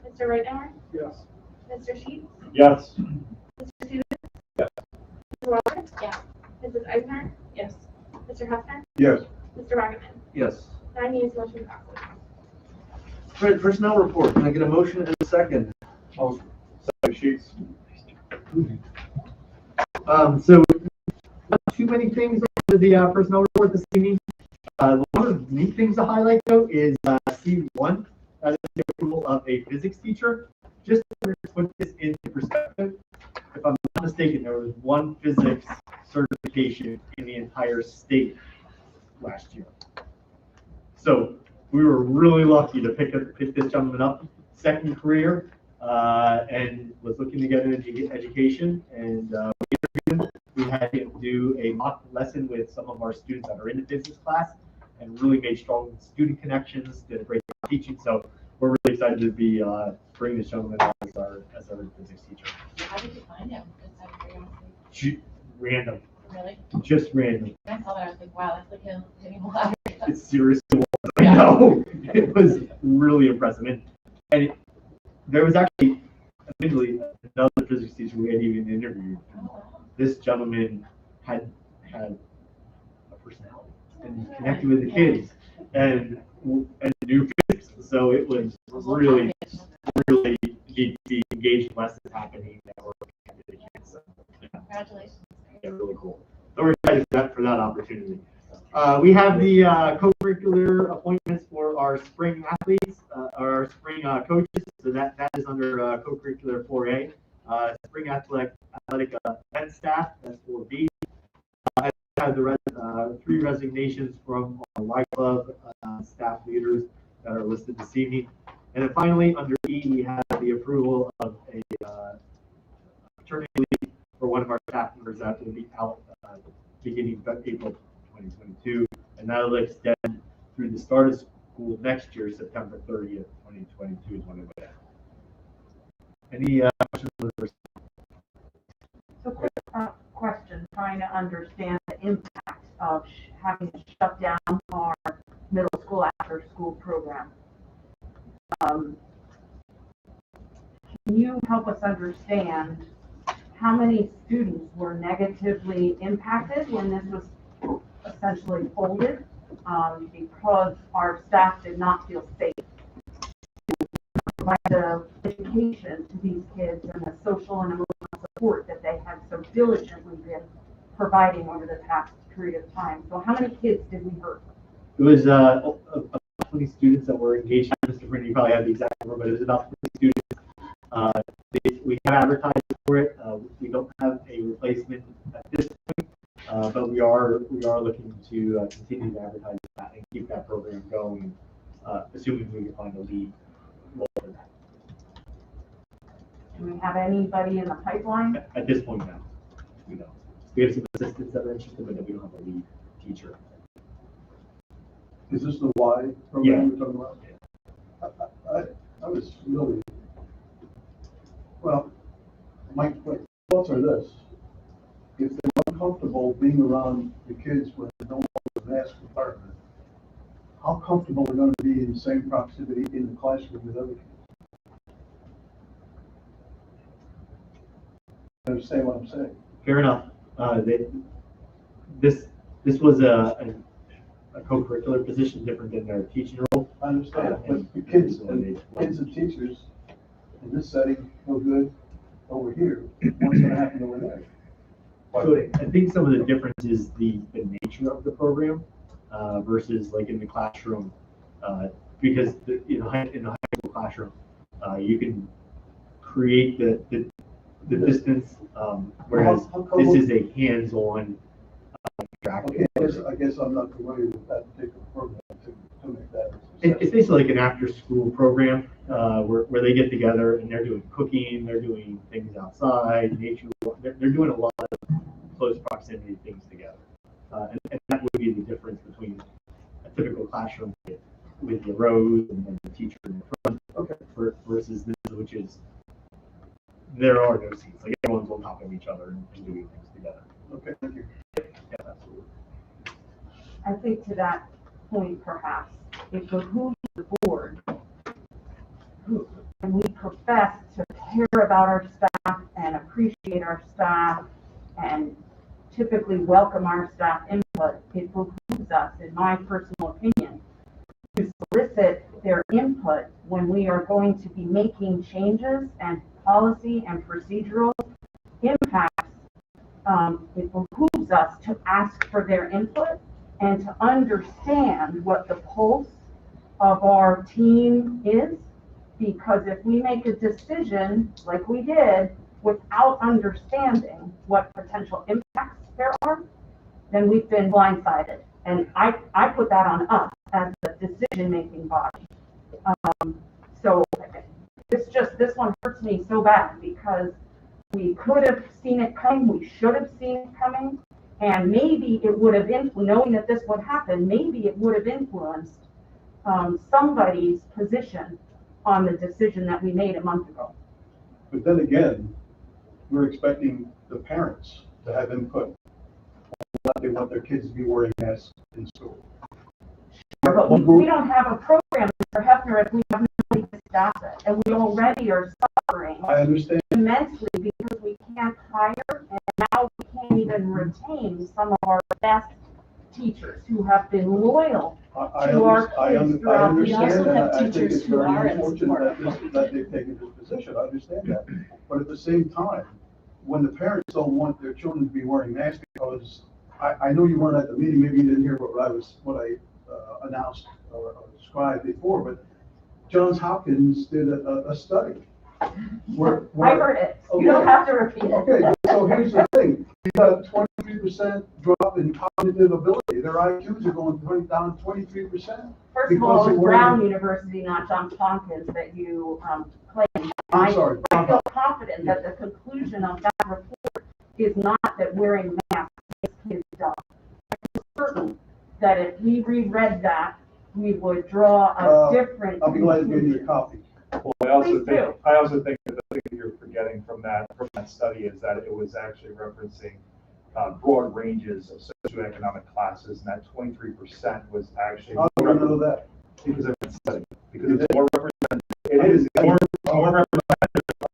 Mr. Rightower?
Yes.
Mr. Sheets?
Yes.
Mr. Stevens?
Yes.
Mrs. Roberts?
Yes.
Mrs. Eisner?
Yes.
Mr. Hefner?
Yes.
Mr. Wagoman?
Yes.
9 yeas, motion passes.
All right, personnel report. Can I get a motion and a second?
Sheets.
So not too many things under the personnel report this evening. One of the neat things to highlight though is C1, that is the approval of a physics teacher. Just to put this into perspective, if I'm not mistaken, there was one physics certification in the entire state last year. So we were really lucky to pick this gentleman up, second career, and was looking to get into education. And we had him do a mock lesson with some of our students that are in the physics class, and really made strong student connections. Did a great job teaching. So we're really excited to be bringing this gentleman on as our physics teacher.
How did you find him? Just out of curiosity.
Random,
Really?
just random.
When I saw that, I was like, wow, that's like him hitting a ladder.
It seriously was. I know. It was really impressive. And there was actually, admittedly, another physics teacher we had even interviewed. This gentleman had a personality and connected with the kids and knew physics. So it was really neat to see engaged lessons happening that were connected to the kids. So, yeah.
Congratulations.
Yeah, really cool. So we're excited for that opportunity. We have the co-curricular appointments for our spring athletes, our spring coaches. So that is under co-curricular 4A. Spring athletic event staff, that's 4B. I have the 3 resignations from our Y Club staff leaders that are listed this evening. And then finally, under E, we have the approval of a maternity leave for one of our staff members that will be out beginning April 2022, and that'll extend through the start of school next year, September 30th, 2022 is when it will end. Any questions on the first?
So quick question, trying to understand the impact of having to shut down our middle school after school program. Can you help us understand how many students were negatively impacted when this was essentially folded because our staff did not feel safe to provide the education to these kids and the social and emotional support that they have so diligently been providing over the past period of time? So how many kids did we hurt?
It was about 20 students that were engaged. Mr. Britton, you probably have the exact number, but it was about 20 students. We have advertised for it. We don't have a replacement at this point, but we are looking to continue to advertise that and keep that program going, assuming we can find a lead role for that.
Do we have anybody in the pipeline?
At this point, no, we don't. We have some assistants that are interested, but we don't have a lead teacher.
Is this the Y program you're talking about? I was really, well, my thoughts are this. If they're uncomfortable being around the kids when they're no longer in a mask environment, how comfortable are they going to be in the same proximity in the classroom with other kids? You understand what I'm saying?
Fair enough. This was a co-curricular position different than their teaching role.
I understand, but the kids and teachers in this setting feel good over here. What's going to happen over there?
So I think some of the difference is the nature of the program.
versus like in the classroom, because in the high school classroom, you can create the distance, whereas this is a hands-on
Okay, I guess I'm not familiar with that particular program to make that.
It's basically like an after-school program where they get together and they're doing cooking, they're doing things outside, nature. They're doing a lot of close proximity things together, and that would be the difference between a typical classroom with the rows and the teacher in front.
Okay.
Versus this, which is there are no seats. Like everyone's on top of each other and doing things together.
Okay, thank you.
Yeah, absolutely.
I think to that point, perhaps, it behooves the board, and we profess to care about our staff and appreciate our staff and typically welcome our staff input. It behooves us, in my personal opinion, to solicit their input when we are going to be making changes and policy and procedural impacts. It behooves us to ask for their input and to understand what the pulse of our team is, because if we make a decision like we did without understanding what potential impacts there are, then we've been blindsided. And I put that on us as the decision-making body. So this one hurts me so bad because we could have seen it coming, we should have seen it coming, and maybe it would have, knowing that this would happen, maybe it would have influenced somebody's position on the decision that we made a month ago.
But then again, we're expecting the parents to have input on what they want their kids to be wearing masks in school.
Sure, but we don't have a program, Mr. Hefner, if we have nobody to staff it, and we already are suffering
I understand.
immensely because we can't hire, and now we can't even retain some of our best teachers who have been loyal to our kids throughout the year.
understand that. I think it's very unfortunate that they've taken this position. I understand that. But at the same time, when the parents don't want their children to be wearing masks, because I know you weren't at the meeting, maybe you didn't hear what I announced or described before, but Johns Hopkins did a study.
I heard it.
Okay.
You don't have to repeat it.
Okay, so here's the thing. You got a 23% drop in cognitive ability. Their IQs are going down 23%.
First of all, it's Brown University, not Johns Hopkins, that you claim.
I'm sorry.
I feel confident that the conclusion of that report is not that wearing masks makes kids dumb. I'm certain that if we reread that, we would draw a different.
I'll be glad to give you a copy.
Well, I also think that the thing that you're forgetting from that study is that it was actually referencing broad ranges of socioeconomic classes, and that 23% was actually.
How do you know that?
Because I've been studying. Because it's more representative. It is more representative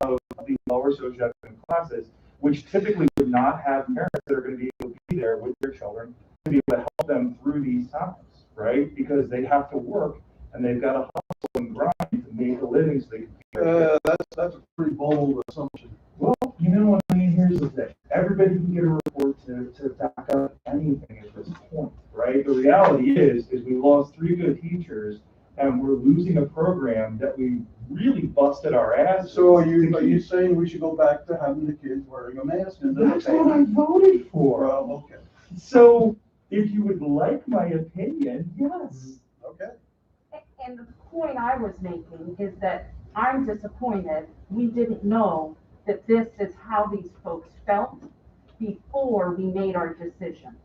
of the lower socioeconomic classes, which typically would not have parents that are going to be able to be there with their children to be able to help them through these times, right? Because they have to work and they've got to hustle and grind to make a living so they can.
That's a pretty bold assumption.
Well, you know what I mean? Here's the thing. Everybody can get a report to back up anything at this point, right? The reality is we lost 3 good teachers and we're losing a program that we really busted our ass.
So are you saying we should go back to having the kids wearing a mask?
That's what I voted for.
Well, okay.
So if you would like my opinion, yes.
Okay.
And the point I was making is that I'm disappointed we didn't know that this is how these folks felt before we made our decision.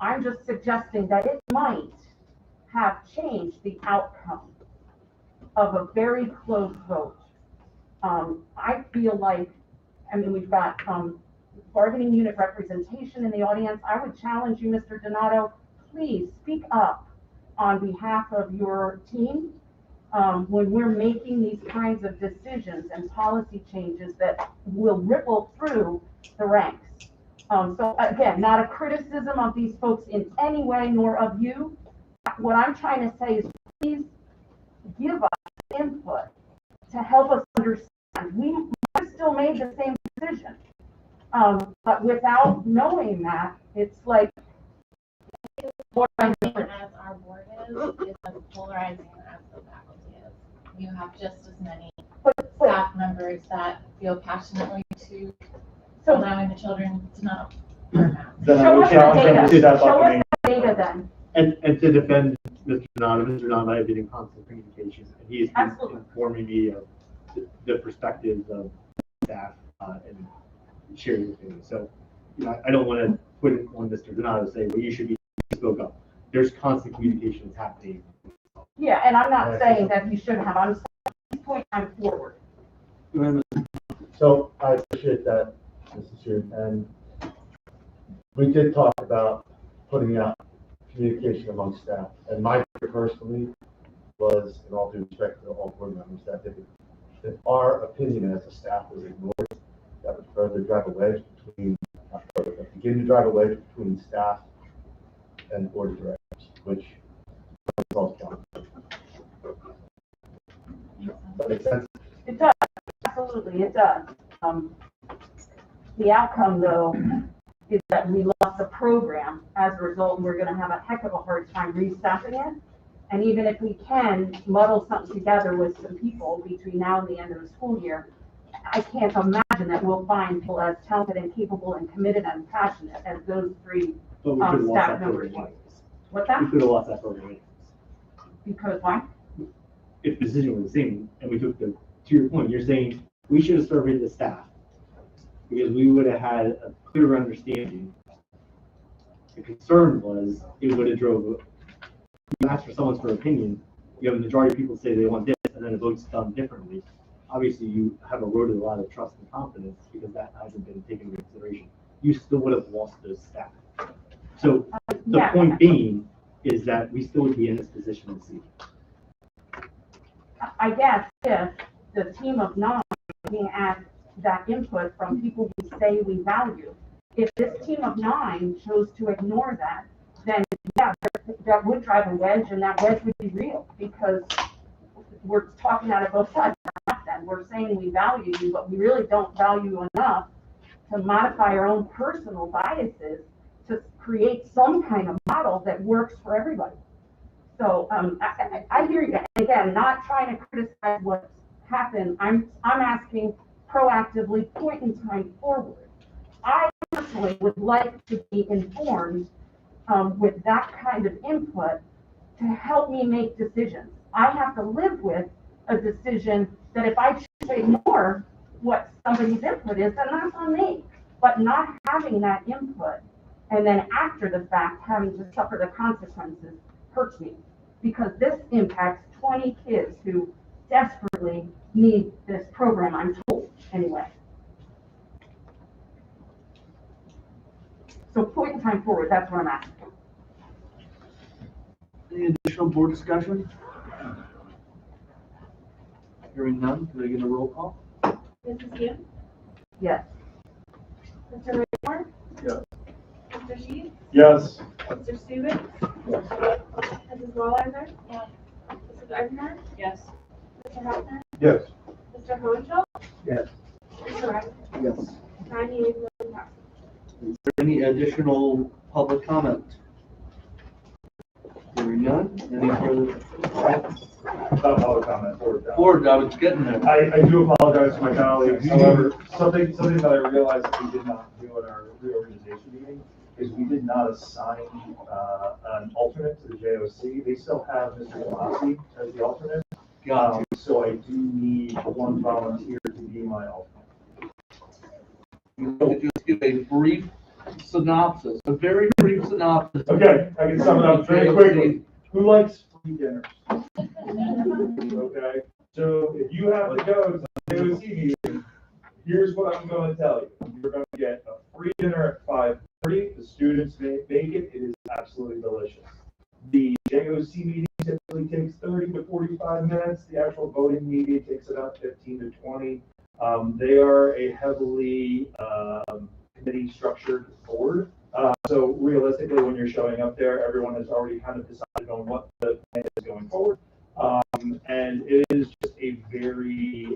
I'm just suggesting that it might have changed the outcome of a very close vote. I feel like, we've got bargaining unit representation in the audience. I would challenge you, Mr. Donato, please speak up on behalf of your team when we're making these kinds of decisions and policy changes that will ripple through the ranks. So again, not a criticism of these folks in any way, nor of you. What I'm trying to say is please give us input to help us understand. We might have still made the same decision, but without knowing that, it's like
polarizing as our board is as polarizing as the faculty is. You have just as many staff members that feel passionately to allowing the children to not wear masks.
Then I
Show
would
us the
challenge them
data.
to step
Show
up
us
and
the data then.
And to defend Mr. Donato, Mr. Donato and I have been in constant communication, and he has been
Absolutely.
informing me of the perspectives of staff and sharing with me. So, you know, I don't want to put it on Mr. Donato to say, well, you should be spoke up. There's constant communication that's happening.
Yeah, and I'm not saying that you shouldn't have, I'm saying point time forward.
So I appreciate that, Mrs. Hugh, and we did talk about putting out communication among staff. And my view personally was, in all due respect to all board members, that if our opinion as a staff was ignored, that would further drive a wedge between, begin to drive a wedge between staff and board of directors, which results in. That makes sense?
It does, absolutely, it does. The outcome, though, is that we lost the program. As a result, we're gonna have a heck of a hard time restaffing it. And even if we can muddle something together with some people between now and the end of the school year, I can't imagine that we'll find people as talented and capable and committed and passionate as those three
But we could have lost
staff
that
members.
program anyways.
What's
We
that?
could have lost that program anyways.
Because why?
If the decision was the same, and we took to your point, you're saying we should have surveyed the staff because we would have had a clearer understanding. The concern was it would have drove, you ask for someone's opinion, you have a majority of people say they want this, and then a vote's done differently. Obviously, you have eroded a lot of trust and confidence because that hasn't been taken into consideration. You still would have lost those staff. So the
Yeah.
point being is that we still would be in this position to see.
I guess if the team of 9 looking at that input from people we say we value, if this team of 9 chose to ignore that, then yeah, that would drive a wedge, and that wedge would be real because we're talking out of both sides of our mouth then. We're saying we value you, but we really don't value you enough to modify our own personal biases to create some kind of model that works for everybody. So I hear you. And again, not trying to criticize what's happened. I'm asking proactively, point in time forward. I personally would like to be informed with that kind of input to help me make decisions. I have to live with a decision that if I choose to ignore what somebody's input is, then that's on me. But not having that input and then after the fact having to suffer the consequences hurts me because this impacts 20 kids who desperately need this program, I'm told, anyway. So point in time forward, that's what I'm asking.
Any additional board discussion? Hearing none, can I get a roll call?
Mrs. Hughes?
Yes.
Mr. Raymore?
Yes.
Mr. Sheets?
Yes.
Mr. Stubik? Mrs. Walliser? Yes. Mrs. Egnor?
Yes.
Mr. Hefner?
Yes.
Mr. Hohenschel?
Yes.
Mr. Ryder?
Yes.
9 yeas, motion passes.
Is there any additional public comment? Hearing none, any further?
Not public comment, board comment.
Board, I was getting there.
I do apologize to my colleagues, however, something that I realized that we did not do in our reorganization meeting is we did not assign an alternate to the JOC. They still have Mr. Galassi as the alternate. So I do need one volunteer to be my alternate.
You could just give a brief synopsis, a very brief synopsis.
Okay, I can sum it up very quickly. Who likes free dinners? Okay, so if you have to go to the JOC meeting, here's what I'm going to tell you. You're going to get a free dinner at 5:30. The students may bake it. It is absolutely delicious. The JOC meeting typically takes 30 to 45 minutes. The actual voting meeting takes about 15 to 20. They are a heavily committee structured board. So realistically, when you're showing up there, everyone has already kind of decided on what the plan is going forward. And it is just a very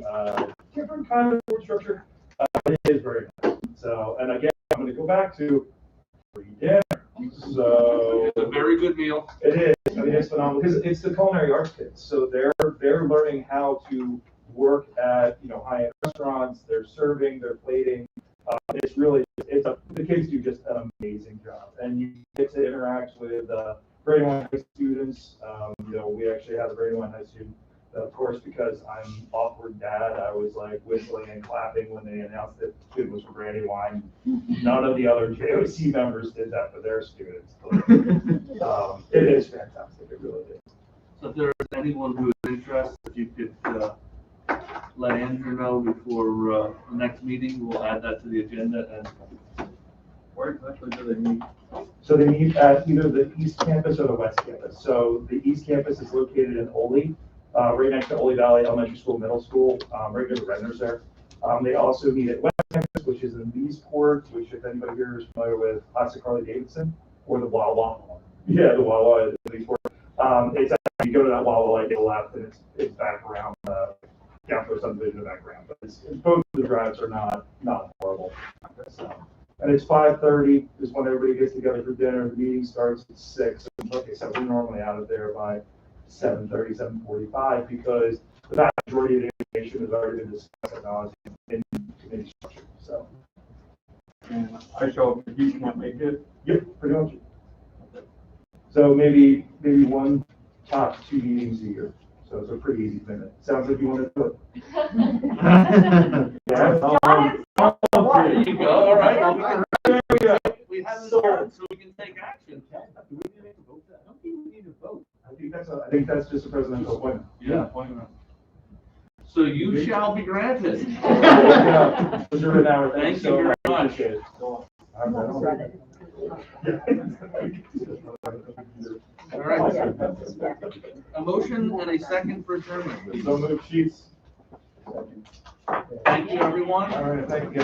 different kind of board structure, but it is very nice. So, and again, I'm going to go back to free dinner. So.
It's a very good meal.
It is, I mean, it's phenomenal, because it's the culinary arts kids, so they're learning how to work at, high-end restaurants, they're serving, they're plating. It's really, the kids do just an amazing job, and you get to interact with, Brandywine High students. We actually had a Brandywine High student, of course, because I'm awkward dad, I was like whistling and clapping when they announced that the kid was from Brandywine. None of the other JOC members did that for their students. But, it is fantastic, it really is.
So if there's anyone who is interested, if you could let Andrew know before the next meeting, we'll add that to the agenda. And where exactly do they meet?
So they meet at either the East Campus or the West Campus. So the East Campus is located in Ole, right next to Ole Valley Elementary School, Middle School, right near the Redners there. They also meet at West Campus, which is in Leesport, which if anybody here is familiar with Classic Harley Davidson, or the Wawa. Yeah, the Wawa at Leesport. It's actually, you go to that Wawa light, to the left, and it's back around down for subdivision in the background. But both of the drives are not horrible. So, and it's 5:30 is when everybody gets together for dinner. The meeting starts at 6. Okay, so we're normally out of there by 7:30, 7:45, because the vast majority of the information has already been discussed in committee structure. So.
And I show up if you can't make it.
Yep, pretty much. So maybe one top 2 meetings a year. So it's a pretty easy commitment. Sounds like you want to do it. Yeah.
There you go. All right. We haven't started, so we can take action.
Do we need to vote that? I don't think we need to vote. I think that's just a presidential appointment.
Yeah, appointment. So you shall be granted.
Mr. Rittenhour,
Thank
so
you very
much.
much.
Appreciate it.
All right. A motion and a second for adjournment.
So move, Chiefs.
Thank you, everyone.
All right, thank you.